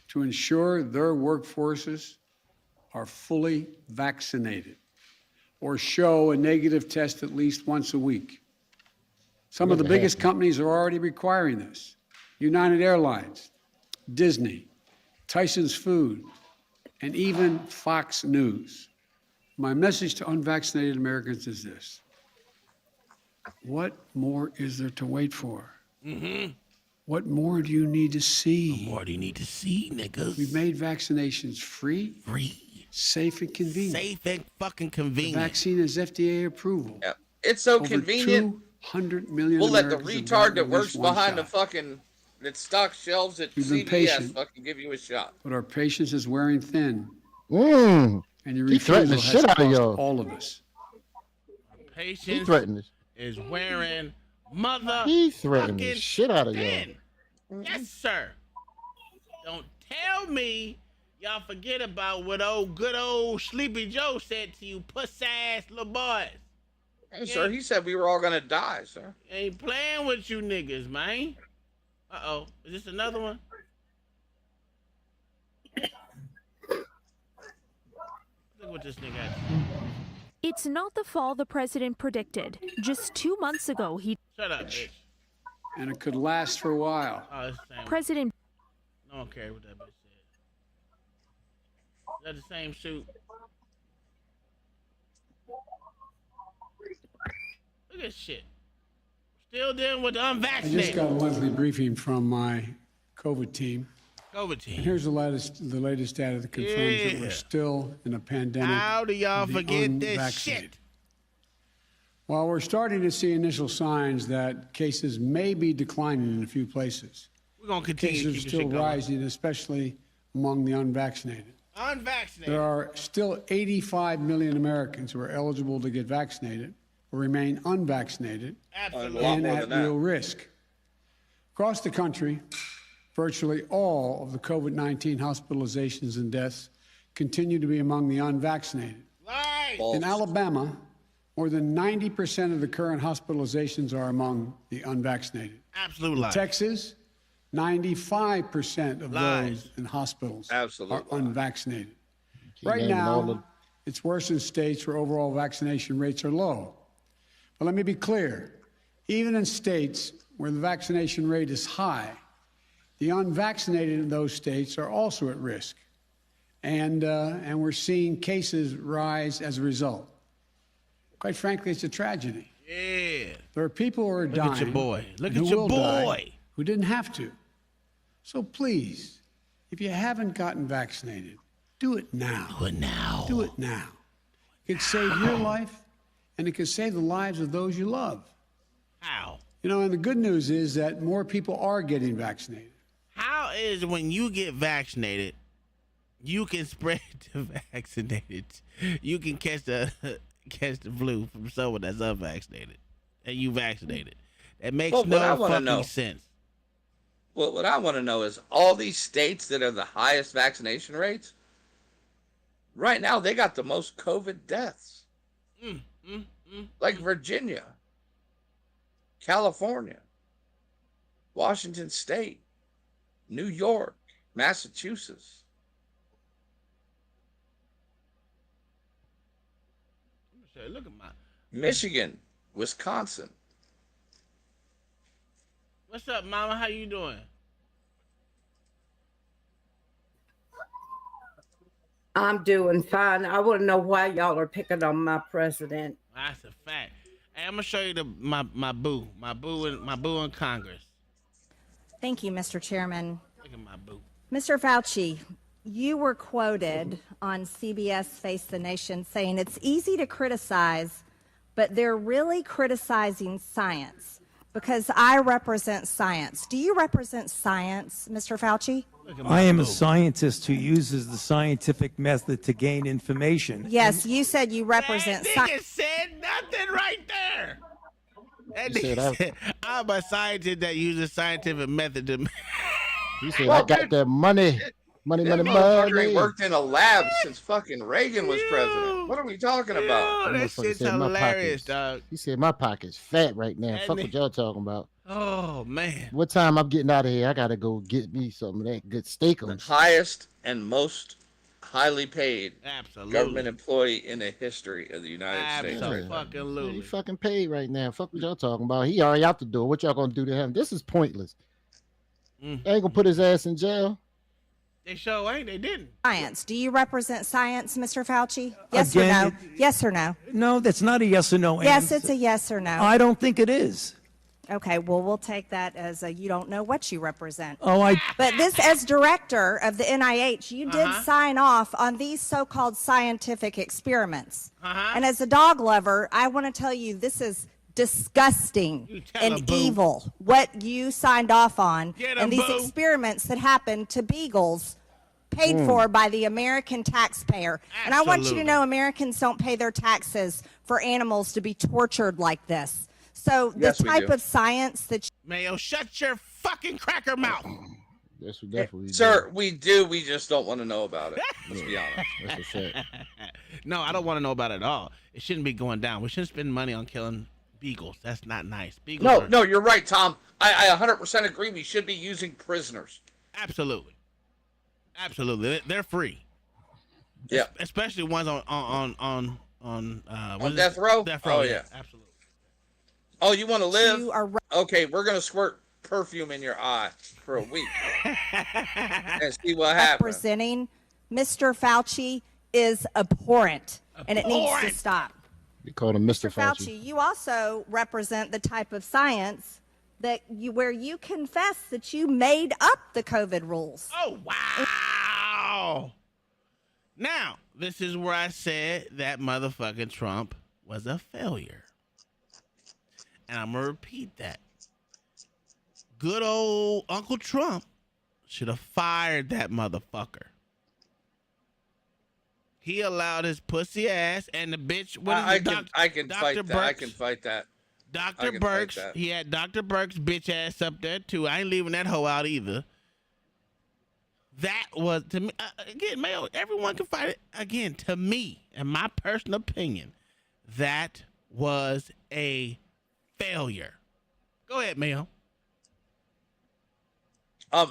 to ensure their workforces are fully vaccinated or show a negative test at least once a week. Some of the biggest companies are already requiring this. United Airlines, Disney, Tyson's Food, and even Fox News. My message to unvaccinated Americans is this. What more is there to wait for? What more do you need to see? What more do you need to see, niggas? We've made vaccinations free, safe, and convenient. Safe and fucking convenient. The vaccine has FDA approval. Yeah. It's so Over convenient. 200 million We'll let the Americans have retard gotten that at works least one behind the shot. fucking that stock shelves at We've been CVS patient. fucking give you a shot. But our patience is wearing thin. Mm. And your He threatened the refusal shit has out of cost y'all. all of us. Patience threatened this. is wearing mother. He threatened the fucking shit out of y'all. thin. Yes, sir. Don't tell me y'all forget about what good old Sleepy Joe said to you, puss ass little boys. Hey, sir, he said we were all gonna die, sir. Ain't playing with you niggas, man. Uh-oh. Is this another one? Look what this nigga has. It's not the fall the president predicted. Just 2 months ago, he... Shut up, bitch. And it could last for a while. Oh, it's the same one. President... No one cares what that bitch said. Is that the same suit? Look at this shit. Still dealing with the I unvaccinated. just got a monthly briefing from my COVID team. COVID team. And here's the latest data that confirms that we're still in a pandemic. How do y'all of the forget this unvaccinated. shit? While we're starting to see initial signs that cases may be declining in a few places, We're going to continue cases to are keep this still shit going. rising, especially among the unvaccinated. Unvaccinated. There are still 85 million Americans who are eligible to get vaccinated or remain unvaccinated Absolutely. and at real risk. Across the country, virtually all of the COVID-19 hospitalizations and deaths continue to be among the unvaccinated. Lies. In Alabama, more than 90% of the current hospitalizations are among the unvaccinated. Absolute lies. Texas, 95% of Lies. those in hospitals Absolute are unvaccinated. Keep Right naming all now, it's worse in states where overall vaccination rates are low. But let me be clear, even in states where the vaccination rate is high, the unvaccinated in those states are also at risk. And we're seeing cases rise as a result. Quite frankly, it's a tragedy. Yeah. There are people who are Look dying. at your boy. Look and at who your will die boy. who didn't have to. So please, if you haven't gotten vaccinated, do it now. Do it now. Do it now. It could save your life, and it could save the lives of those you love. How? You know, and the good news is that more people are getting vaccinated. How is when you get vaccinated, you can spread the vaccinated. You can catch the flu from someone that's unvaccinated, and you vaccinated. That makes Well, what I no wanna fucking know- sense. Well, what I want to know is all these states that are the highest vaccination rates, right now they got the most COVID deaths. Like Virginia, California, Washington State, New York, Massachusetts. Look at my Michigan, Wisconsin. What's up, mama? How you doing? I'm doing fine. I want to know why y'all are picking on my president. That's a fact. Hey, I'm gonna show you my boo in Congress. Thank you, Mr. Chairman. Look at my boo. Mr. Fauci, you were quoted on CBS Face the Nation saying it's easy to criticize, but they're really criticizing science because I represent science. Do you represent science, Mr. Fauci? I am a scientist who uses the scientific method to gain information. Yes, you said you represent science. Said nothing right there. That nigga said, I'm a scientist that uses scientific method to. He said, I got that money. Money. Worked in a lab since fucking Reagan was president. What are we talking about? That shit's hilarious, dog. He said my pocket's fat right now. Fuck what y'all talking about. Oh man. What time I'm getting out of here? I gotta go get me some of that good steak. The highest and most highly paid government employee in the history of the United States. Absolutely. He fucking paid right now. Fuck what y'all talking about. He already out the door. What y'all gonna do to him? This is pointless. They ain't gonna put his ass in jail. They sure ain't. They didn't. Science. Do you represent science, Mr. Fauci? Yes or no? Yes or no? No, that's not a yes or no answer. Yes, it's a yes or no. I don't think it is. Okay, well, we'll take that as a you don't know what you represent. Oh, But this, as director of the NIH, you did sign off on these so-called scientific experiments. And as a dog lover, I want to tell you this is disgusting and evil what you signed off on and these experiments that happened to beagles paid for by the American taxpayer. And I want you to know Americans don't pay their taxes for animals to be tortured like this. So the type of science that Mayo, shut your fucking cracker mouth. Yes, we definitely Sir, we do. We just don't want to know about it. Let's be honest. That's a fact. No, I don't want to know about it at all. It shouldn't be going down. We shouldn't spend money on killing beagles. That's not nice. Beagles No, you're right, Tom. I 100% agree. We should be using prisoners. Absolutely. They're free. Yeah. Especially ones on death row? Death row. Oh, yeah. Absolutely. Oh, you want to live? Okay, we're going to squirt perfume in your eye for a week and see what happens. representing Mr. Fauci is abhorrent, and it needs to stop. They call him Mr. Fauci, you also represent the type of science that where you confess that you made up the COVID rules. Oh, wow. Now, this is where I said that motherfucking Trump was a failure. And I'm going to repeat that. Good old Uncle Trump should have fired that motherfucker. He allowed his pussy ass and the bitch. I can fight that. Dr. Burks. He had Dr. Burks' bitch ass up there too. I ain't leaving that hoe out either. That was, to me, again, Mayo, everyone can fight it. Again, to me, in my personal opinion, that was a failure. Go ahead, Mayo.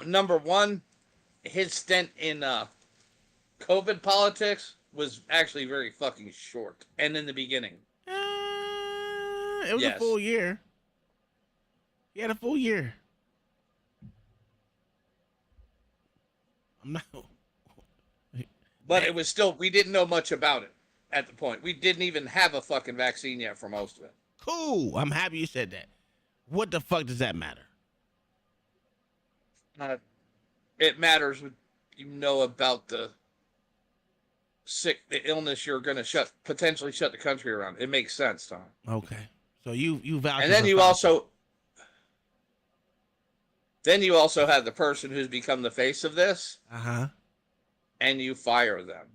Number one, his stint in COVID politics was actually very fucking short. And in the beginning. It was a full year. He had a full year. I'm not. But it was still, we didn't know much about it at the point. We didn't even have a fucking vaccine yet for most of it. Cool. I'm happy you said that. What the fuck does that matter? It matters when you know about the illness you're going to potentially shut the country around. It makes sense, Tom. Okay. So you vouch. And then you also have the person who's become the face of this. And you fire them.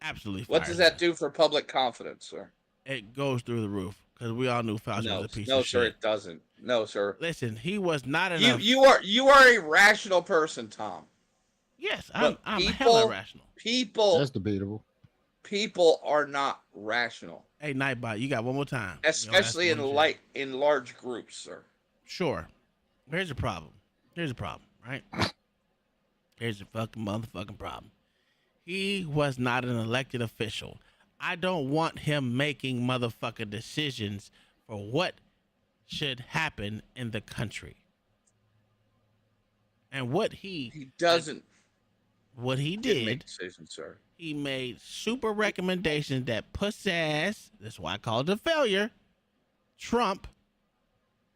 Absolutely. What does that do for public confidence, sir? It goes through the roof because we all knew Fauci was a piece of shit. No, sir, it doesn't. No, sir. Listen, he was not enough. You are a rational person, Tom. Yes, I'm hella rational. People. That's debatable. People are not rational. Hey, Nightbot, you got one more time. Especially in large groups, sir. Sure. Here's the problem. Right? Here's the fucking motherfucking problem. He was not an elected official. I don't want him making motherfucking decisions for what should happen in the country. And what he doesn't. What he did. Make decisions, sir. He made super recommendations that pussy ass, that's why I call it a failure, Trump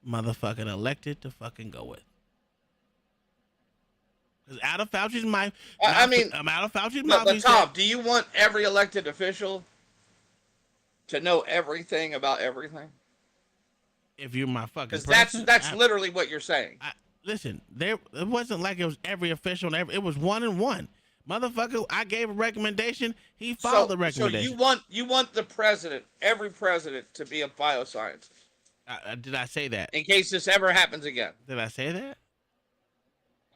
motherfucking elected to fucking go with. Because out of Fauci's mouth, I'm out of Fauci's mouth. But Tom, do you want every elected official to know everything about everything? If you're my fucking president, that's literally what you're saying. Listen, it wasn't like it was every official. It was 1 and 1. Motherfucker, I gave a recommendation. He followed the recommendation. So you want the president, every president, to be a bioscientist. Did I say that? In case this ever happens again. Did I say that?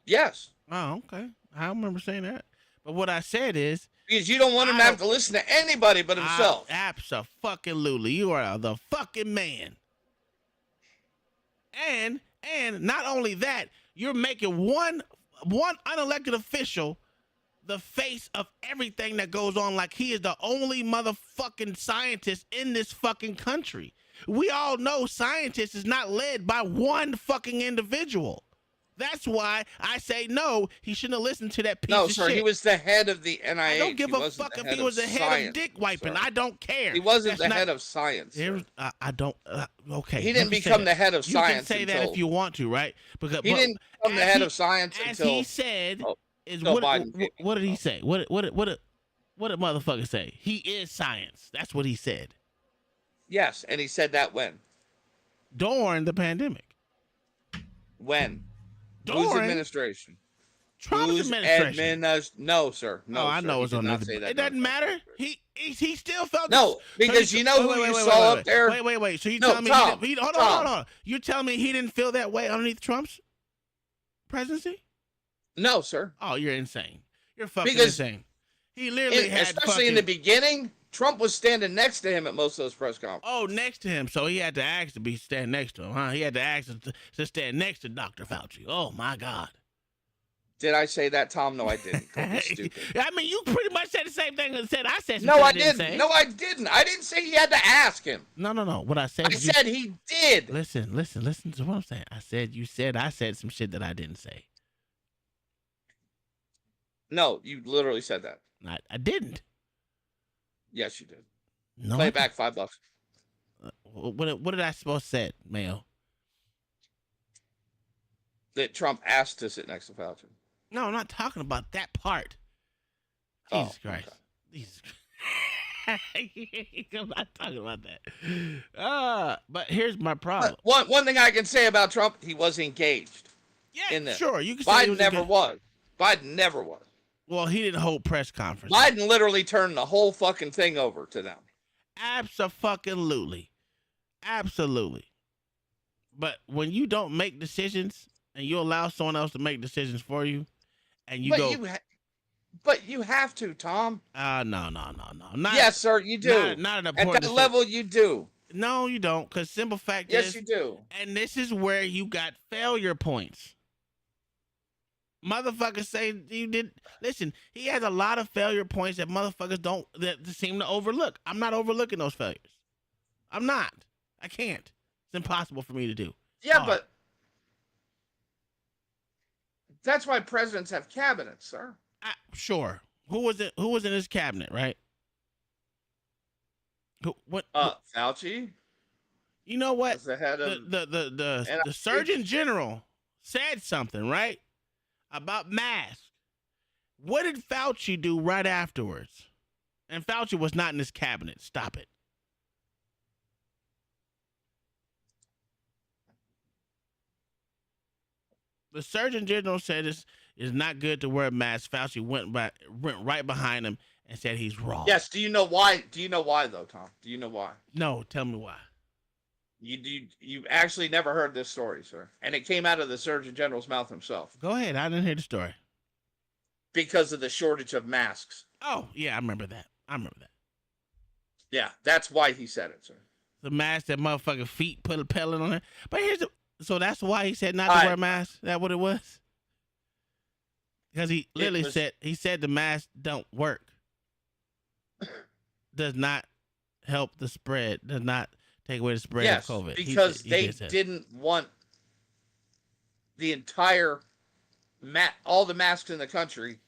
Yes. Oh, okay. I don't remember saying that. But what I said is, because you don't want him to have to listen to anybody but himself. Absolutely. You are the fucking man. And not only that, you're making one unelected official the face of everything that goes on, like he is the only motherfucking scientist in this fucking country. We all know scientists is not led by one fucking individual. That's why I say no, he shouldn't have listened to that piece of shit. No, sir, he was the head of the NIH. I don't give a fuck if he was the head of dick wiping. Sir. I don't care. He wasn't the head of science. I don't. Okay. He didn't become the head of science. You can say that if you want to, right? Because he didn't become the head of science until he said. What did he say? What did motherfucker say? He is science. That's what he said. Yes, and he said that when? During the pandemic. When? Whose administration? Trump's administration. No, sir. No, I know it's on there. It doesn't matter. He still felt because you know who you saw up there. Wait. So you telling me hold on. You're telling me he didn't feel that way underneath Trump's presidency? No, sir. Oh, you're insane. You're fucking insane. He literally had especially in the beginning, Trump was standing next to him at most of those press conferences. Oh, next to him. So he had to ask to be standing next to him, huh? He had to ask to stand next to Dr. Fauci. Oh, my God. Did I say that, Tom? No, I didn't. Stupid. I mean, you pretty much said the same thing as said. I said no, I didn't. No, I didn't. I didn't say he had to ask him. No. What I said. I said he did. Listen to what I'm saying. I said some shit that I didn't say. No, you literally said that. I didn't. Yes, you did. No, play it back. $5. What did I supposed to say, Mayo? That Trump asked to sit next to Fauci. No, I'm not talking about that part. Jesus Christ. Okay. Jesus Christ. I'm not talking about that. But here's my problem. One thing I can say about Trump, he was engaged. Yeah, in this. Sure. You can Biden never was. Biden never was. Well, he didn't hold press conferences. Biden literally turned the whole fucking thing over to them. Absolutely. But when you don't make decisions and you allow someone else to make decisions for you, and you but you have to, Tom. No. Not, yes, sir, you do. Not at that level, you do. No, you don't. Because simple fact is, yes, you do. And this is where you got failure points. Motherfuckers say you did. Listen, he has a lot of failure points that motherfuckers that seem to overlook. I'm not overlooking those failures. I'm not. I can't. It's impossible for me to do. Yeah, but that's why presidents have cabinets, sir. Sure. Who was in his cabinet, right? What? Fauci. You know what? The head of the Surgeon General said something, right? About masks. What did Fauci do right afterwards? And Fauci was not in his cabinet. Stop it. The Surgeon General said it's not good to wear a mask. Fauci went right behind him and said he's wrong. Yes. Do you know why? Do you know why, though, Tom? Do you know why? No. Tell me why. You actually never heard this story, sir. And it came out of the Surgeon General's mouth himself. Go ahead. I didn't hear the story. Because of the shortage of masks. Oh, yeah. I remember that. Yeah. That's why he said it, sir. The mask that motherfucking feet put a pellet on it. But so that's why he said not to wear a mask? Is that what it was? Because he literally said the mask don't work. Does not help the spread. Does not take away the spread of COVID. Because they didn't want the entire all the masks in the country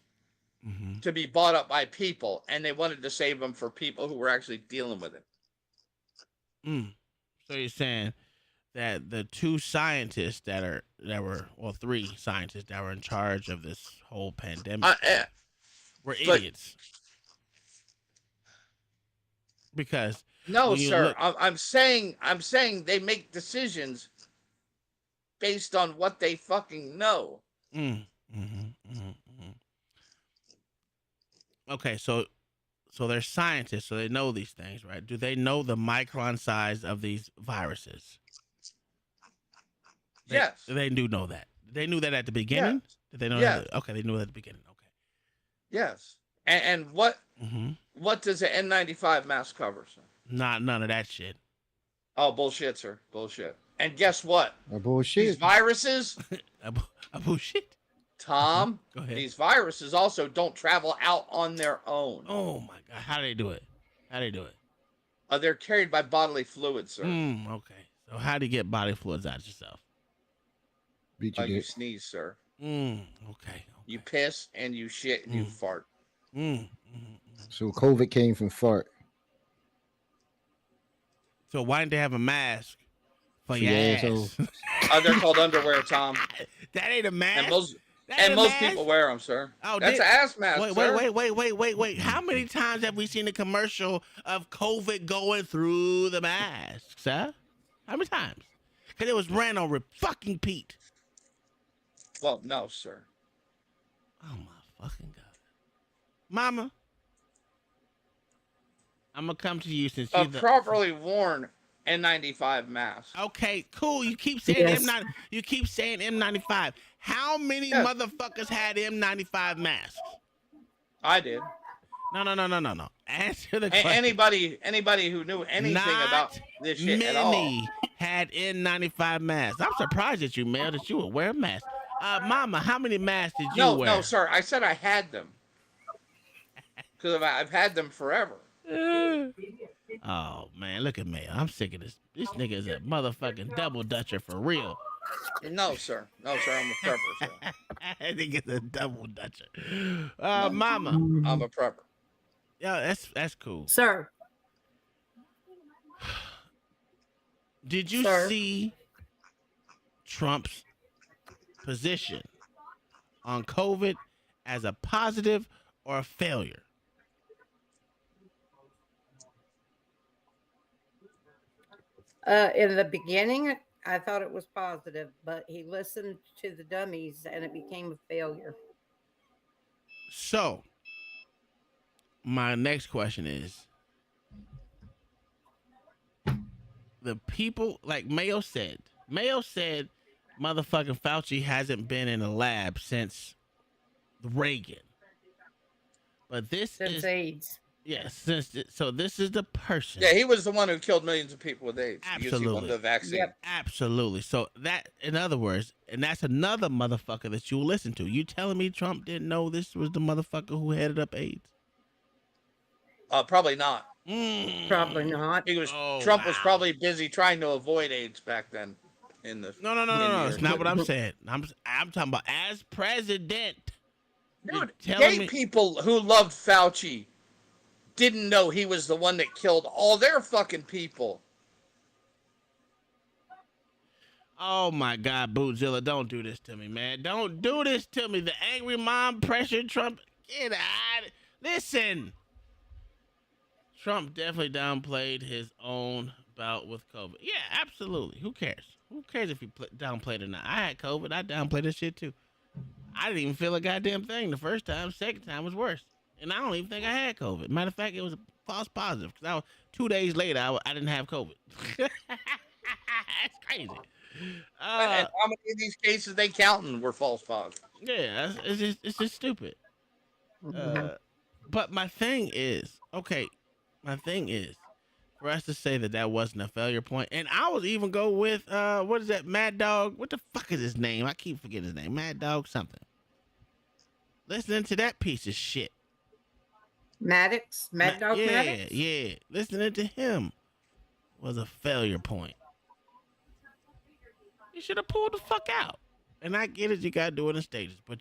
to be bought up by people, and they wanted to save them for people who were actually dealing with it. So you're saying that the two scientists three scientists that were in charge of this whole pandemic were idiots. Because no, sir, I'm saying they make decisions based on what they fucking know. Okay, so they're scientists, so they know these things, right? Do they know the micron size of these viruses? Yes. They do know that. They knew that at the beginning? Yes. Did they know Yes. that? Okay, they knew that at the beginning. Okay. Yes. And what does an N95 mask cover, sir? None of that shit. Oh, bullshit, sir. Bullshit. And guess what? Bullshit. These viruses... bullshit. Tom, Go ahead. These viruses also don't travel out on their own. Oh, my God. How do they do it? They're carried by bodily fluids, sir. Okay. So how do you get body fluids out yourself? You sneeze, sir. Okay. You piss and you shit and you fart. So COVID came from fart. So why didn't they have a mask for your ass? They're called underwear, Tom. That ain't a mask. And most people wear them, sir. Oh, that's an ass mask. Wait. How many times have we seen a commercial of COVID going through the masks, huh? How many times? Because it was ran on fucking Pete. Well, no, sir. Oh, my fucking God. Mama, I'm going to come to you since you're the... properly worn N95 mask. Okay, cool. You keep saying You keep saying M95. How many motherfuckers had M95 masks? I did. No. Answer the question. Anybody who knew anything about this shit at all. Many had N95 masks. I'm surprised that you, Mel, that you would wear a mask. Mama, how many masks did you wear? No, sir. I said I had them. Because I've had them forever. Oh, man, look at me. I'm sick of this. This nigga is a motherfucking double dutcher for real. No, sir. I'm a prepper, sir. I think it's a double dutcher. Mama. I'm a prepper. Yeah, that's cool. Sir. Did you see Trump's position on COVID as a positive or a failure? In the beginning, I thought it was positive, but he listened to the dummies and it became a failure. So, my next question is, the people, like Mayo said, motherfucking Fauci hasn't been in a lab since Reagan. But this is AIDS. Yes, so this is the person. Yeah, he was the one who killed millions of people with AIDS. Absolutely. Because he wanted the vaccine. Yep. Absolutely. So that, in other words, and that's another motherfucker that you'll listen to. You telling me Trump didn't know this was the motherfucker who headed up AIDS? Probably not. Probably not. Trump was probably busy trying to avoid AIDS back then. No. It's not what I'm saying. I'm talking about as president. Dude, gay people who loved Fauci didn't know he was the one that killed all their fucking people. Oh my God, Bootzilla, don't do this to me, man. Don't do this to me. The angry mom pressured Trump. Get out. Listen. Trump definitely downplayed his own bout with COVID. Yeah, absolutely. Who cares? Who cares if he downplayed it or not? I had COVID. I downplayed this shit too. I didn't even feel a goddamn thing the first time. Second time was worse. And I don't even think I had COVID. Matter of fact, it was a false positive. Because 2 days later, I didn't have COVID. That's crazy. And how many of these cases they counting were false positives? Yeah, it's just stupid. But my thing is, for us to say that wasn't a failure point, and I would even go with, what is that, Mad Dog? What the fuck is his name? I keep forgetting his name. Mad Dog something. Listening to that piece of shit. Mad Dog Maddox? Yeah. Listening to him was a failure point. He should have pulled the fuck out. And I get it, you gotta do it in stages, but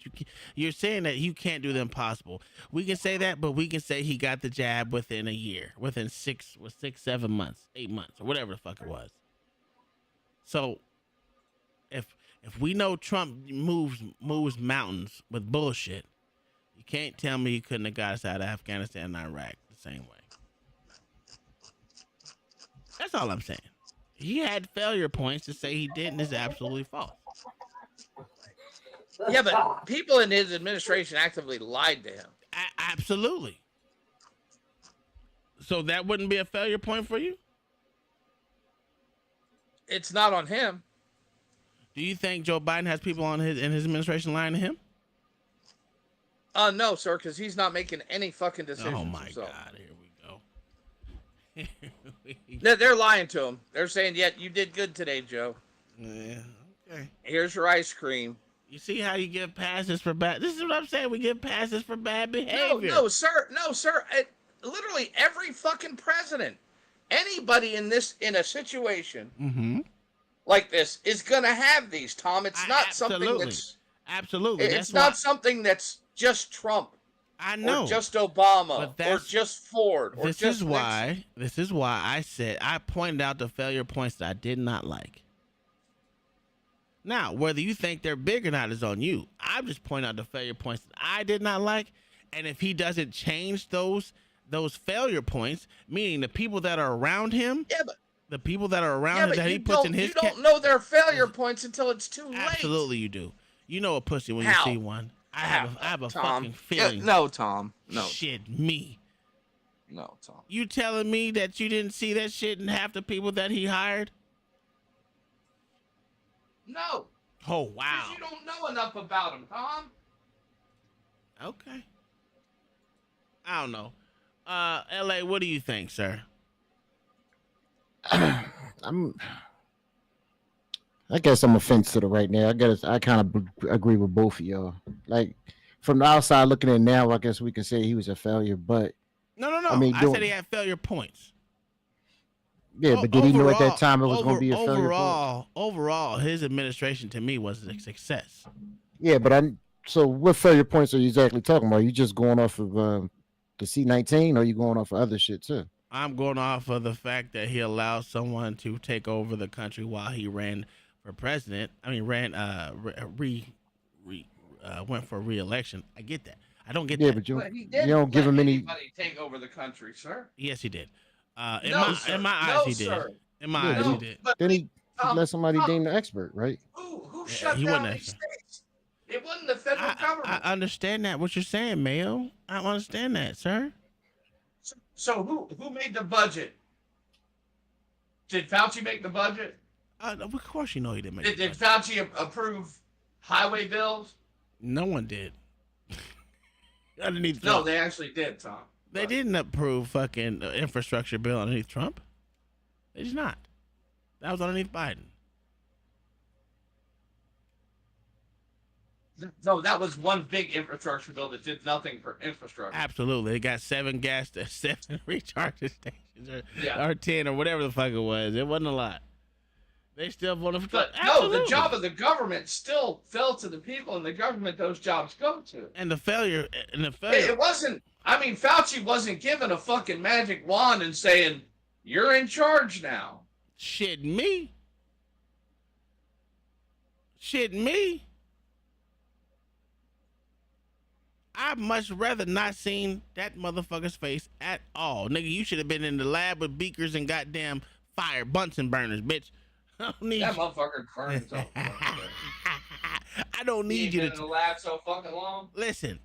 you're saying that you can't do the impossible. We can say that, but we can say he got the jab within a year, within 7 months, 8 months, or whatever the fuck it was. So if we know Trump moves mountains with bullshit, you can't tell me he couldn't have got us out of Afghanistan and Iraq the same way. That's all I'm saying. He had failure points to say he didn't is absolutely false. Yeah, but people in his administration actively lied to him. Absolutely. So that wouldn't be a failure point for you? It's not on him. Do you think Joe Biden has people in his administration lying to him? No, sir, because he's not making any fucking decisions. Oh my himself. God, here we go. They're lying to him. They're saying, "Yeah, you did good today, Joe. Yeah, okay. Here's your ice cream." You see how you give passes for bad? This is what I'm saying. We give passes for bad behavior. No, sir. Literally every fucking president, anybody in a situation like this is gonna have these. Tom, it's not something that's absolutely. It's not something that's just Trump. I know. Or just Obama, or just Ford, or this just is why. This is why I pointed out the failure points that I did not like. Now, whether you think they're big or not is on you. I'm just pointing out the failure points that I did not like, and if he doesn't change those failure points, meaning the people that are around him, the people that are around him that he puts in his, you don't know their failure points until it's too late. Absolutely, you do. You know a pussy when you see one. I have a Tom. fucking feeling. No, Tom. No. Shit, me. No, Tom. You telling me that you didn't see that shit in half the people that he hired? No. Oh, wow. Because you don't know enough about him, Tom. Okay. I don't know. LA, what do you think, sir? I guess I'm offensive to right now. I kind of agree with both of y'all. Like from the outside looking in now, I guess we can say he was a failure. But no. I mean, I said he had failure points. Yeah, but did he know at that time it was going to be a failure point? Overall, his administration to me was a success. Yeah, but so what failure points are you exactly talking about? Are you just going off of the C-19, or are you going off of other shit too? I'm going off of the fact that he allowed someone to take over the country while he ran for president. I mean, went for re-election. I get that. I don't get that. Yeah, but you don't give him any. Anybody take over the country, sir? Yes, he did. In No, my eyes, he did. sir. In my eyes, he did. Then he let somebody deem the expert, right? Who shut down these states? It wasn't the federal government. I understand that. What you're saying, Mayo. I understand that, sir. So who made the budget? Did Fauci make the budget? Of course you know he didn't make it. Did Fauci approve highway bills? No one did. Underneath No, Trump. they actually did, Tom. They didn't approve fucking infrastructure bill underneath Trump. They did not. That was underneath Biden. No, that was one big infrastructure bill that did nothing for infrastructure. Absolutely. They got 7 recharge stations or 10 or whatever the fuck it was. It wasn't a lot. They still voted for Trump. But no, the job of the government still fell to the people in the government those jobs go to. And the failure. It wasn't, I mean, Fauci wasn't given a fucking magic wand and saying, you're in charge now. Shit, me. I'd much rather not seen that motherfucker's face at all. Nigga, you should have been in the lab with beakers and goddamn fire Bunsen burners, bitch. I don't need that motherfucker burns up. I don't need you to. Been in the lab so fucking long. Listen.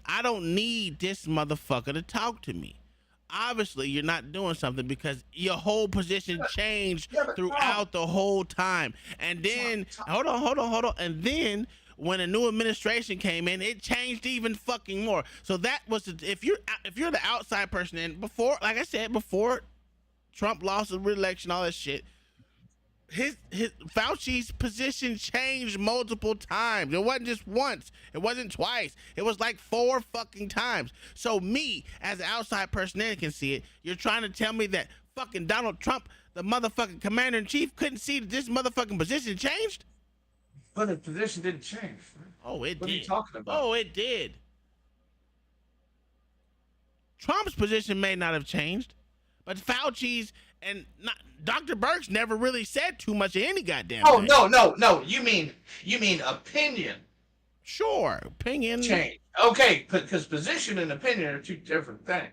I don't need this motherfucker to talk to me. Obviously, you're not doing something because your whole position changed throughout the whole time. And then, hold on. And then, when a new administration came in, it changed even fucking more. So that was, if you're the outside person, and before, like I said, before Trump lost the re-election, all that shit, his Fauci's position changed multiple times. It wasn't just once. It wasn't twice. It was like 4 fucking times. So me, as an outside person that can see it, you're trying to tell me that fucking Donald Trump, the motherfucking commander in chief, couldn't see that this motherfucking position changed? But the position didn't change. Oh, it did. What are you talking about? Oh, it did. Trump's position may not have changed, but Fauci's and Dr. Birx never really said too much of any goddamn Oh, thing. no. You mean opinion. Sure, opinion. Change. Okay, because position and opinion are two different things.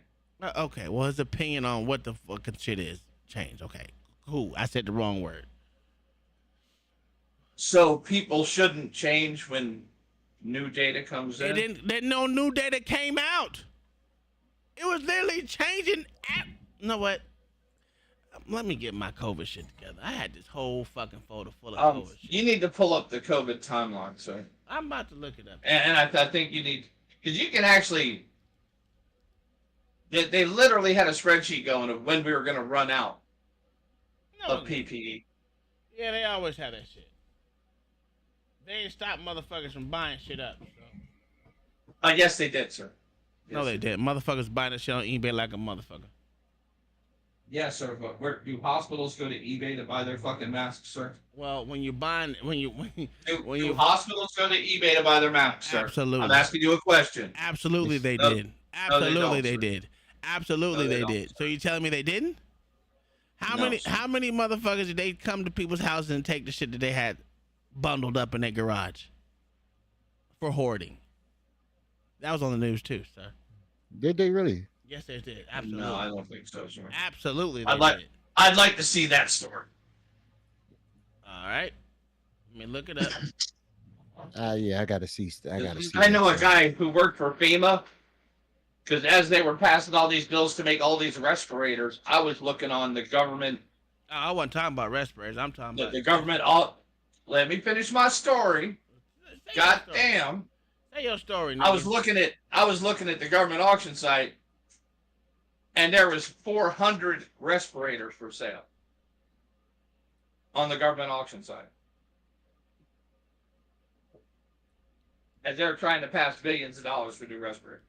Okay, well, his opinion on what the fucking shit is changed. Okay, cool. I said the wrong word. So people shouldn't change when new data comes in? No new data came out. It was literally changing. You know what? Let me get my COVID shit together. I had this whole fucking folder full of COVID shit. You need to pull up the COVID timeline, sir. I'm about to look it up. And I think you need, because you can actually, they literally had a spreadsheet going of when we were going to run out of PPE. Yeah, they always have that shit. They ain't stop motherfuckers from buying shit up. So. Yes, they did, sir. No, they did. Motherfuckers buying that shit on eBay like a motherfucker. Yes, sir. But where do hospitals go to eBay to buy their fucking masks, sir? Well, when you're buying, do hospitals go to eBay to buy their masks, sir? Absolutely. I'm asking you a question. Absolutely, they did. Absolutely, they did. Absolutely, they did. So you telling me they didn't? How many motherfuckers did they come to people's houses and take the shit that they had bundled up in their garage for hoarding? That was on the news too, sir. Did they really? Yes, they did. Absolutely. No, I don't think so, sir. Absolutely, I'd like to see that story. All right, let me look it up. Yeah, I gotta see. I know a guy who worked for FEMA, because as they were passing all these bills to make all these respirators, I was looking on the government. I wasn't talking about respirators. I'm talking about the government. Let me finish my story. God damn. Say your story. I was looking at the government auction site, and there was 400 respirators for sale on the government auction site. As they're trying to pass billions of dollars for new respirators.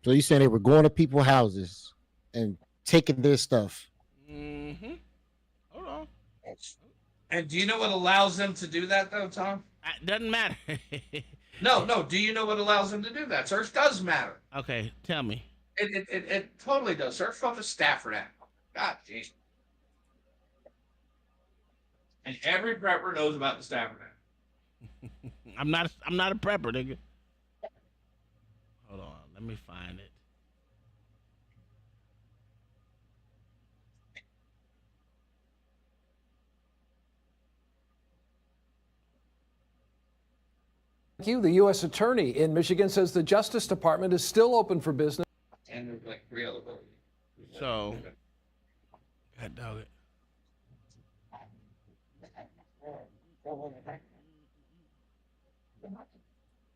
So you saying they were going to people's houses and taking their stuff? Mm-hmm. Hold on. And do you know what allows them to do that, though, Tom? It doesn't matter. No. Do you know what allows them to do that, sir? It does matter. Okay, tell me. It totally does, sir. It's from the Stafford Act. God, jeez. And every prepper knows about the Stafford Act. I'm not a prepper, nigga. Hold on, let me find it. The U.S. Attorney in Michigan says the Justice Department is still open for business. And there's like 3 other buildings. So, God dog it.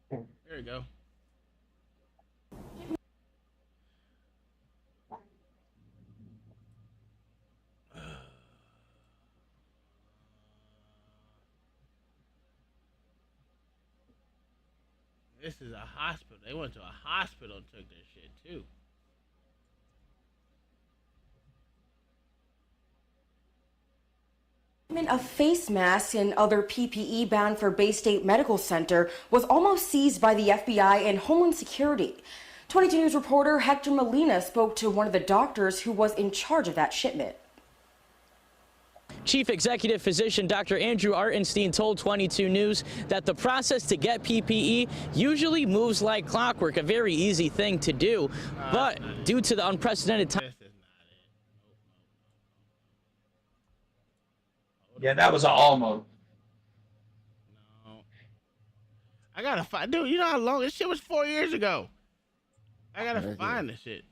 There you go. This is a hospital. They went to a hospital and took their shit too. Of face masks and other PPE bound for Bay State Medical Center was almost seized by the FBI and Homeland Security. 22 News reporter Hector Molina spoke to one of the doctors who was in charge of that shipment. Chief Executive Physician Dr. Andrew Artenstein told 22 News that the process to get PPE usually moves like clockwork, a very easy thing to do, but due to the unprecedented time. Yeah, that was almost. No. I gotta find, dude. You know how long this shit was? 4 years ago. I gotta find this shit.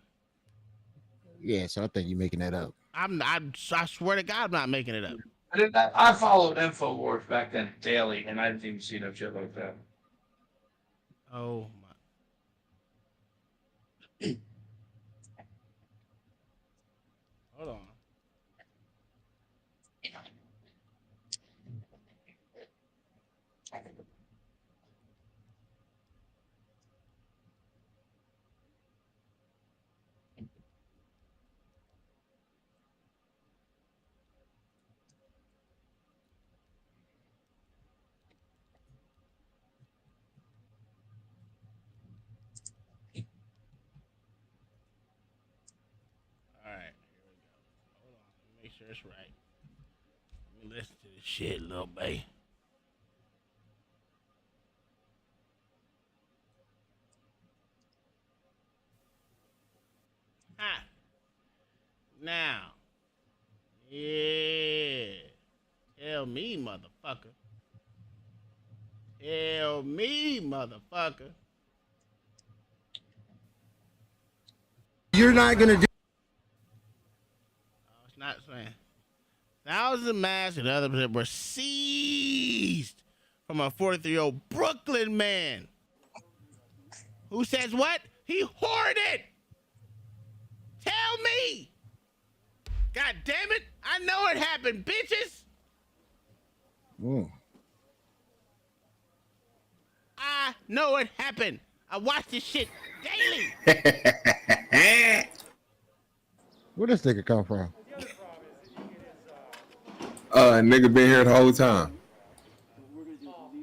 Yeah, so I think you're making that up. I swear to God, I'm not making it up. I followed InfoWars back then daily, and I didn't even see no shit like that. Oh my. Hold on. That's right. Let me listen to this shit, little bae. Ha. Now. Yeah. Tell me, motherfucker. Tell me, motherfucker. You're not going to do. Oh, it's not saying. Thousands of masks and others were seized from a 43-year-old Brooklyn man who says what? He hoarded. Tell me. God damn it. I know it happened, bitches. I know it happened. I watch this shit daily. Where this nigga come from? Nigga been here the whole time.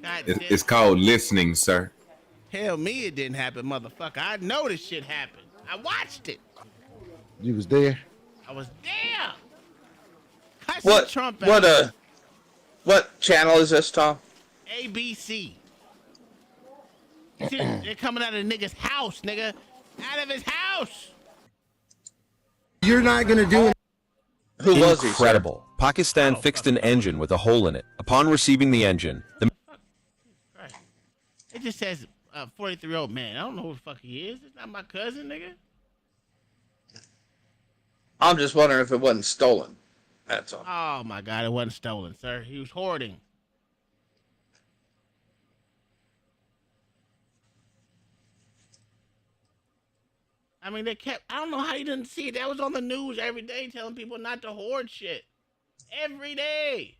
God It's called listening, sir. Tell me it didn't happen, motherfucker. I know this shit happened. I watched it. You was there? I was there. What? Trump What channel is this, Tom? ABC. See, they're coming out of the nigga's house, nigga. Out of his house. You're not gonna do it. Who was he? Incredible. Pakistan fixed an engine with a hole in it. Upon receiving the engine, the Right. It just says 43-year-old man. I don't know who the fuck he is. It's not my cousin, nigga. I'm just wondering if it wasn't stolen. That's all. Oh my God, it wasn't stolen, sir. He was hoarding. I mean, they kept. I don't know how you didn't see it. That was on the news every day, telling people not to hoard shit. Every day.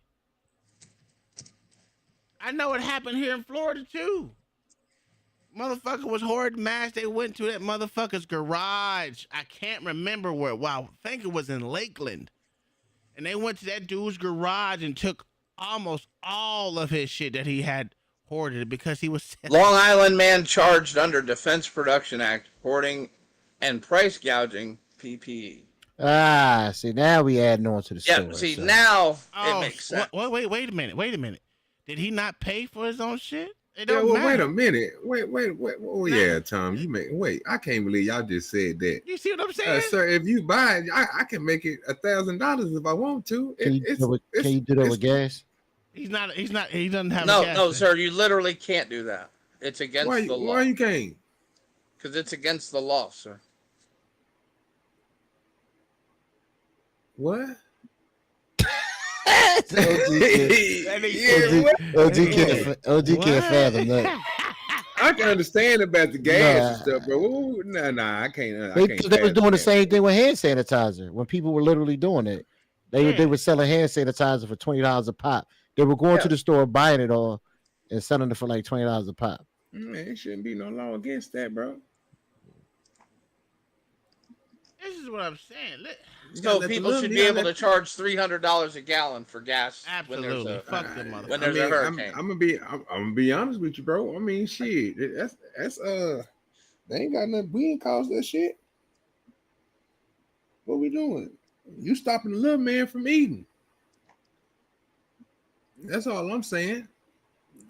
I know it happened here in Florida too. Motherfucker was hoarding masks. They went to that motherfucker's garage. I can't remember where. Wow, I think it was in Lakeland. And they went to that dude's garage and took almost all of his shit that he had hoarded because he was Long Island man charged under Defense Production Act, hoarding and price gouging PPE. Ah, see, now we adding on to the story. Yeah, see, now it makes sense. Wait a minute. Did he not pay for his own shit? It Yeah, don't well, matter. wait a minute. Wait. Oh, yeah, Tom. Wait. I can't believe y'all just said that. You see what I'm saying? Sir, if you buy it, I can make it $1,000 if I want to. Can you do that with gas? He doesn't have a gas No, tank. sir, you literally can't do that. It's against the law. Why you can't? Because it's against the law, sir. What? OG can't fathom that. I can understand about the gas and stuff, bro. Ooh, nah, I can't. They was doing the same thing with hand sanitizer when people were literally doing it. They were selling hand sanitizer for $20 a pop. They were going to the store buying it all and selling it for like $20 a pop. Man, it shouldn't be no law against that, bro. This is what I'm saying. So people should be able to charge $300 a gallon for gas Absolutely. when there's a When there's a hurricane. I'm gonna be honest with you, bro. I mean, shit. That's they ain't got nothing. We ain't caused that shit. What we doing? You stopping the little man from eating. That's all I'm saying.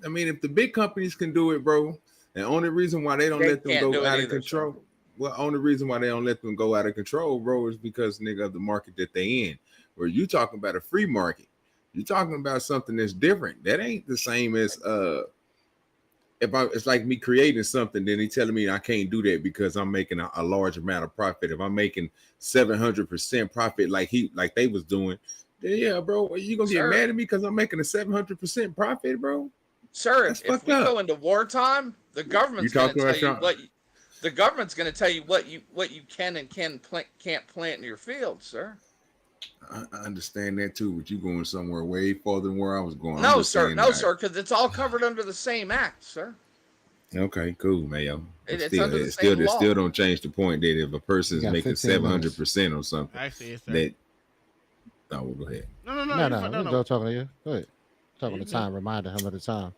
I mean, if the big companies can do it, bro, the only reason why they don't let them go out of control. So. Well, only reason why they don't let them go out of control, bro, is because nigga of the market that they in. Where you talking about a free market, you talking about something that's different. That ain't the same as it's like me creating something, then he telling me I can't do that because I'm making a large amount of profit. If I'm making 700% profit like they was doing, then yeah, bro, you gonna get mad at me because I'm making a 700% profit, bro? Sir, if we go into wartime, the government's gonna tell you what. The government's going to tell you what you can and can't plant in your field, sir. I understand that too, but you going somewhere way farther than where I was going. No, sir, because it's all covered under the same act, sir. Okay, cool, Mayo. It's under the same law. Still don't change the point that if a person's making 700% or something, I see it, sir. that. Oh, well, go ahead. No. Don't talk to you. Go ahead. Talking the time. Reminder him of the time.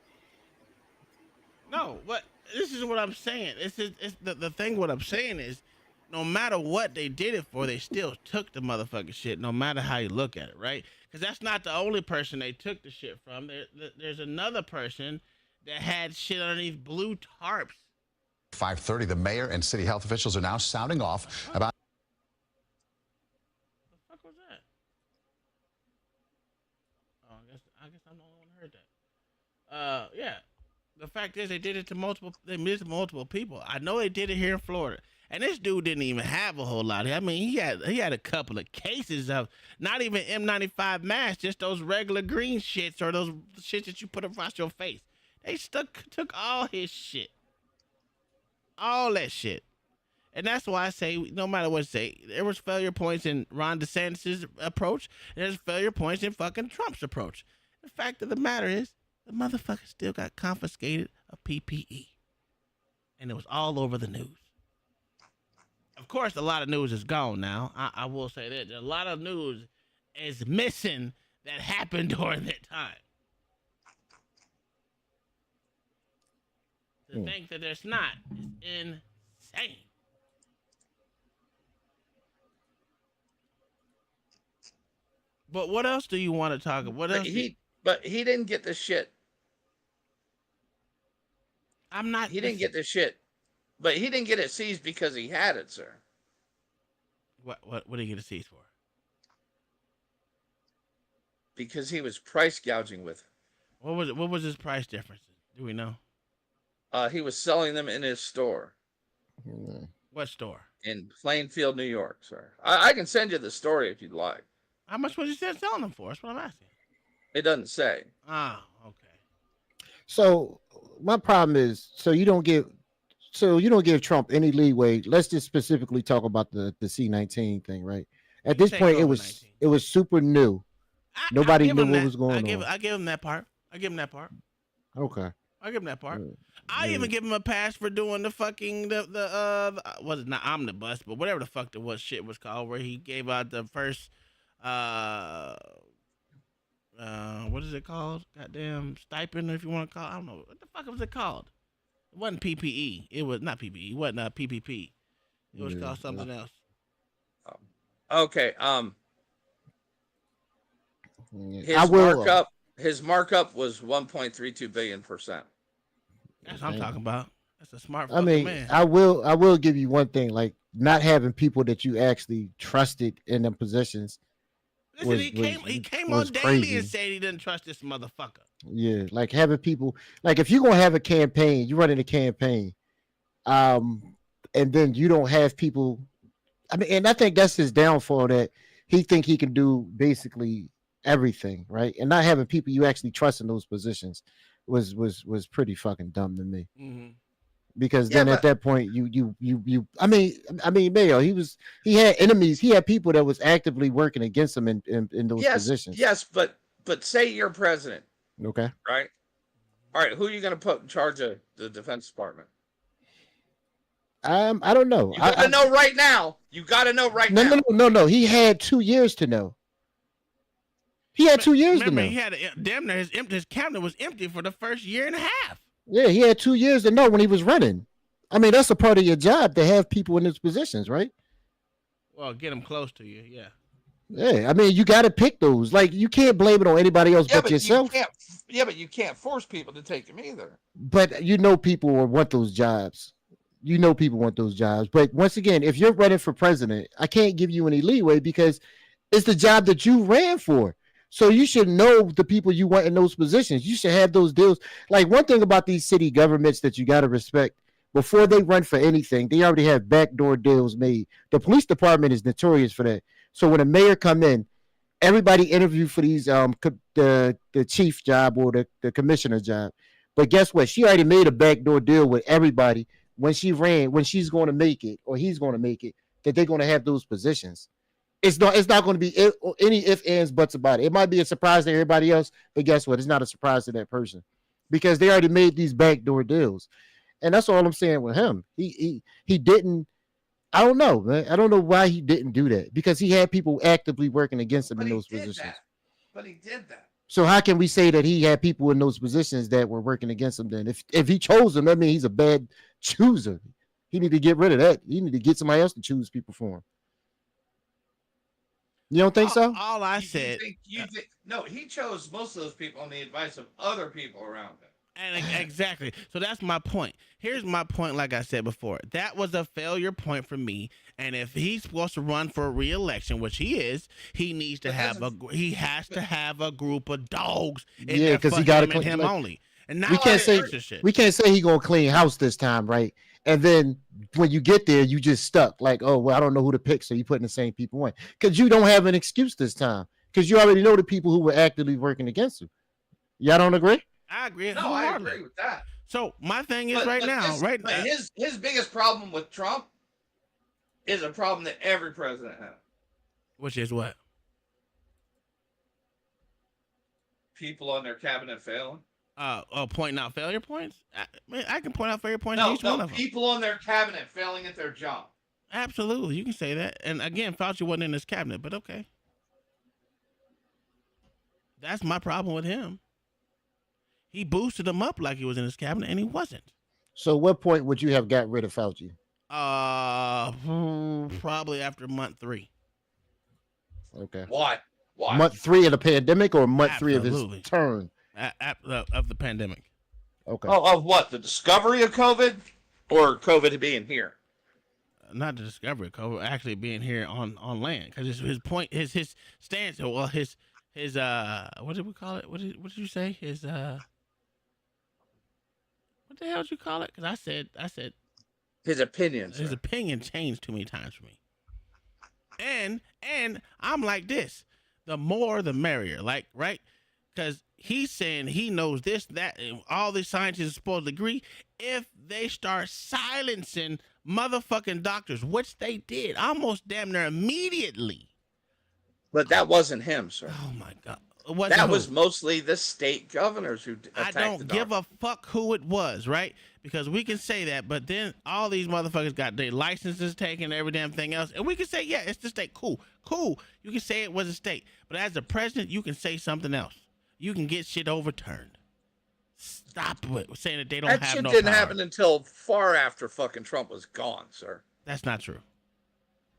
No, but this is what I'm saying. It's the thing. What I'm saying is, no matter what they did it for, they still took the motherfucking shit, no matter how you look at it, right? Because that's not the only person they took the shit from. There's another person that had shit underneath blue tarps. 5:30, the mayor and city health officials are now sounding off about. What the fuck was that? Oh, I guess I'm the only one who heard that. Yeah. The fact is, they did it to multiple people. I know they did it here in Florida. And this dude didn't even have a whole lot. I mean, he had a couple of cases of not even M95 masks, just those regular green shits or those shits that you put across your face. They took all his shit. All that shit. And that's why I say, no matter what you say, there was failure points in Ron DeSantis' approach, and there's failure points in fucking Trump's approach. The fact of the matter is, the motherfucker still got confiscated a PPE. And it was all over the news. Of course, a lot of news is gone now. I will say that. A lot of news is missing that happened during that time. To think that there's not is insane. But what else do you want to talk about? What else? But he didn't get the shit. He didn't get the shit. But he didn't get it seized because he had it, sir. What did he get it seized for? Because he was price gouging with it. What was his price difference? Do we know? He was selling them in his store. What store? In Plainfield, New York, sir. I can send you the story if you'd like. How much was he selling them for? That's what I'm asking. It doesn't say. Ah, okay. So my problem is, so you don't give Trump any leeway. Let's just specifically talk about the C-19 thing, right? At this point, it was super new. Nobody knew what was going on. I give him that part. Okay. I give him that part. I even give him a pass for doing the fucking the was it not omnibus, but whatever the fuck shit was called, where he gave out the first what is it called? Goddamn stipend, if you want to call it. I don't know. What the fuck was it called? It wasn't PPE. It was not PPE. It wasn't PPP. It was called something else. Okay. His markup was 1.32 billion%. That's what I'm talking about. That's a smart man. I will give you one thing, like not having people that you actually trusted in them positions. Listen, he came on daily and said he didn't trust this motherfucker. Yeah, like having people, like if you're gonna have a campaign, you're running a campaign, and then you don't have people. I mean, and I think that's his downfall, that he think he can do basically everything, right? And not having people you actually trust in those positions was pretty fucking dumb to me. Mm-hmm. Because then at that point, I mean, Mayo, he had enemies. He had people that was actively working against him in those positions. Yes, but say you're president. Okay. Right. All right. Who are you going to put in charge of the Defense Department? I don't know. You got to know right now. You got to know right now. No. He had 2 years to know. He had 2 years to know. He had damn near his cabinet was empty for the first year and a half. Yeah, he had 2 years to know when he was running. I mean, that's a part of your job to have people in those positions, right? Well, get them close to you, yeah. Yeah, I mean, you got to pick those. Like, you can't blame it on anybody else but yourself. But you can't force people to take them either. But you know people will want those jobs. But once again, if you're running for president, I can't give you any leeway because it's the job that you ran for. So you should know the people you want in those positions. You should have those deals. Like, one thing about these city governments that you got to respect, before they run for anything, they already have backdoor deals made. The police department is notorious for that. So when a mayor come in, everybody interview for these the chief job or the commissioner job. But guess what? She already made a backdoor deal with everybody when she's going to make it, or he's going to make it, that they're going to have those positions. It's not going to be any ifs, ands, buts about it. It might be a surprise to everybody else, but guess what? It's not a surprise to that person because they already made these backdoor deals. And that's all I'm saying with him. He didn't. I don't know, man. I don't know why he didn't do that, because he had people actively working against him in those positions. But he did that. So how can we say that he had people in those positions that were working against him then? If he chose them, that means he's a bad chooser. He need to get rid of that. He need to get somebody else to choose people for him. You don't think so? All I said. No, he chose most of those people on the advice of other people around him. And exactly. So that's my point. Here's my point. Like I said before, that was a failure point for me. And if he's supposed to run for re-election, which he is, he needs to have he has to have a group of dogs. Yeah, because he got to clean him like, only. And now we can't say he gonna clean house this time, right? And then when you get there, you just stuck. Like, oh well, I don't know who to pick, so you putting the same people in because you don't have an excuse this time because you already know the people who were actively working against you. Y'all don't agree? I agree. No, I agree with that. So my thing is his biggest problem with Trump is a problem that every president has. Which is what? People on their cabinet failing. Pointing out failure points? I can point out failure points No, in each one of them. People on their cabinet failing at their job. Absolutely, you can say that. And again, Fauci wasn't in his cabinet, but okay. That's my problem with him. He boosted him up like he was in his cabinet, and he wasn't. So what point would you have got rid of Fauci? Probably after month 3. Okay. Why? Month 3 of the pandemic or month 3 of his turn? Of the pandemic. Okay. Oh, of what? The discovery of COVID or COVID being here? Not the discovery of COVID, actually being here on land. Because his point, his stance, well, his what did we call it? What did you say? His what the hell did you call it? Because I said his opinions. His opinion changed too many times for me. And I'm like this: the more, the merrier. Like, right? Because he's saying he knows this, that, and all these scientists are supposed to agree. If they start silencing motherfucking doctors, which they did almost damn near immediately. But that wasn't him, sir. Oh my God. That was mostly the state governors who attacked I don't give a fuck who it was, right? Because we can say that, but then all these motherfuckers got their licenses taken and every damn thing else. And we can say, yeah, it's the state. Cool. You can say it was a state. But as the president, you can say something else. You can get shit overturned. Stop saying that they don't have no power. That shit didn't happen until far after fucking Trump was gone, sir. That's not true.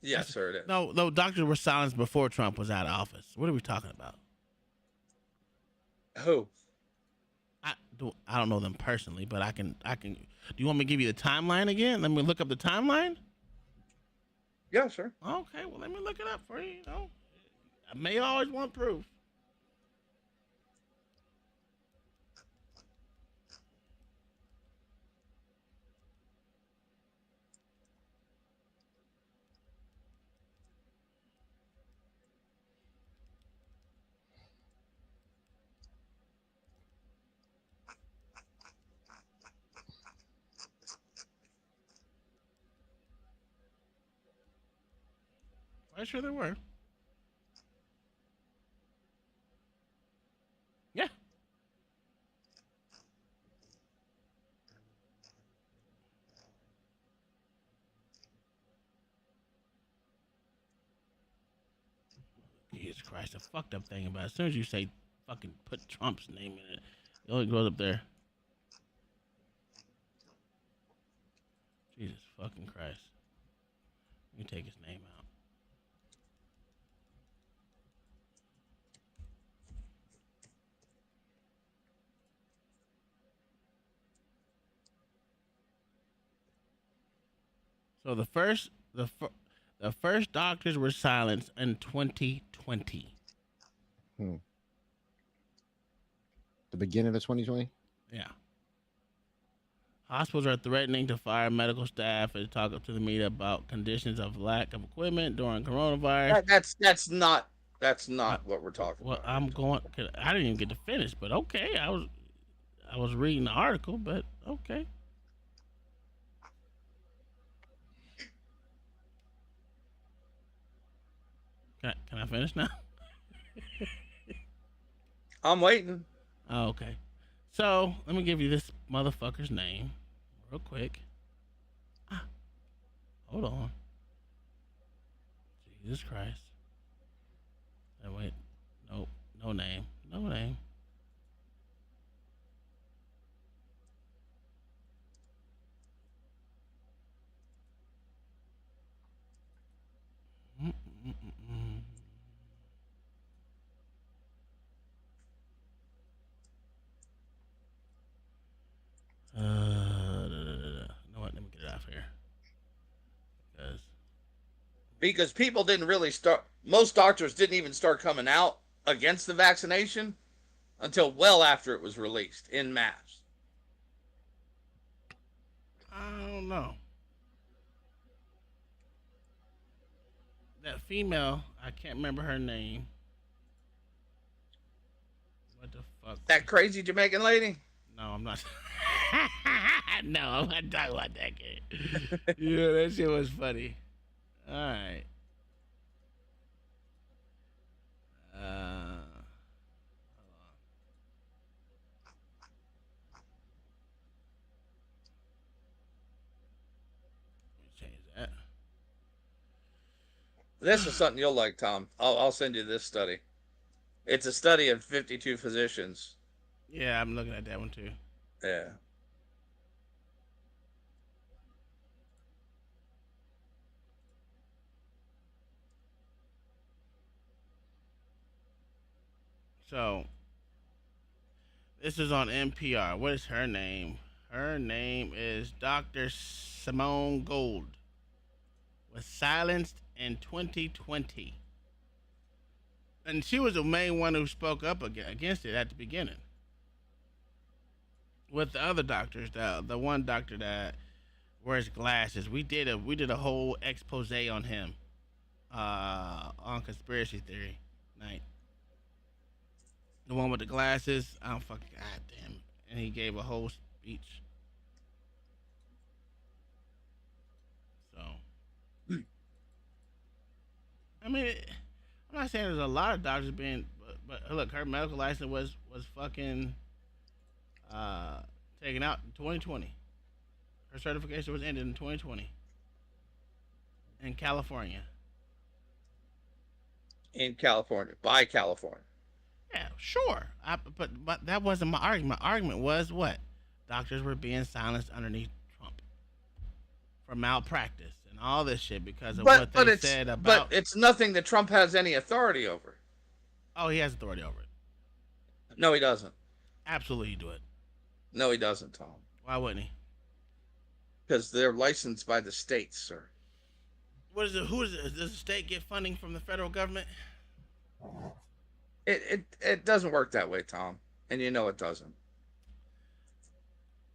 Yes, sir, it is. No, doctors were silenced before Trump was out of office. What are we talking about? Who? I don't know them personally, but I can. Do you want me to give you the timeline again? Let me look up the timeline. Yeah, sure. Okay, well, let me look it up for you. I may always want proof. I'm sure there were. Yeah. Jesus Christ, the fucked up thing about it, as soon as you say fucking put Trump's name in it, it only goes up there. Jesus fucking Christ. Let me take his name out. So the first doctors were silenced in 2020. The beginning of 2020? Yeah. Hospitals are threatening to fire medical staff and talk up to the media about conditions of lack of equipment during coronavirus. That's not what we're talking about. Well, I didn't even get to finish, but okay. I was reading the article, but okay. Can I finish now? I'm waiting. Oh, okay. So let me give you this motherfucker's name real quick. Hold on. Jesus Christ. Oh, wait. Nope. No name. No name. Because people didn't really start, most doctors didn't even start coming out against the vaccination until well after it was released in mass. I don't know. That female, I can't remember her name. What the fuck? That crazy Jamaican lady? No, I'm not. No, I'm not talking about that kid. Yeah, that shit was funny. All right. Hold on. Let me change that. This is something you'll like, Tom. I'll send you this study. It's a study of 52 physicians. Yeah, I'm looking at that one too. Yeah. So, this is on NPR. What is her name? Her name is Dr. Simone Gold. Was silenced in 2020. And she was the main one who spoke up against it at the beginning. With the other doctors, the one doctor that wears glasses, we did a whole expose on him, on conspiracy theory night. The one with the glasses, I don't fucking goddamn, and he gave a whole speech. So, I mean, I'm not saying there's a lot of doctors being, but look, her medical license was fucking taken out in 2020. Her certification was ended in 2020 in California. In California, by California. Yeah, sure. But that wasn't my argument. My argument was what? Doctors were being silenced underneath Trump for malpractice and all this shit because of what they said about. But it's nothing that Trump has any authority over. Oh, he has authority over it. No, he doesn't. Absolutely, he do it. No, he doesn't, Tom. Why wouldn't he? Because they're licensed by the states, sir. What is it? Who is it? Does the state get funding from the federal government? It doesn't work that way, Tom, and you know it doesn't.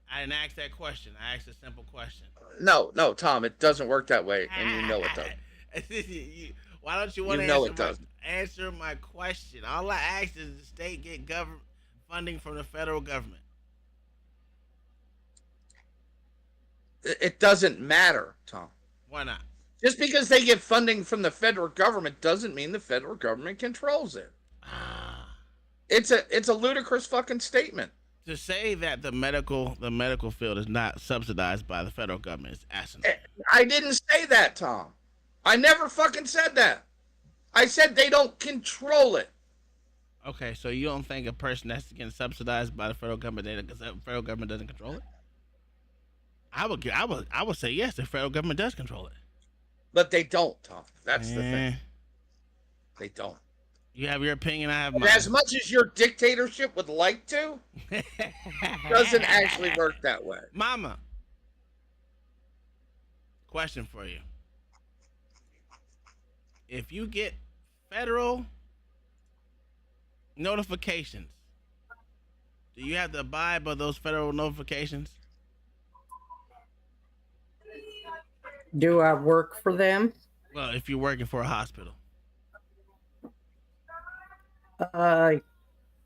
I didn't ask that question. I asked a simple question. No, Tom, it doesn't work that way, and you know it doesn't. Why don't you want to answer my question? All I asked is the state get government funding from the federal government. It doesn't matter, Tom. Why not? Just because they get funding from the federal government doesn't mean the federal government controls it. It's a ludicrous fucking statement. To say that the medical field is not subsidized by the federal government is asinine. I didn't say that, Tom. I never fucking said that. I said they don't control it. Okay, so you don't think a person that's getting subsidized by the federal government, the federal government doesn't control it? I would say yes, the federal government does control it. But they don't, Tom. That's the thing. They don't. You have your opinion, I have mine. As much as your dictatorship would like to, doesn't actually work that way. Mama, question for you. If you get federal notifications, do you have to abide by those federal notifications? Do I work for them? Well, if you're working for a hospital.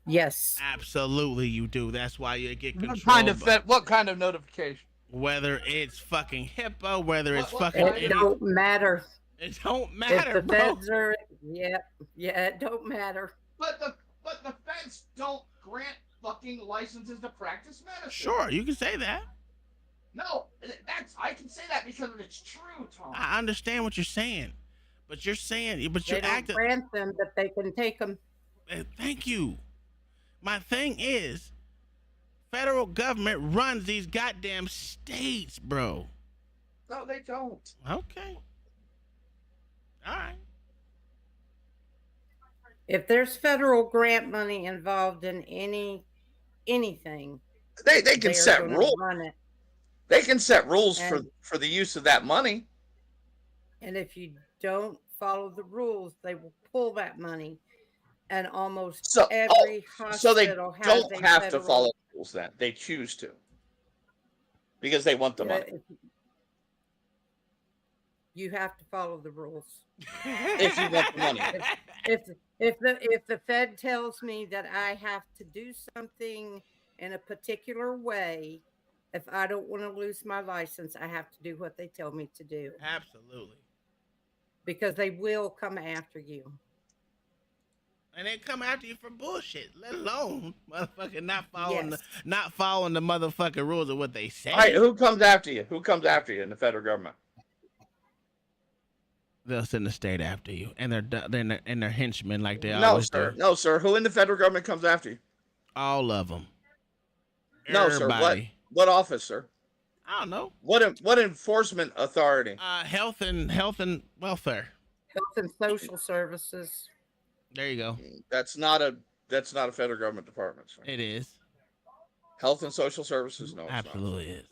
Yes. Absolutely, you do. That's why you get control. What kind of notification? Whether it's fucking HIPAA, whether it's fucking. It don't matter. It don't matter, if the bro. feds are, yeah, it don't matter. But the feds don't grant fucking licenses to practice medicine. Sure, you can say that. No, I can say that because it's true, Tom. I understand what you're saying, but you're saying, but you're They don't acting. grant them, but they can take them. Thank you. My thing is, federal government runs these goddamn states, bro. No, they don't. Okay. All right. If there's federal grant money involved in anything, they can set rules. Run it. They can set rules for the use of that money. And if you don't follow the rules, they will pull that money. And almost every hospital so they has don't a have federal, to follow the rules then. They choose to. Because they want the money. You have to follow the rules. If you want the money. If the Fed tells me that I have to do something in a particular way, if I don't want to lose my license, I have to do what they tell me to do. Absolutely. Because they will come after you. And they come after you for bullshit, let alone motherfucking not following the motherfucking rules of what they say. All right, who comes after you? Who comes after you in the federal government? They'll send the state after you, and their henchmen like they No, always sir. do. No, sir. Who in the federal government comes after you? All of them. No, Everybody. sir. What office, sir? I don't know. What enforcement authority? Health and welfare. Health and social services. There you go. That's not a federal government department, sir. It is. Health and social services, no. Absolutely is.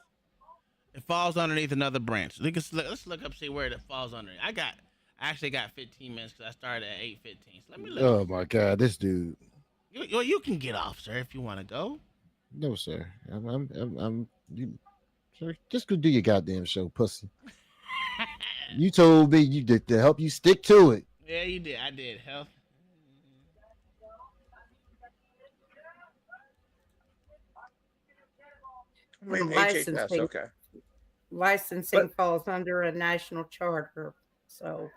It falls underneath another branch. Let's look up, see where it falls under. I actually got 15 minutes because I started at 8:15. So let me look. Oh my God, this dude. You can get off, sir, if you want to go. No, sir. Sir, just go do your goddamn show, pussy. You told me you did to help you stick to it. Yeah, you did. I did. Health. Licensing. Okay. Licensing falls under a national charter, so.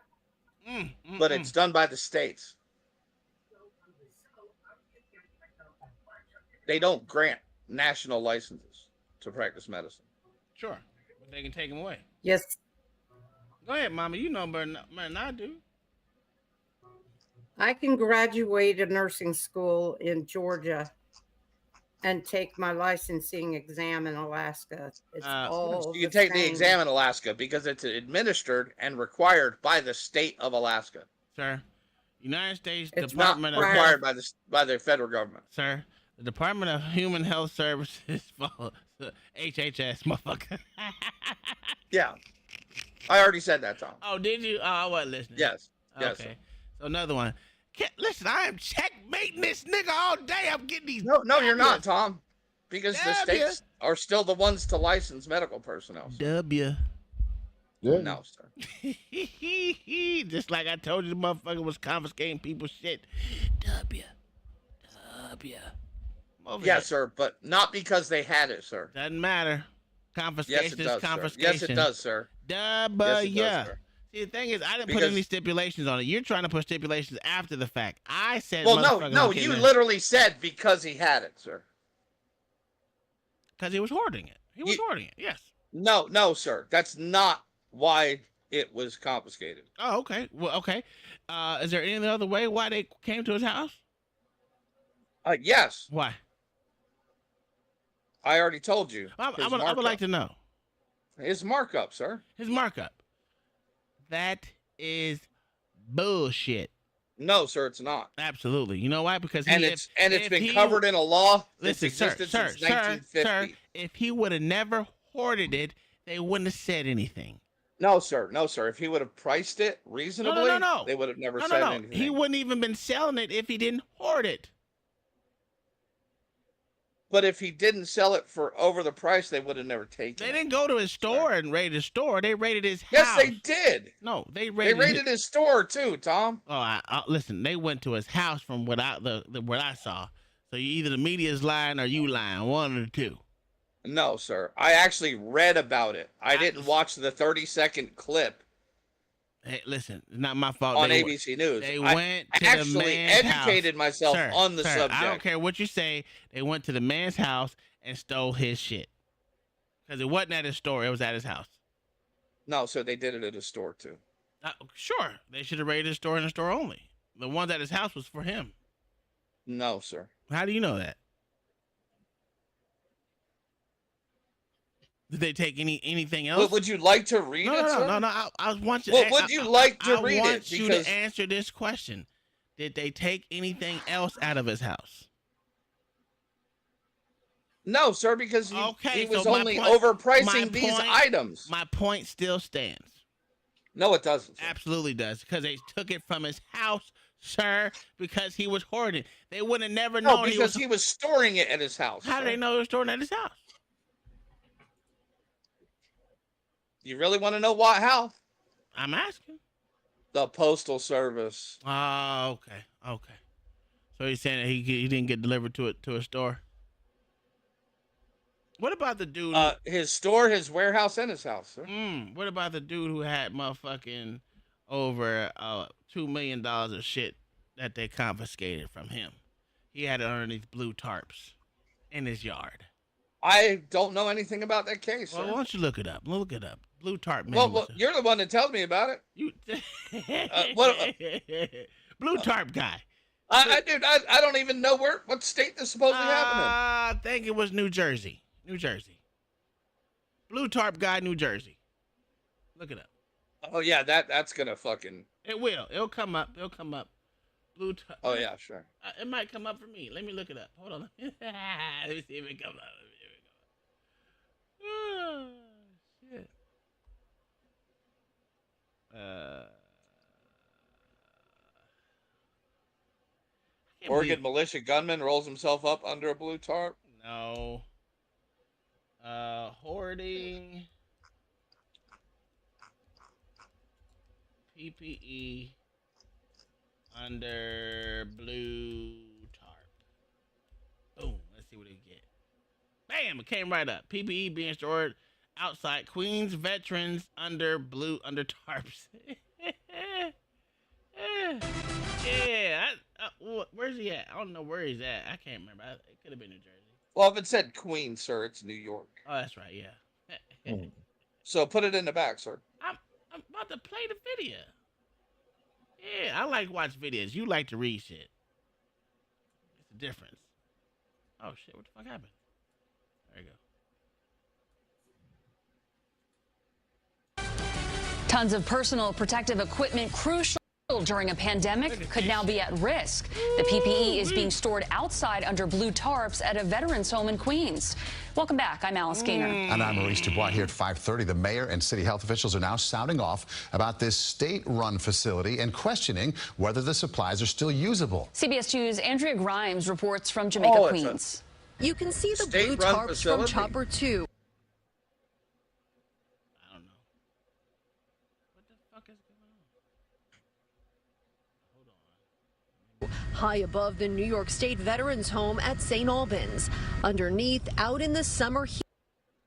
But it's done by the states. They don't grant national licenses to practice medicine. Sure, but they can take them away. Yes. Go ahead, Mama. You know better than I do. I can graduate a nursing school in Georgia and take my licensing exam in Alaska. It's all you can take the exam in Alaska because it's administered and required by the state of Alaska. Sir, United States It's Department not required by the federal government. Sir, the Department of Human Health Services follows HHS, motherfucker. Yeah. I already said that, Tom. Oh, did you? Oh, I wasn't listening. Yes. Yes. Okay. So another one. Listen, I am checkmating this nigga all day. I'm getting these. No, you're not, Tom. Because the states are still the ones to license medical personnel. W. Yeah. No, sir. Just like I told you, the motherfucker was confiscating people's shit. W. Yes, sir, but not because they had it, sir. Doesn't matter. Confiscation is confiscation. Yes, it does, sir. W. Yes, sir. See, the thing is, I didn't put any stipulations on it. You're trying to put stipulations after the fact. I said, well, no, you literally said because he had it, sir. Because he was hoarding it. He was hoarding it, yes. No, sir. That's not why it was confiscated. Oh, okay. Well, okay. Is there any other way why they came to his house? Yes. Why? I already told you. I would like to know. His markup, sir. His markup. That is bullshit. No, sir, it's not. Absolutely. You know why? Because it's been covered in a law. Listen, since 1950. Sir, if he would have never hoarded it, they wouldn't have said anything. No, sir. If he would have priced it reasonably, no. They would have never said anything. He wouldn't even been selling it if he didn't hoard it. But if he didn't sell it for over the price, they would have never taken it. They didn't go to his store and raid his store. They raided his house. Yes, they did. No, they raided his store too, Tom. Oh, listen. They went to his house from what I saw. So either the media is lying or you lying. One of the two. No, sir. I actually read about it. I didn't watch the 30-second clip. Hey, listen, it's not my fault. On ABC News. They went to actually the man's educated house. myself on the subject. I don't care what you say. They went to the man's house and stole his shit. Because it wasn't at his store. It was at his house. No, so they did it at his store too. Sure. They should have raided his store and the store only. The one at his house was for him. No, sir. How do you know that? Did they take anything else? Would you like to read it, sir? No. I want you. Would you like to read it? I want you to answer this question. Did they take anything else out of his house? No, sir, because he was so only overpricing these items. My point still stands. No, it doesn't. Sir. Absolutely does, because they took it from his house, sir, because he was hoarding. They would have never known. No, because he was storing it at his house. How do they know he was storing it at his house? You really want to know what? How? I'm asking. The Postal Service. Oh, okay. So he's saying that he didn't get delivered to a store. What about the dude? His store, his warehouse, and his house, sir. What about the dude who had motherfucking over $2 million of shit that they confiscated from him? He had it underneath blue tarps in his yard. I don't know anything about that case. Well, sir. why don't you look it up? Look it up. Blue tarp man. Well, you're the one that tells me about it. You what? Blue tarp guy. Dude, I don't even know what state this supposedly happened in. I think it was New Jersey. New Jersey. Blue tarp guy, New Jersey. Look it up. Oh yeah, that's gonna fucking. It will. It'll come up. Blue tarp. Oh yeah, sure. It might come up for me. Let me look it up. Hold on. Let me see if it comes up. Oh, shit. Oregon militia gunman rolls himself up under a blue tarp. No. Hoarding PPE under blue tarp. Boom. Let's see what it get. Bam! It came right up. PPE being stored outside Queens veterans under tarps. Yeah. Where's he at? I don't know where he's at. I can't remember. It could have been New Jersey. Well, if it said Queens, sir, it's New York. Oh, that's right. Yeah. So put it in the back, sir. I'm about to play the video. Yeah, I like to watch videos. You like to read shit. It's a difference. Oh shit! What the fuck happened? There you go. Tons of personal protective equipment crucial during a pandemic could now be at risk. The PPE is being stored outside under blue tarps at a veterans home in Queens. Welcome back. I'm Alice Gaynor. And I'm Maurice Dubois here at 5:30. The mayor and city health officials are now sounding off about this state-run facility and questioning whether the supplies are still usable. CBS 2's Andrea Grimes reports from Jamaica, Queens. You can see the blue tarps from Chopper 2. High above the New York State Veterans Home at St. Albans. Underneath, out in the summer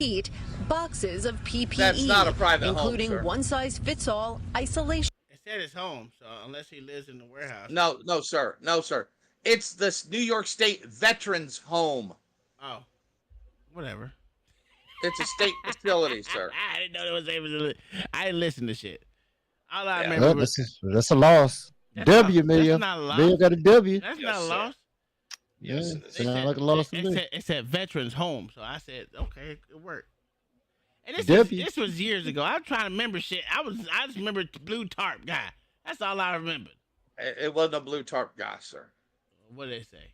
heat, boxes of PPE, That's not a private including home, sir. one-size-fits-all isolation. It said his home, so unless he lives in the warehouse. No, sir. No, sir. It's the New York State Veterans Home. Oh, whatever. It's a state facility, sir. I didn't know it was able to. I didn't listen to shit. All I remember was That's a loss. W, Mayor. not a loss. Mayor got a W. That's not a loss. Yeah, sound like a loss to me. It said veterans home, so I said, okay, it worked. And this was years ago. I'm trying to remember shit. I just remember blue tarp guy. That's all I remembered. It wasn't a blue tarp guy, sir. What did they say?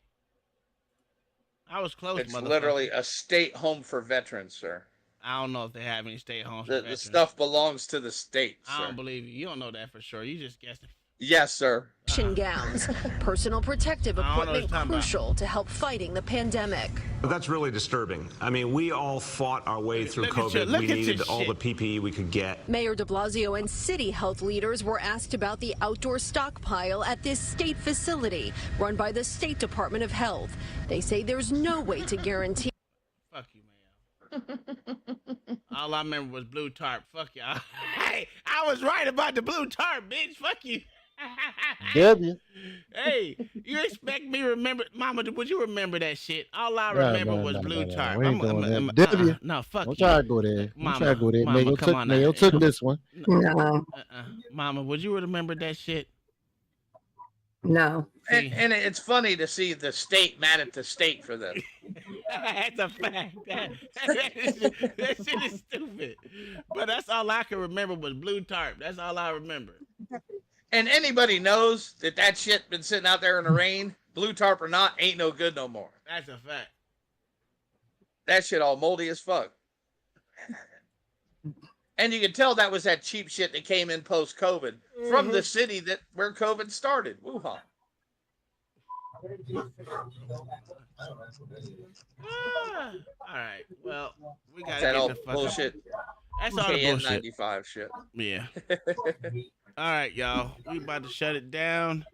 I was close. It's literally a state home for veterans, sir. I don't know if they have any state homes. The stuff belongs to the state, sir. I don't believe you. You don't know that for sure. You just guessing. Yes, sir. Gowns, personal protective equipment crucial to help fighting the pandemic. That's really disturbing. I mean, we all fought our way through COVID. We needed all the PPE we could get. Mayor de Blasio and city health leaders were asked about the outdoor stockpile at this state facility run by the State Department of Health. They say there's no way to guarantee. Fuck you, man. All I remember was blue tarp. Fuck y'all. Hey, I was right about the blue tarp, bitch. Fuck you. W. Hey, you expect me to remember, Mama? Would you remember that shit? All I remember was blue tarp. We ain't doing that. W. No, fuck Don't you. try to go there. Mama, Don't try to go there. Mama, Mayo took this one. No. Mama, would you remember that shit? No. And it's funny to see the state mad at the state for this. That's a fact. That shit is stupid. But that's all I can remember was blue tarp. That's all I remember. And anybody knows that shit been sitting out there in the rain, blue tarp or not, ain't no good no more. That's a fact. That shit all moldy as fuck. And you can tell that was that cheap shit that came in post-COVID from the city where COVID started, Wuhan. All right. Well, we got that get all the fuck bullshit. That's all the bullshit. 95 shit. Yeah. All right, y'all. We about to shut it down.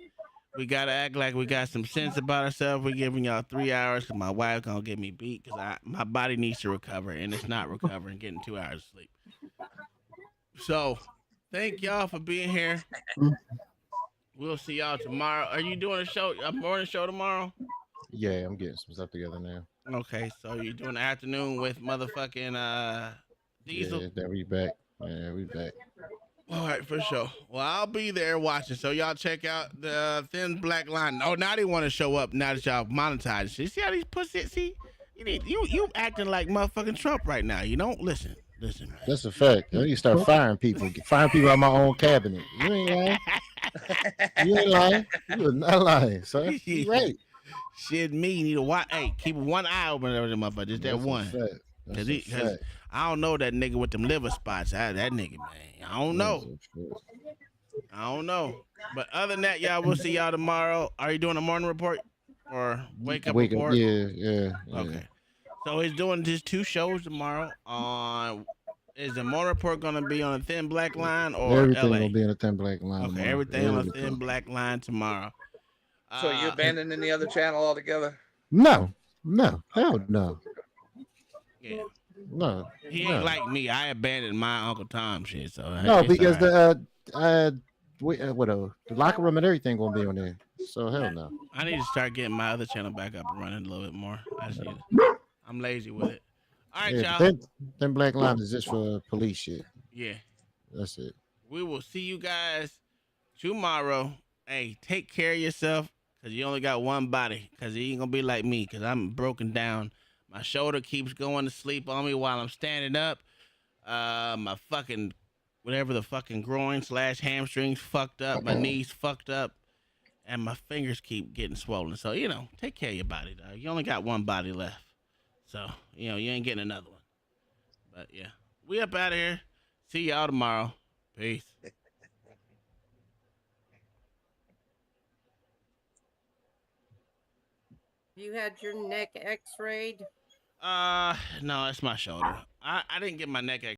We gotta act like we got some sense about ourselves. We're giving y'all 3 hours because my wife gonna get me beat because my body needs to recover and it's not recovering, getting 2 hours of sleep. So, thank y'all for being here. We'll see y'all tomorrow. Are you doing a morning show tomorrow? Yeah, I'm getting some stuff together now. Okay, so you're doing the afternoon with motherfucking Diesel? Yeah, then we back. Yeah, we back. All right, for sure. Well, I'll be there watching. So y'all check out the Thin Black Line. Oh, now they want to show up now that y'all monetize shit. See how these pussies? See, you acting like motherfucking Trump right now. You don't listen. Listen, man. That's a fact. I need to start firing people. Firing people out my own cabinet. You ain't lying. You ain't lying. You are not lying, son. You right. Shit, me need a keep one eye open over the motherfucker. Just that one. Because I don't know that nigga with them liver spots. That nigga, man. I don't know. I don't know. But other than that, y'all, we'll see y'all tomorrow. Are you doing a morning report or wake up report? Yeah. Okay. So he's doing his 2 shows tomorrow. Is the morning report going to be on a Thin Black Line or everything LA? Will be on a Thin Black Line. Okay, tomorrow. everything on a Thin Black Line tomorrow. So you abandoning the other channel altogether? No, hell no. Yeah. No. He ain't like me. I abandoned my Uncle Tom shit. So no, because the locker room and everything gonna be on there. So hell no. I need to start getting my other channel back up and running a little bit more. I'm lazy with it. All right, y'all. Thin Black Line is just for police shit. Yeah. That's it. We will see you guys tomorrow. Hey, take care of yourself because you only got one body because you ain't going to be like me because I'm broken down. My shoulder keeps going to sleep on me while I'm standing up. My fucking, whatever the fucking groin / hamstrings fucked up. My knees fucked up. And my fingers keep getting swollen. So, take care of your body, dog. You only got one body left. So, you ain't getting another one. But, yeah. We up out of here. See y'all tomorrow. Peace. You had your neck x-rayed? No, it's my shoulder. I didn't get my neck